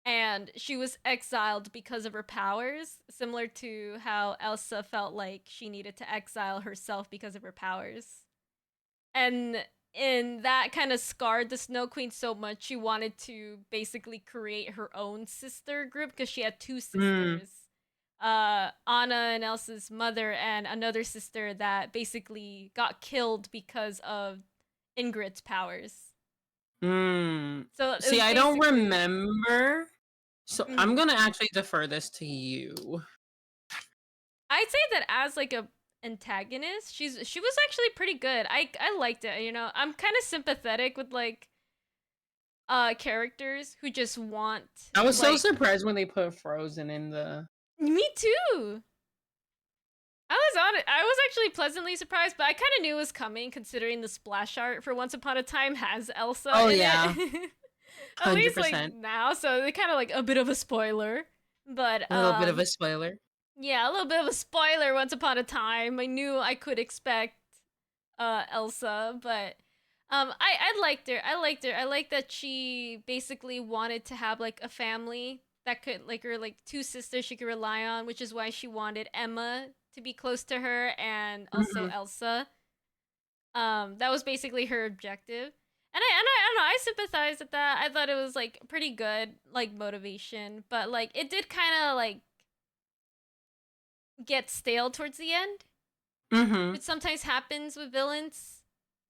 And she was exiled because of her powers, similar to how Elsa felt like she needed to exile herself because of her powers. And that kind of scarred the Snow Queen so much she wanted to basically create her own sister group because she had two sisters. Anna and Elsa's mother and another sister that basically got killed because of Ingrid's powers. So it See, was I don't basically remember. So I'm gonna actually defer this to you. I'd say that as like a antagonist, she was actually pretty good. I liked it. You know, I'm kind of sympathetic with like characters who just want I was so like surprised when they put Frozen in the. me too. I was actually pleasantly surprised, but I kind of knew it was coming considering the splash art for Once Upon a Time has Elsa Oh in yeah, it. At least like 100%. now, so they kind of like a bit of a spoiler. But A little bit of a spoiler. yeah, a little bit of a spoiler. Once Upon a Time, I knew I could expect Elsa, but I liked her. I liked her. I like that she basically wanted to have like a family that could like her like two sisters she could rely on, which is why she wanted Emma to be close to her and also Mhm. Elsa. That was basically her objective. And I don't know, I sympathize with that. I thought it was like pretty good, like motivation, but like it did kind of like get stale towards the end, Mm-hmm. which sometimes happens with villains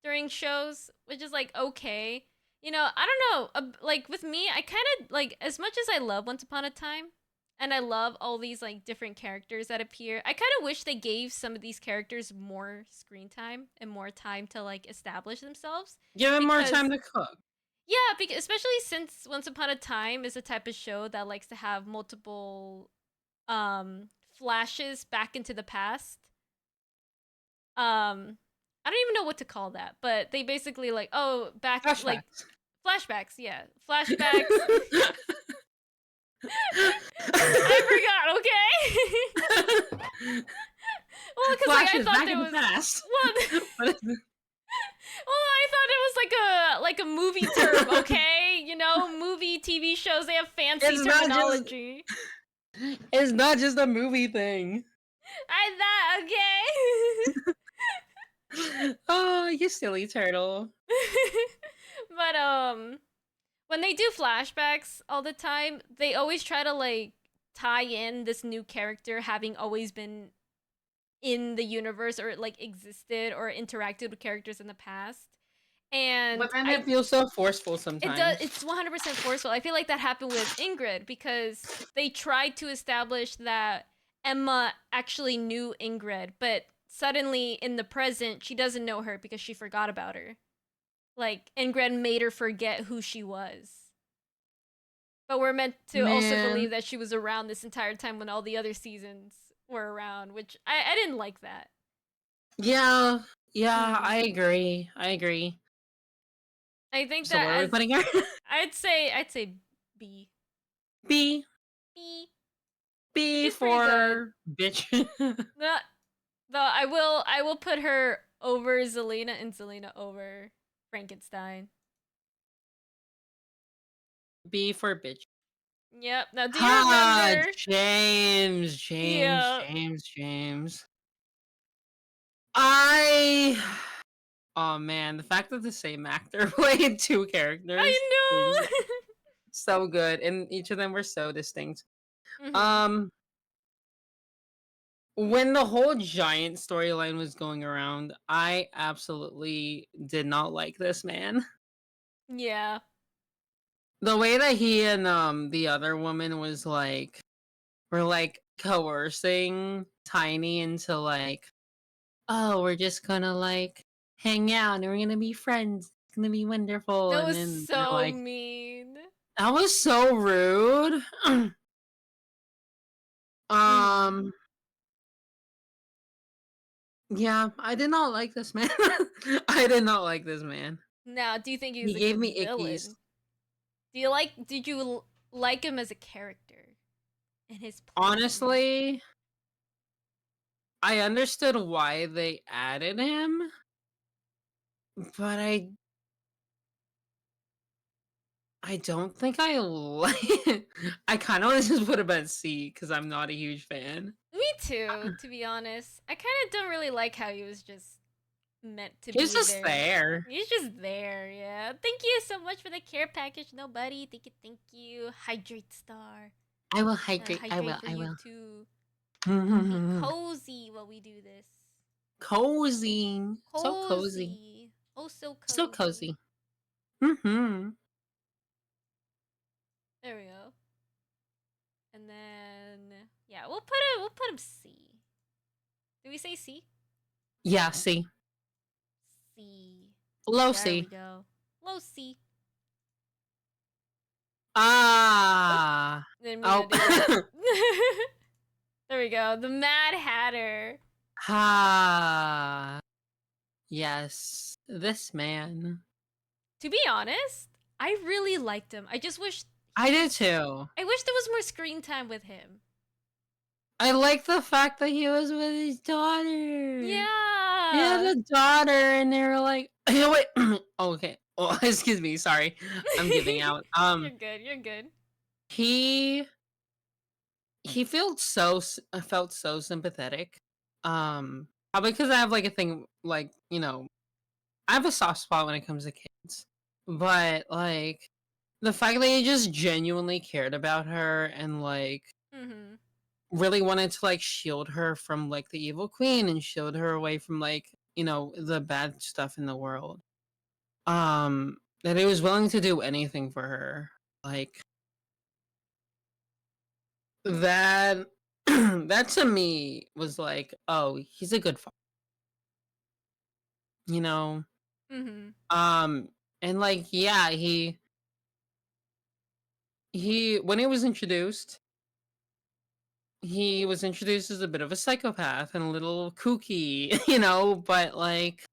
during shows, which is like okay. You know, I don't know. Like with me, I kind of like as much as I love Once Upon a Time, and I love all these like different characters that appear. I kind of wish they gave some of these characters more screen time and more time to like establish themselves. Give him more Because time to cook. yeah, because especially since Once Upon a Time is a type of show that likes to have multiple flashes back into the past. I don't even know what to call that, but they basically like back like Flashbacks. flashbacks, yeah. Flashbacks. I forgot, okay? Well, because like I Flashes thought back there in was the past. well, I thought it was like a movie term, okay? You know, movie, TV shows, they have fancy It's not just- terminology. It's not just a movie thing. I thought, okay. Oh, you silly turtle. But when they do flashbacks all the time, they always try to like tie in this new character having always been in the universe or like existed or interacted with characters in the past. And But then it feels so forceful sometimes. it does. It's 100% forceful. I feel like that happened with Ingrid because they tried to establish that Emma actually knew Ingrid, but suddenly in the present, she doesn't know her because she forgot about her. Like Ingrid made her forget who she was. But we're meant to also believe that she was around this entire time when all the other seasons were around, which I didn't like that. Yeah, I agree. I think So that where are we putting her? I'd say B. B. B. B She's pretty for bitch. No, though I will put her over Zelina and Zelina over Frankenstein. B for bitch. Yep. Now do you remember? James. Yeah. Oh man, the fact that the same actor played two characters. I know. So good, and each of them were so distinct. Mhm. When the whole giant storyline was going around, I absolutely did not like this man. Yeah. The way that he and the other woman were like coercing Tiny into like, oh, we're just gonna like hang out and we're gonna be friends. It's gonna be wonderful. That And was then they're so like, mean. that was so rude. Mhm. Yeah, I did not like this man. I did not like this man. Now, do you think he was He a gave good me ickies. villain? Did you like him as a character and his plan? Honestly, I understood why they added him, but I don't think I like. I kind of want to just put him at C because I'm not a huge fan. Me too, to be honest. I kind of don't really like how he was just meant to He's be just there. He's just there, yeah. Thank you so much for the care package, nobody. Thank you. Hydrate Star. I will hydrate. Hydrate for I you will. too. Be cozy while we do this. Cozy. So cozy. Oh, so cozy. So cozy. Mm-hmm. There we go. And then yeah, we'll put him C. Did we say C? Yeah, C. C. Low There C. we go. Low C. Ah. Didn't Oh. mean to do that. There we go. The Mad Hatter. Ah. Yes. This man. To be honest, I really liked him. I just wish I did too. I wish there was more screen time with him. I like the fact that he was with his daughter. Yeah. He had a daughter, and they were like, "Hey, wait." Oh, okay. Oh, excuse me. Sorry, I'm giving out. You're good. You're good. He felt so sympathetic. Probably because I have like a thing like I have a soft spot when it comes to kids, but like the fact that he just genuinely cared about her and like Mm-hmm. really wanted to like shield her from like the evil queen and shield her away from like, you know, the bad stuff in the world. That he was willing to do anything for her. Like that that to me was like, oh, he's a good father, you know? Mm-hmm. Um and like yeah, he when he was introduced, he was introduced as a bit of a psychopath and a little kooky, you know, but like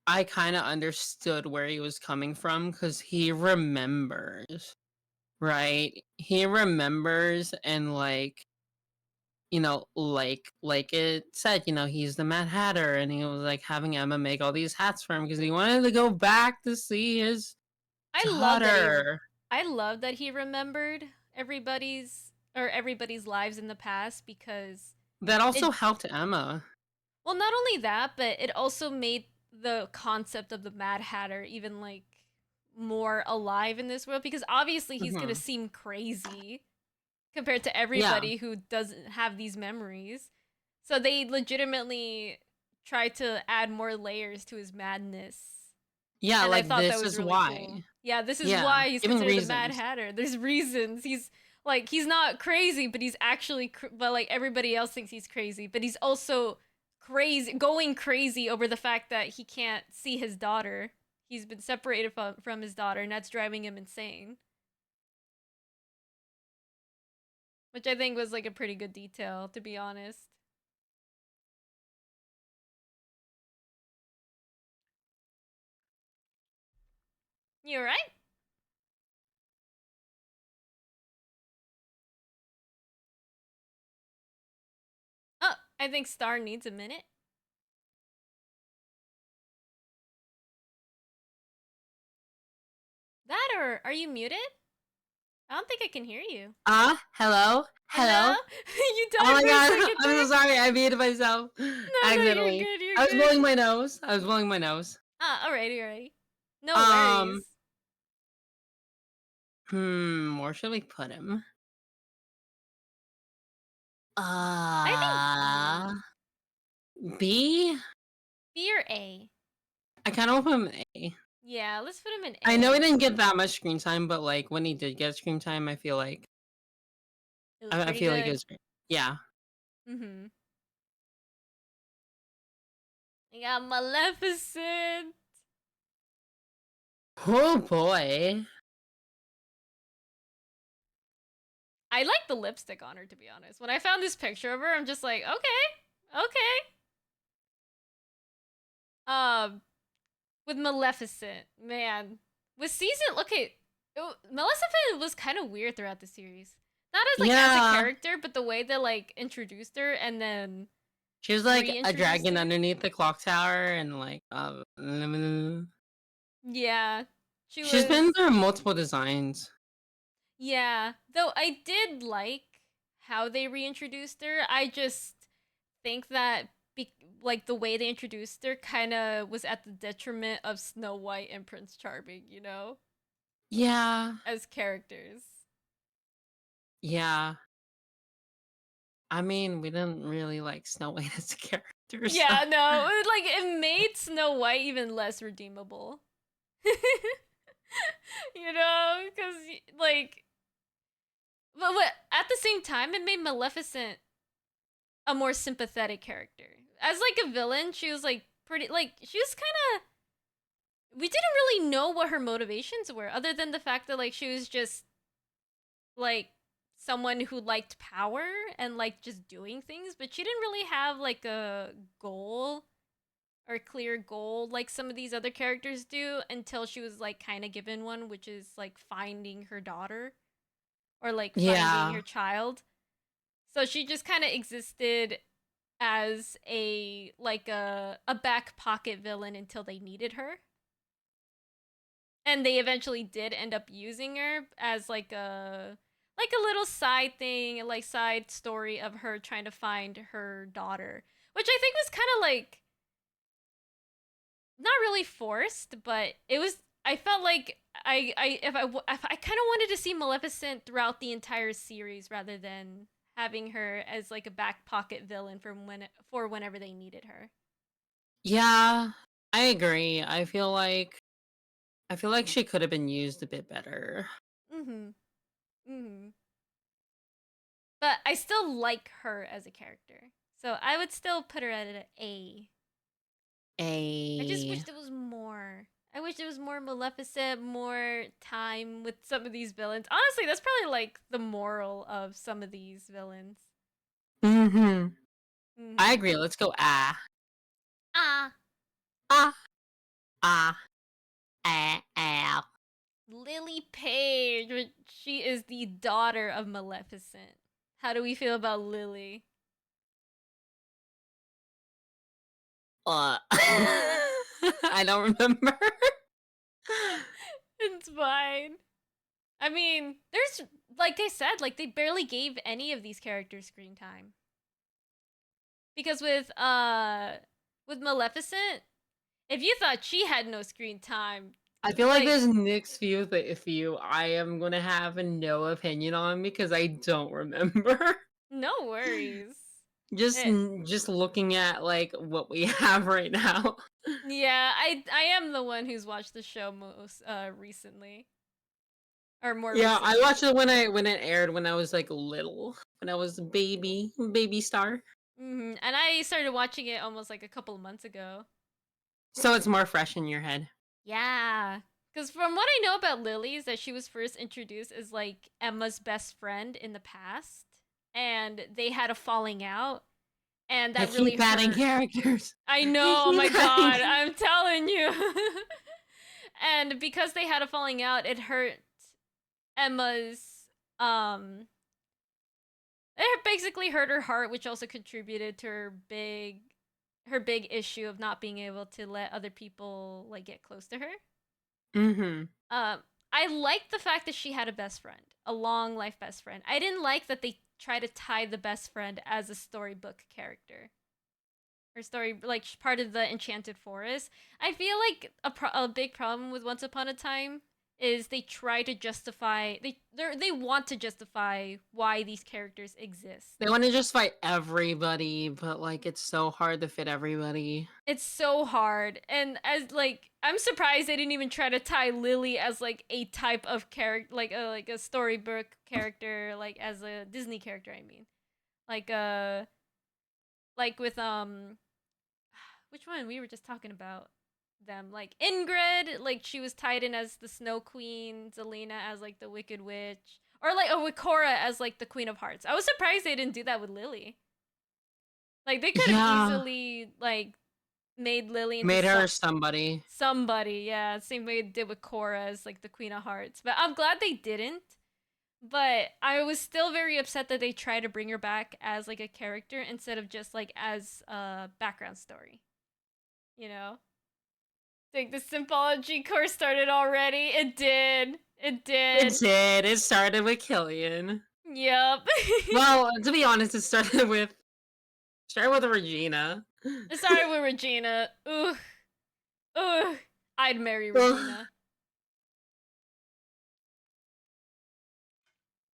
I kind of understood where he was coming from because he remembers, right? He remembers and like, you know, like it said, you know, he's the Mad Hatter and he was like having Emma make all these hats for him because he wanted to go back to see his I love that daughter. I love that he remembered everybody's lives in the past because That also it helped Emma. well, not only that, but it also made the concept of the Mad Hatter even like more alive in this world because obviously he's going to Mhm. seem crazy compared to Yeah. everybody who doesn't have these memories. So they legitimately try to add more layers to his madness. Yeah, And I like thought that this was is really cool. why. Yeah, this is Yeah, why he's giving considered the Mad reasons. Hatter. There's reasons. He's like he's not crazy, but he's actually but like everybody else thinks he's crazy, but he's also crazy going crazy over the fact that he can't see his daughter. He's been separated from his daughter and that's driving him insane. Which I think was like a pretty good detail to be honest. You alright? Oh, I think Star needs a minute. That or are you muted? I don't think I can hear you. Hello? Hello? Hello? You Oh died my for a god, second I'm there. so sorry, I muted myself No, you're accidentally. good. You're I was good. blowing my nose. I was blowing my nose. Ah, alrighty, alrighty. No Um, worries. where should we put him? I think Uh, B. B? B or A. I kind of want him A. Yeah, let's put him in I know he A. didn't get that much screen time, but like when he did get screen time, I feel like It was I pretty feel like it good. was great. Yeah. Mm-hmm. I got Maleficent. Oh boy. I like the lipstick on her, to be honest. When I found this picture of her, I'm just like, okay, okay. With Maleficent, man, with season, okay, Maleficent was kind of weird throughout the series. Not as like as a Yeah. character, but the way they like introduced her and then She was like a reintroduced dragon her. underneath the clock tower and like Yeah, she she's been was. through multiple designs. Yeah, though I did like how they reintroduced her. I just think that like the way they introduced her kind of was at the detriment of Snow White and Prince Charming, you know, Yeah. as characters. Yeah. I mean, we didn't really like Snow White as a character, so Yeah, no, like it made Snow White even less redeemable. You know, because like, but at the same time, it made Maleficent a more sympathetic character. As like a villain, she was like pretty, like she was kind of. We didn't really know what her motivations were, other than the fact that like she was just like someone who liked power and like just doing things, but she didn't really have like a goal or clear goal like some of these other characters do until she was like kind of given one, which is like finding her daughter or like finding yeah. her child. So she just kind of existed as a back pocket villain until they needed her. And they eventually did end up using her as like a little side thing, like side story of her trying to find her daughter, which I think was kind of like not really forced, but it was. I felt like if I kind of wanted to see Maleficent throughout the entire series rather than having her as like a back pocket villain for whenever they needed her. Yeah, I agree. I feel like she could have been used a bit better. Mhm. Mhm. But I still like her as a character, so I would still put her at an A. I just wish A there was more. I wish there was more Maleficent, more time with some of these villains. Honestly, that's probably like the moral of some of these villains. Mm-hmm. I Mm-hmm. agree. Let's go ah. Ah, Ah. Ah. Ah. Ah. Lily Page. She is the daughter of Maleficent. How do we feel about Lily? I don't remember. It's fine. I mean, there's like I said, like they barely gave any of these characters screen time. Because with Maleficent, if you thought she had no screen time, I feel like like there's next few I am gonna have no opinion on because I don't remember. no worries. just Eh, just looking at like what we have right now. yeah, I am the one who's watched the show most recently or more Yeah, I recently. watched it when it aired when I was like little, when I was a baby star. And I started watching it almost like a couple of months ago. So it's more fresh in your head. Yeah. Because from what I know about Lily is that she was first introduced as like Emma's best friend in the past. And they had a falling out. And They that really keep adding hurt. characters. I They know, oh keep my adding. god, I'm telling you. And because they had a falling out, it hurt Emma's um it basically hurt her heart, which also contributed to her big issue of not being able to let other people like get close to her. Mm-hmm. Um, I liked the fact that she had a best friend, a long life best friend. I didn't like that they try to tie the best friend as a storybook character. Her story, like part of the Enchanted Forest. I feel like a big problem with Once Upon a Time is they try to justify they want to justify why these characters exist. They want to just fight everybody, but like it's so hard to fit everybody. It's so hard, and as like I'm surprised they didn't even try to tie Lily as like a type of character, like a storybook character, like as a Disney character. I mean, like like with which one we were just talking about them, like Ingrid, like she was tied in as the Snow Queen, Zelena as like the Wicked Witch, or like Wikora as like the Queen of Hearts. I was surprised they didn't do that with Lily. Like they could have Yeah, easily like made Lily into made her somebody. somebody, yeah, same way they did with Cora as like the Queen of Hearts. But I'm glad they didn't. But I was still very upset that they tried to bring her back as like a character instead of just like as a background story. You know? Think the symbology course started already. It did. It It did. did. It started with Killian. Yep. Well, to be honest, it started with Regina. Sorry with Regina. Ooh. Ooh. I'd marry Well, Regina.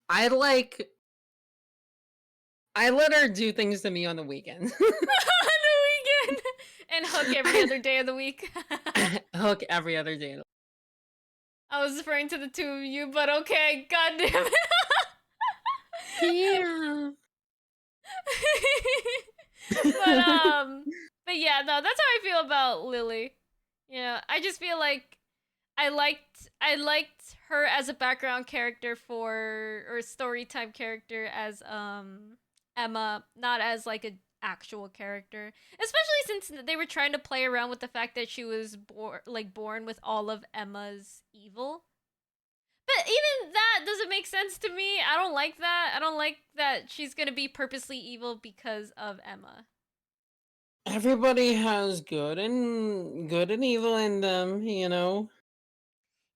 I like I let her do things to me on the weekends. On the weekend. And hook every other day of the week. Hook every other day. I was referring to the two of you, but okay, god damn it. Damn. but but yeah, no, that's how I feel about Lily. You know, I just feel like I liked her as a background character for or story time character as Emma, not as like an actual character. Especially since they were trying to play around with the fact that she was born with all of Emma's evil. But even that doesn't make sense to me. I don't like that. I don't like that she's gonna be purposely evil because of Emma. Everybody has good and evil in them, you know.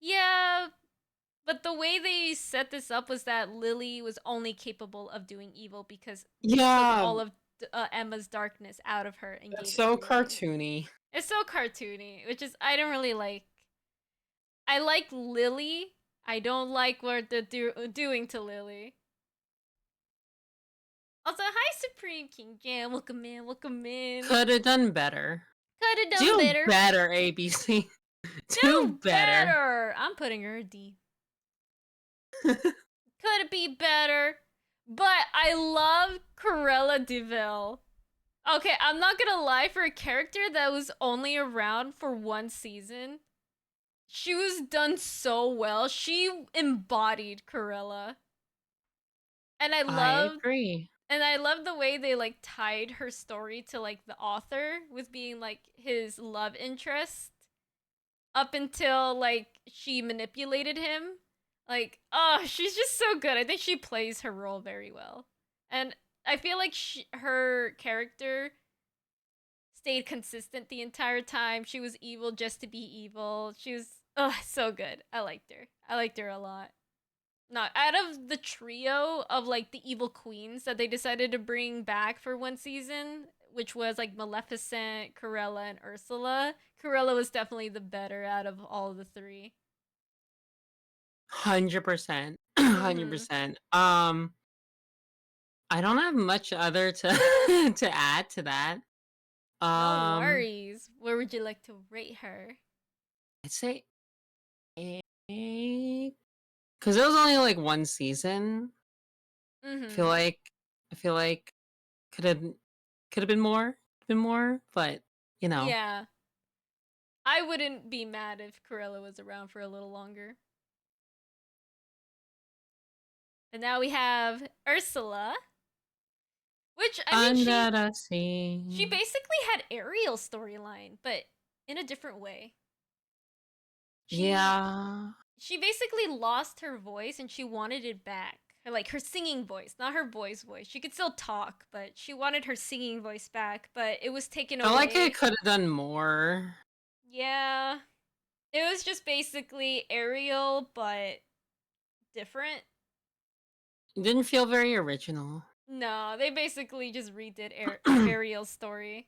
Yeah, but the way they set this up was that Lily was only capable of doing evil because they took Yeah, all of Emma's darkness out of her and that's gave it to so Lily. cartoony. It's so cartoony, which is I don't really like. I like Lily. I don't like what they're doing to Lily. Also, hi Supreme King Jam. Welcome in. Welcome in. Could have done better. Could have done Do better. better, ABC. Do better. I'm putting her a D. Could it be better? But I love Corella Deville. Okay, I'm not gonna lie, for a character that was only around for one season, she was done so well. She embodied Corella. And I I loved agree. and I love the way they like tied her story to like the author with being like his love interest up until like she manipulated him. Like, oh, she's just so good. I think she plays her role very well. And I feel like her character stayed consistent the entire time. She was evil just to be evil. She was so good. I liked her. I liked her a lot. Not out of the trio of like the evil queens that they decided to bring back for one season, which was like Maleficent, Corella, and Ursula. Corella was definitely the better out of all of the three. 100%. Mm-hmm. 100%. I don't have much other to to add to that. No worries. Where would you like to rate her? I'd say A, because it was only like one season. Mm-hmm. I feel like could have been more, but you know. Yeah. I wouldn't be mad if Corella was around for a little longer. And now we have Ursula, which I mean Under the she sea. basically had Ariel's storyline, but in a different way. She Yeah. she basically lost her voice and she wanted it back. Like her singing voice, not her boy's voice. She could still talk, but she wanted her singing voice back, but it was taken I like away. it could have done more. Yeah. It was just basically Ariel, but different. It didn't feel very original. No, they basically just redid Ariel's story.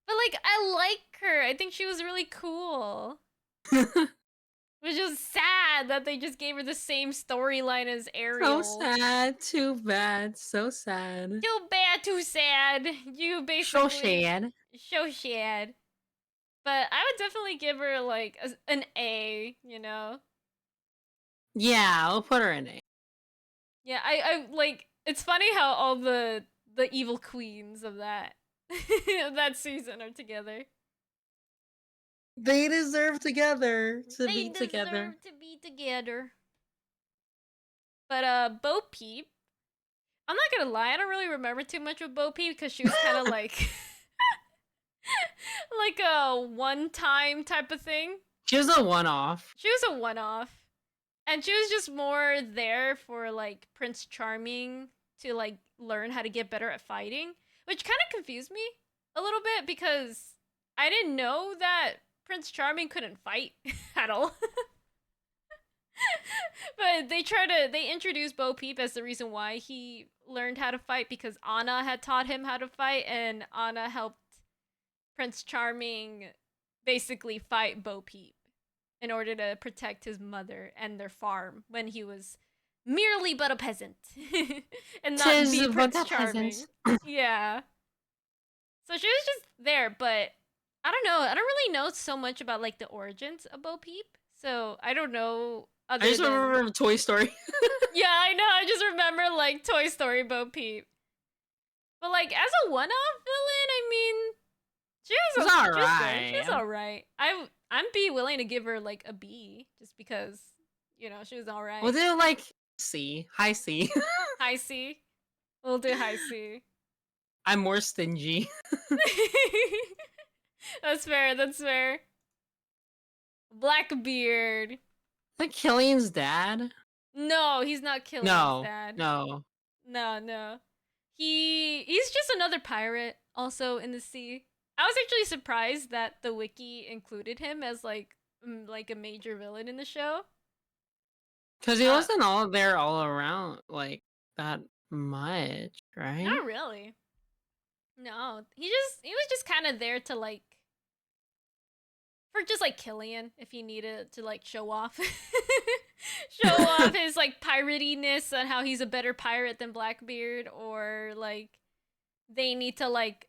But like, I like her. I think she was really cool. Which is sad that they just gave her the same storyline as Ariel. So sad. Too bad. So sad. Too bad, too sad. You basically So sad. So sad. But I would definitely give her like an A. You know. Yeah, I'll put her in A. Yeah, I like. It's funny how all the evil queens of that of that season are together. They deserve together to They be together. deserve to be together. But Bo Peep, I'm not gonna lie, I don't really remember too much of Bo Peep because she was kind of like like a one-time type of thing. She was a one-off. She was a one-off, and she was just more there for like Prince Charming to like learn how to get better at fighting, which kind of confused me a little bit because I didn't know that Prince Charming couldn't fight at all. But they introduced Bo Peep as the reason why he learned how to fight because Anna had taught him how to fight, and Anna helped Prince Charming basically fight Bo Peep in order to protect his mother and their farm when he was merely but a peasant and not be Prince Charming. Yeah. So she was just there, but I don't know. I don't really know so much about like the origins of Bo Peep. So I don't know. I just remember Toy Story. Yeah, I know. I just remember like Toy Story Bo Peep. But like as a one-off villain, I mean, she was alright. She was alright. I'm be willing to give her like a B just because she was alright. We'll do like C, high C. High C. We'll do high C. I'm more stingy. That's fair. That's fair. Blackbeard. Like Killian's dad? No, he's not Killian's dad. No. No. He's just another pirate also in the sea. I was actually surprised that the wiki included him as like a major villain in the show. Cuz he wasn't all there all around like that much, right? Not really. No, he was just kind of there to like For just like Killian, if he needed to like show off show off his like piratiness and how he's a better pirate than Blackbeard, or like they need to like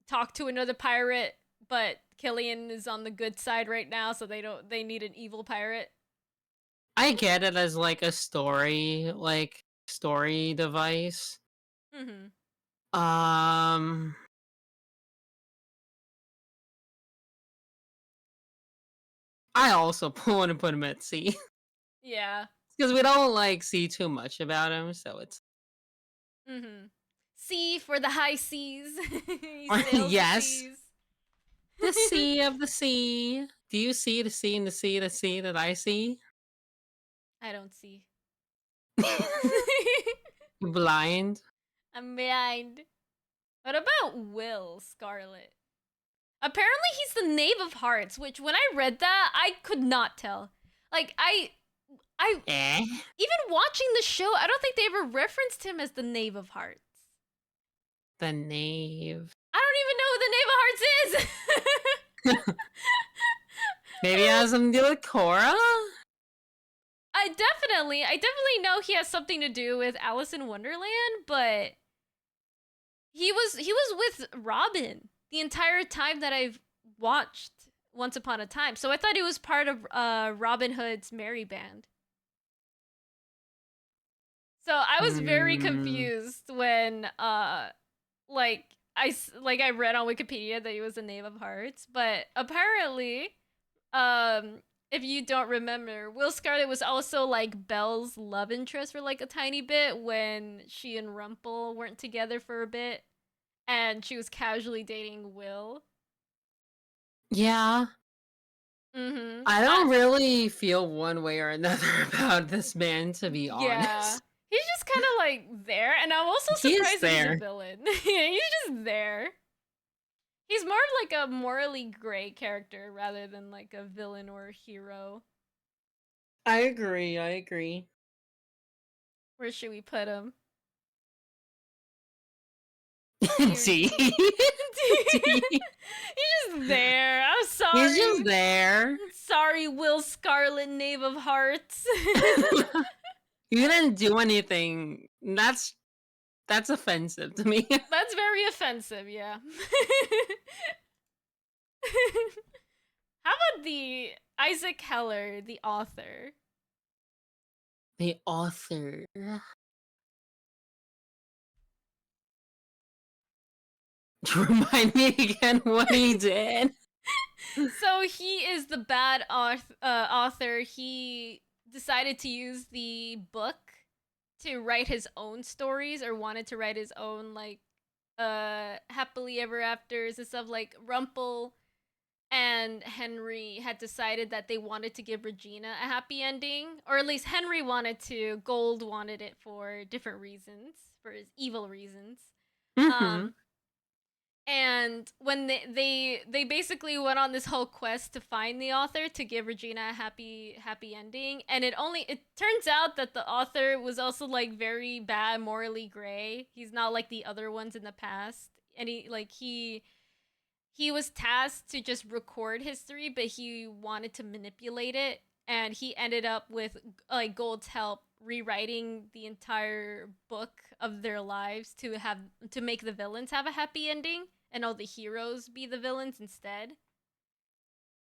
talk to another pirate, but Killian is on the good side right now, so they need an evil pirate. I get it as like a story device. Mm-hmm. I also want to put him at sea Yeah. because we don't like see too much about him, so it's Mm-hmm. Sea for the high seas. He sails yes, the seas. the sea of the sea. Do you see the sea and the sea that I see? I don't see. You blind? I'm blind. What about Will Scarlet? Apparently he's the Knave of Hearts, which when I read that, I could not tell. Like I even watching the show, I don't think they ever referenced him as the Knave of Hearts. The knave. I don't even know who the Knave of Hearts is. Maybe it has something to do with Cora? I definitely know he has something to do with Alice in Wonderland, but he was with Robin the entire time that I've watched Once Upon a Time. So I thought he was part of Robin Hood's Merry Band. So I was very confused when like I read on Wikipedia that he was a Knave of Hearts, but apparently if you don't remember, Will Scarlet was also like Belle's love interest for like a tiny bit when she and Rumple weren't together for a bit, and she was casually dating Will. Yeah. Mm-hmm. I don't really feel one way or another about this man, to be honest. He's just kind of like there, and I'm also surprised that he's a villain. Yeah, he's just there. He's more of like a morally gray character rather than like a villain or a hero. I agree. Where should we put him? See? He's just there. I'm sorry. He's just there. Sorry, Will Scarlet, Knave of Hearts. You didn't do anything. That's offensive to me. That's very offensive, yeah. How about the Isaac Heller, the author? The author. Remind me again what he did. So he is the bad author. He decided to use the book to write his own stories, or wanted to write his own like happily ever afters and stuff. Like Rumple and Henry had decided that they wanted to give Regina a happy ending, or at least Henry wanted to. Gold wanted it for different reasons, for his evil reasons. Mm-hmm. And when they basically went on this whole quest to find the author to give Regina a happy ending, and it turns out that the author was also like very bad, morally gray. He's not like the other ones in the past, and he was tasked to just record history, but he wanted to manipulate it, and he ended up with like Gold's help rewriting the entire book of their lives to make the villains have a happy ending and all the heroes be the villains instead.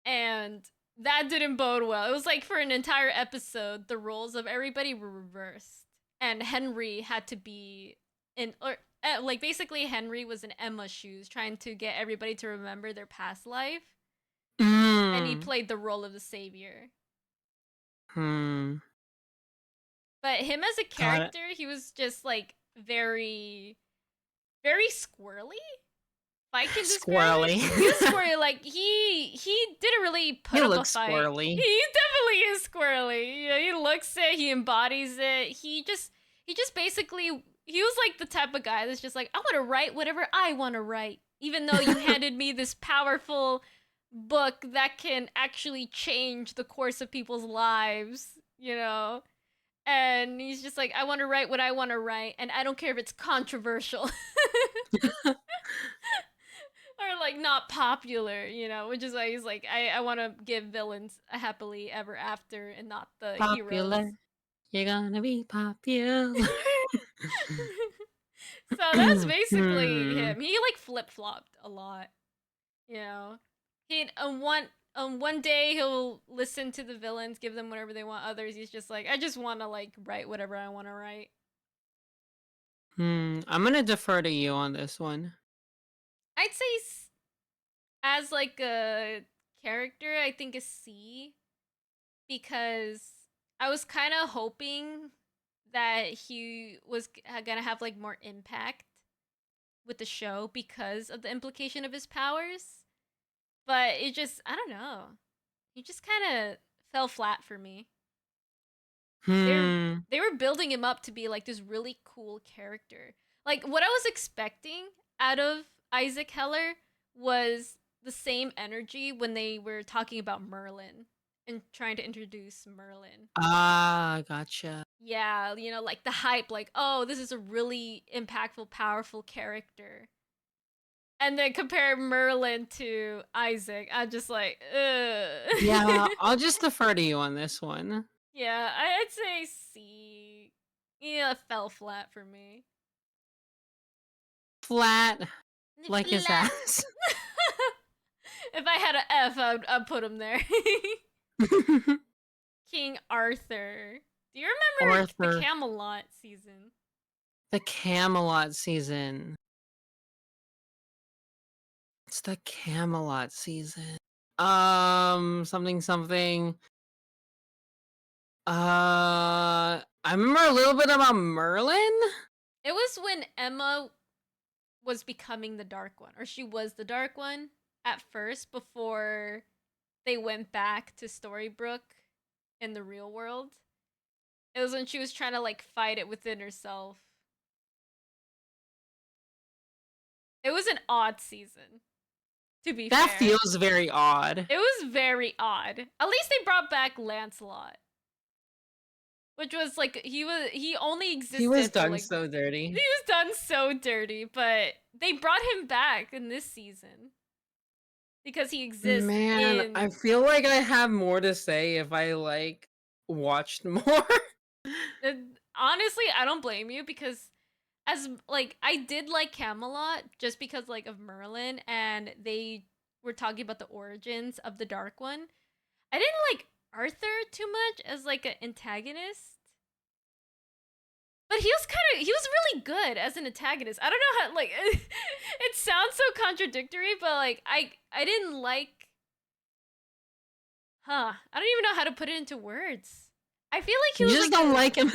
And that didn't bode well. It was like for an entire episode, the roles of everybody were reversed, and Henry had to be like basically Henry was in Emma's shoes, trying to get everybody to remember their past life. And he played the role of the savior. But him as a character, he was just like very, very squirrely. If I can describe it. He was squirrely. Like he didn't really put up a fight. Squirrely. He definitely is squirrely. You know, he looks it, he embodies it. He just basically, he was like the type of guy that's just like, I want to write whatever I want to write, even though you handed me this powerful book that can actually change the course of people's lives, you know? And he's just like, I want to write what I want to write, and I don't care if it's controversial. or like not popular, you know, which is why he's like, I want to give villains a happily ever after and not the heroes. Popular. You're gonna be popular. So that's basically Hmm. him. He like flip flopped a lot, you know. He one day he'll listen to the villains, give them whatever they want. Others he's just like, I just want to like write whatever I want to write. I'm gonna defer to you on this one. I'd say as like a character, I think a C, because I was kind of hoping that he was gonna have like more impact with the show because of the implication of his powers. But it just, I don't know. He just kind of fell flat for me. They're Hmm. they were building him up to be like this really cool character. Like what I was expecting out of Isaac Heller was the same energy when they were talking about Merlin and trying to introduce Merlin. Ah, gotcha. Yeah, you know, like the hype, like, oh, this is a really impactful, powerful character. And then compare Merlin to Isaac. I'm just like, ugh. Yeah, I'll just defer to you on this one. Yeah, I'd say C. Yeah, it fell flat for me. Flat, like his Flat. ass. If I had an F, I'd put him there. King Arthur. Do you remember the Arthur. Camelot season? The Camelot season. It's the Camelot season. Something something. I remember a little bit about Merlin. It was when Emma was becoming the Dark One, or she was the Dark One at first before they went back to Storybrooke in the real world. It was when she was trying to like fight it within herself. It was an odd season, to be That fair. feels very odd. It was very odd. At least they brought back Lancelot. Which was like he only existed. He was for, done like, so dirty. He was done so dirty, but they brought him back in this season. Because he exists Man, I feel like I have more to say if I like watched more. Honestly, I don't blame you because as like I did like Camelot just because like of Merlin and they were talking about the origins of the Dark One. I didn't like Arthur too much as like an antagonist. But he was really good as an antagonist. I don't know how like it sounds so contradictory, but like I didn't like I don't even know how to put it into words. I feel like he You was just like don't like him.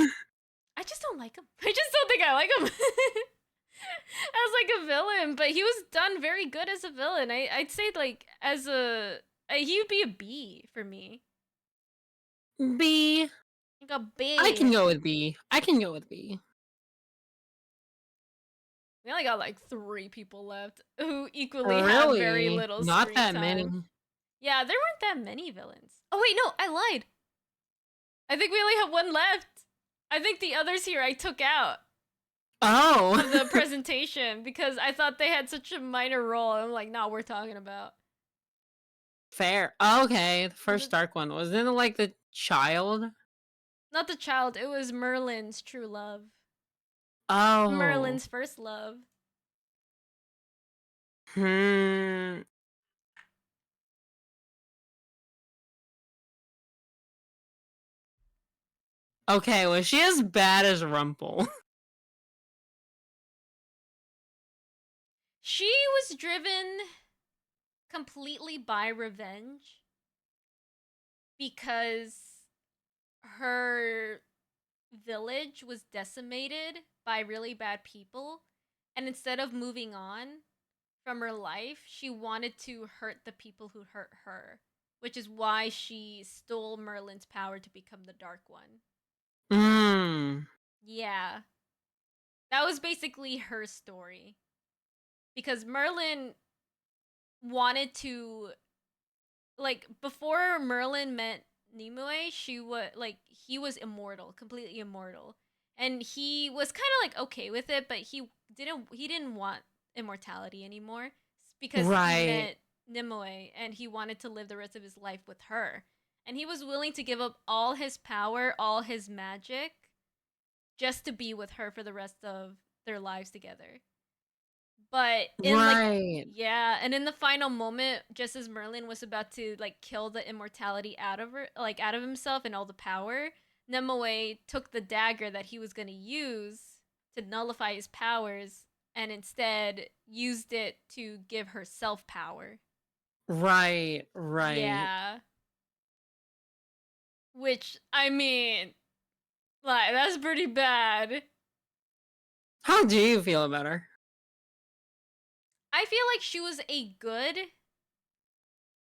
I just don't like him. I just don't think I like him. As like a villain, but he was done very good as a villain. I'd say like as he would be a B for me. B. Like a B. I can go with B. I can go with B. We only got like 3 people left who equally Really? have very little Not screen that time. many. Yeah, there weren't that many villains. Oh wait, no, I lied. I think we only have 1 left. I think the others here I took out Oh. of the presentation because I thought they had such a minor role. I'm like, nah, we're talking about. Fair. Oh, okay, the first dark one. Wasn't it like the child? Not the child, it was Merlin's true love. Oh. Merlin's first love. Hmm. Okay, was she as bad as Rumple? She was driven completely by revenge because her village was decimated by really bad people, and instead of moving on from her life, she wanted to hurt the people who hurt her, which is why she stole Merlin's power to become the Dark One. Yeah. That was basically her story. Because Merlin wanted to like before Merlin met Nimue, she was like he was immortal, completely immortal. And he was kind of like okay with it, but he didn't want immortality anymore, because he Right. met Nimue and he wanted to live the rest of his life with her. And he was willing to give up all his power, all his magic, just to be with her for the rest of their lives together. But in like Right. yeah, and in the final moment, just as Merlin was about to like kill the immortality out of her, like out of himself and all the power, Nemue took the dagger that he was going to use to nullify his powers and instead used it to give herself power. Right. Right. Yeah. Which I mean, like that's pretty bad. How do you feel about her? I feel like she was a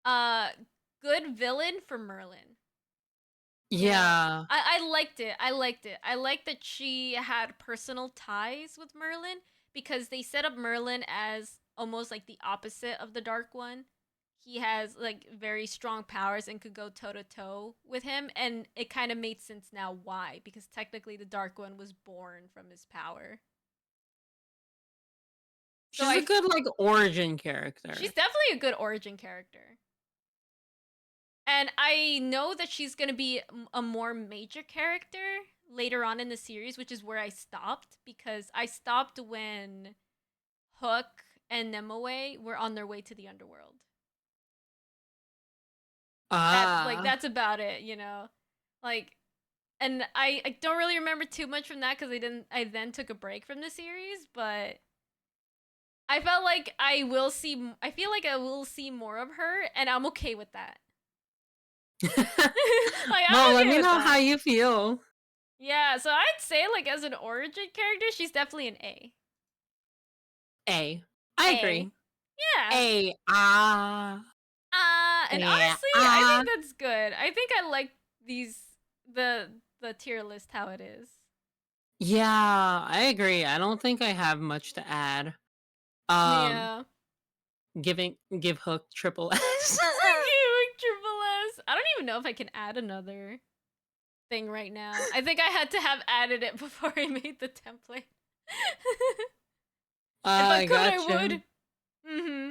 uh good villain for Merlin. You know, Yeah. I liked it. I liked it. I liked that she had personal ties with Merlin because they set up Merlin as almost like the opposite of the Dark One. He has like very strong powers and could go toe to toe with him, and it kind of made sense now why, because technically the Dark One was born from his power. So She's a good like origin character. she's definitely a good origin character. And I know that she's going to be a more major character later on in the series, which is where I stopped because I stopped when Hook and Nemue were on their way to the underworld. Ah. That's about it, you know. Like and I don't really remember too much from that cuz I then took a break from the series, but I felt like I feel like I will see more of her and I'm okay with that. Like Well, I'm let okay me with know that. how you feel. Yeah, so I'd say like as an origin character, she's definitely an A. A. I A. agree. Yeah. A. Ah. And Yeah. honestly, I Ah. think that's good. I think I like these the tier list how it is. Yeah, I agree. I don't think I have much to add. Um, Yeah. give Hook triple S. Triple S. I don't even know if I can add another thing right now. I think I had to have added it before I made the template. If I I could, I gotcha. would. Mm-hmm.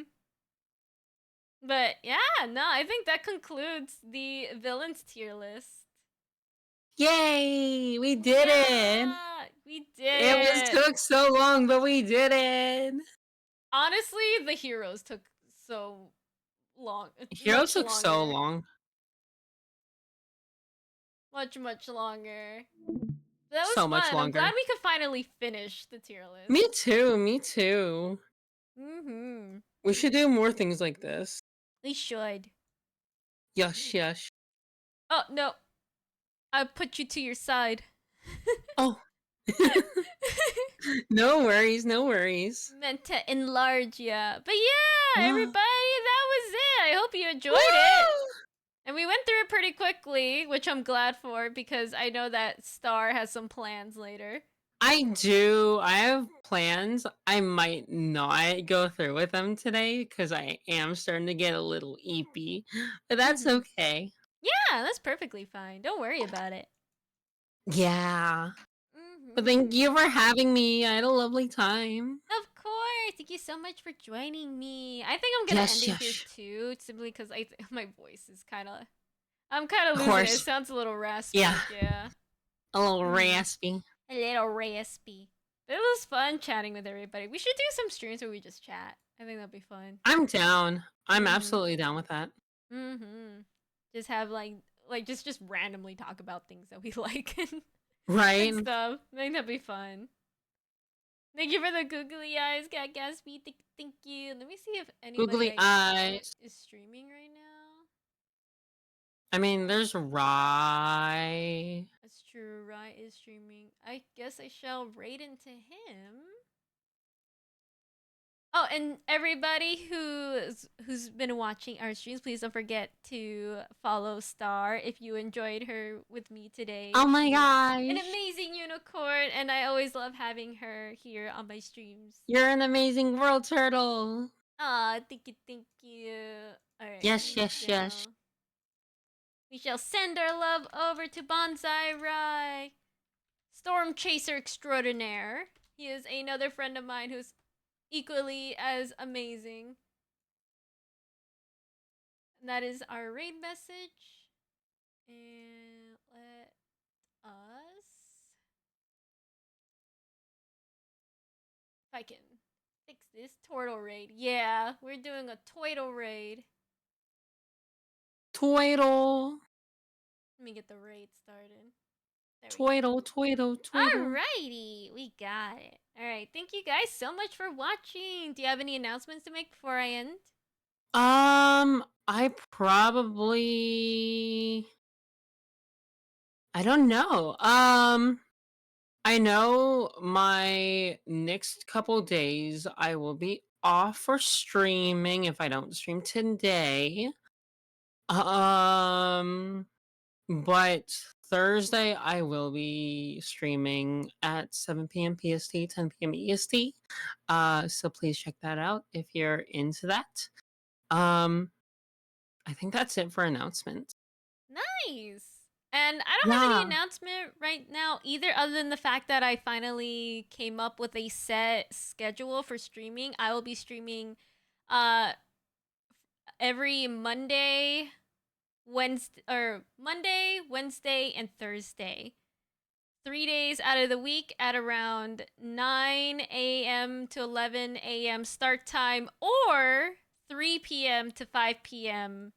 But yeah, no, I think that concludes the villains tier list. Yay! We did it. Yeah, we did It was it. took so long, but we did it. Honestly, the heroes took so long. Hero Much took so longer. long. Much longer. But that was So much fun. I'm glad longer. we could finally finish the tier list. Me too. Me too. Mm-hmm. We should do more things like this. We should. Yush, yush. Oh, no. I put you to your side. Oh. No worries, no worries. Meant to enlarge ya. But yeah, everybody, that was it. I hope you enjoyed Woo! it. And we went through it pretty quickly, which I'm glad for because I know that Star has some plans later. I do. I have plans. I might not go through with them today because I am starting to get a little eepy, but that's Mhm. okay. Yeah, that's perfectly fine. Don't worry about it. Yeah. But thank you for having me. I had a lovely time. Of course. Thank you so much for joining me. I think I'm gonna end Yes, it here yes. too, simply because my voice is I'm kind of Of losing it. It course. sounds a little raspy. Yeah. Yeah. A little Mhm. raspy. A little raspy. But it was fun chatting with everybody. We should do some streams where we just chat. I think that'd be fun. I'm down. I'm Mhm. absolutely down with that. Just have like just randomly talk about things that we like Right? and stuff. I think that'd be fun. Thank you for the googly eyes, Cat Gatsby. Thank you. Let me see if anybody Googly I know eyes. is streaming right now. I mean, there's Rye. That's true. Rye is streaming. I guess I shall raid into him. Oh, and everybody who's been watching our streams, please don't forget to follow Star if you enjoyed her with me today. Oh my She's an gosh. amazing unicorn, and I always love having her here on my streams. You're an amazing world turtle. Aw, thank you. Alright. Yes, yes, yes. We shall send our love over to Bonsai Rai, Storm Chaser Extraordinaire. He is another friend of mine who's equally as amazing. That is our raid message. And let us... If I can fix this turtle raid. Yeah, we're doing a turtle raid. Twiddle. Let me get the raid started. There we go. Twiddle, twiddle, twiddle. Alrighty, we got it. Alright, thank you guys so much for watching. Do you have any announcements to make before I end? I probably... I don't know. I know my next couple days I will be off for streaming if I don't stream today. But Thursday I will be streaming at 7 p.m. PST, 10 p.m. EST. So please check that out if you're into that. I think that's it for announcements. Nice. And I don't have any Yeah. announcement right now either, other than the fact that I finally came up with a set schedule for streaming. I will be streaming every Monday, Wednesday, and Thursday. 3 days out of the week at around 9 a.m. to 11 a.m. start time, or 3 p.m. to 5 p.m.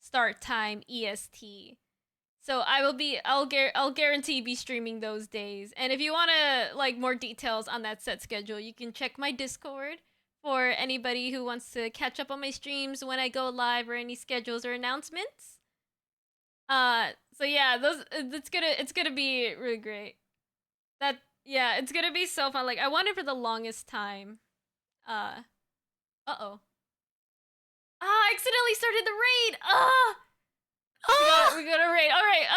start time EST. So I'll guarantee be streaming those days. And if you want to like more details on that set schedule, you can check my Discord for anybody who wants to catch up on my streams when I go live or any schedules or announcements. So yeah, it's gonna be really great. It's gonna be so fun. Like I wanted for the longest time. Uh-oh. I accidentally started the raid. We got a raid. All right.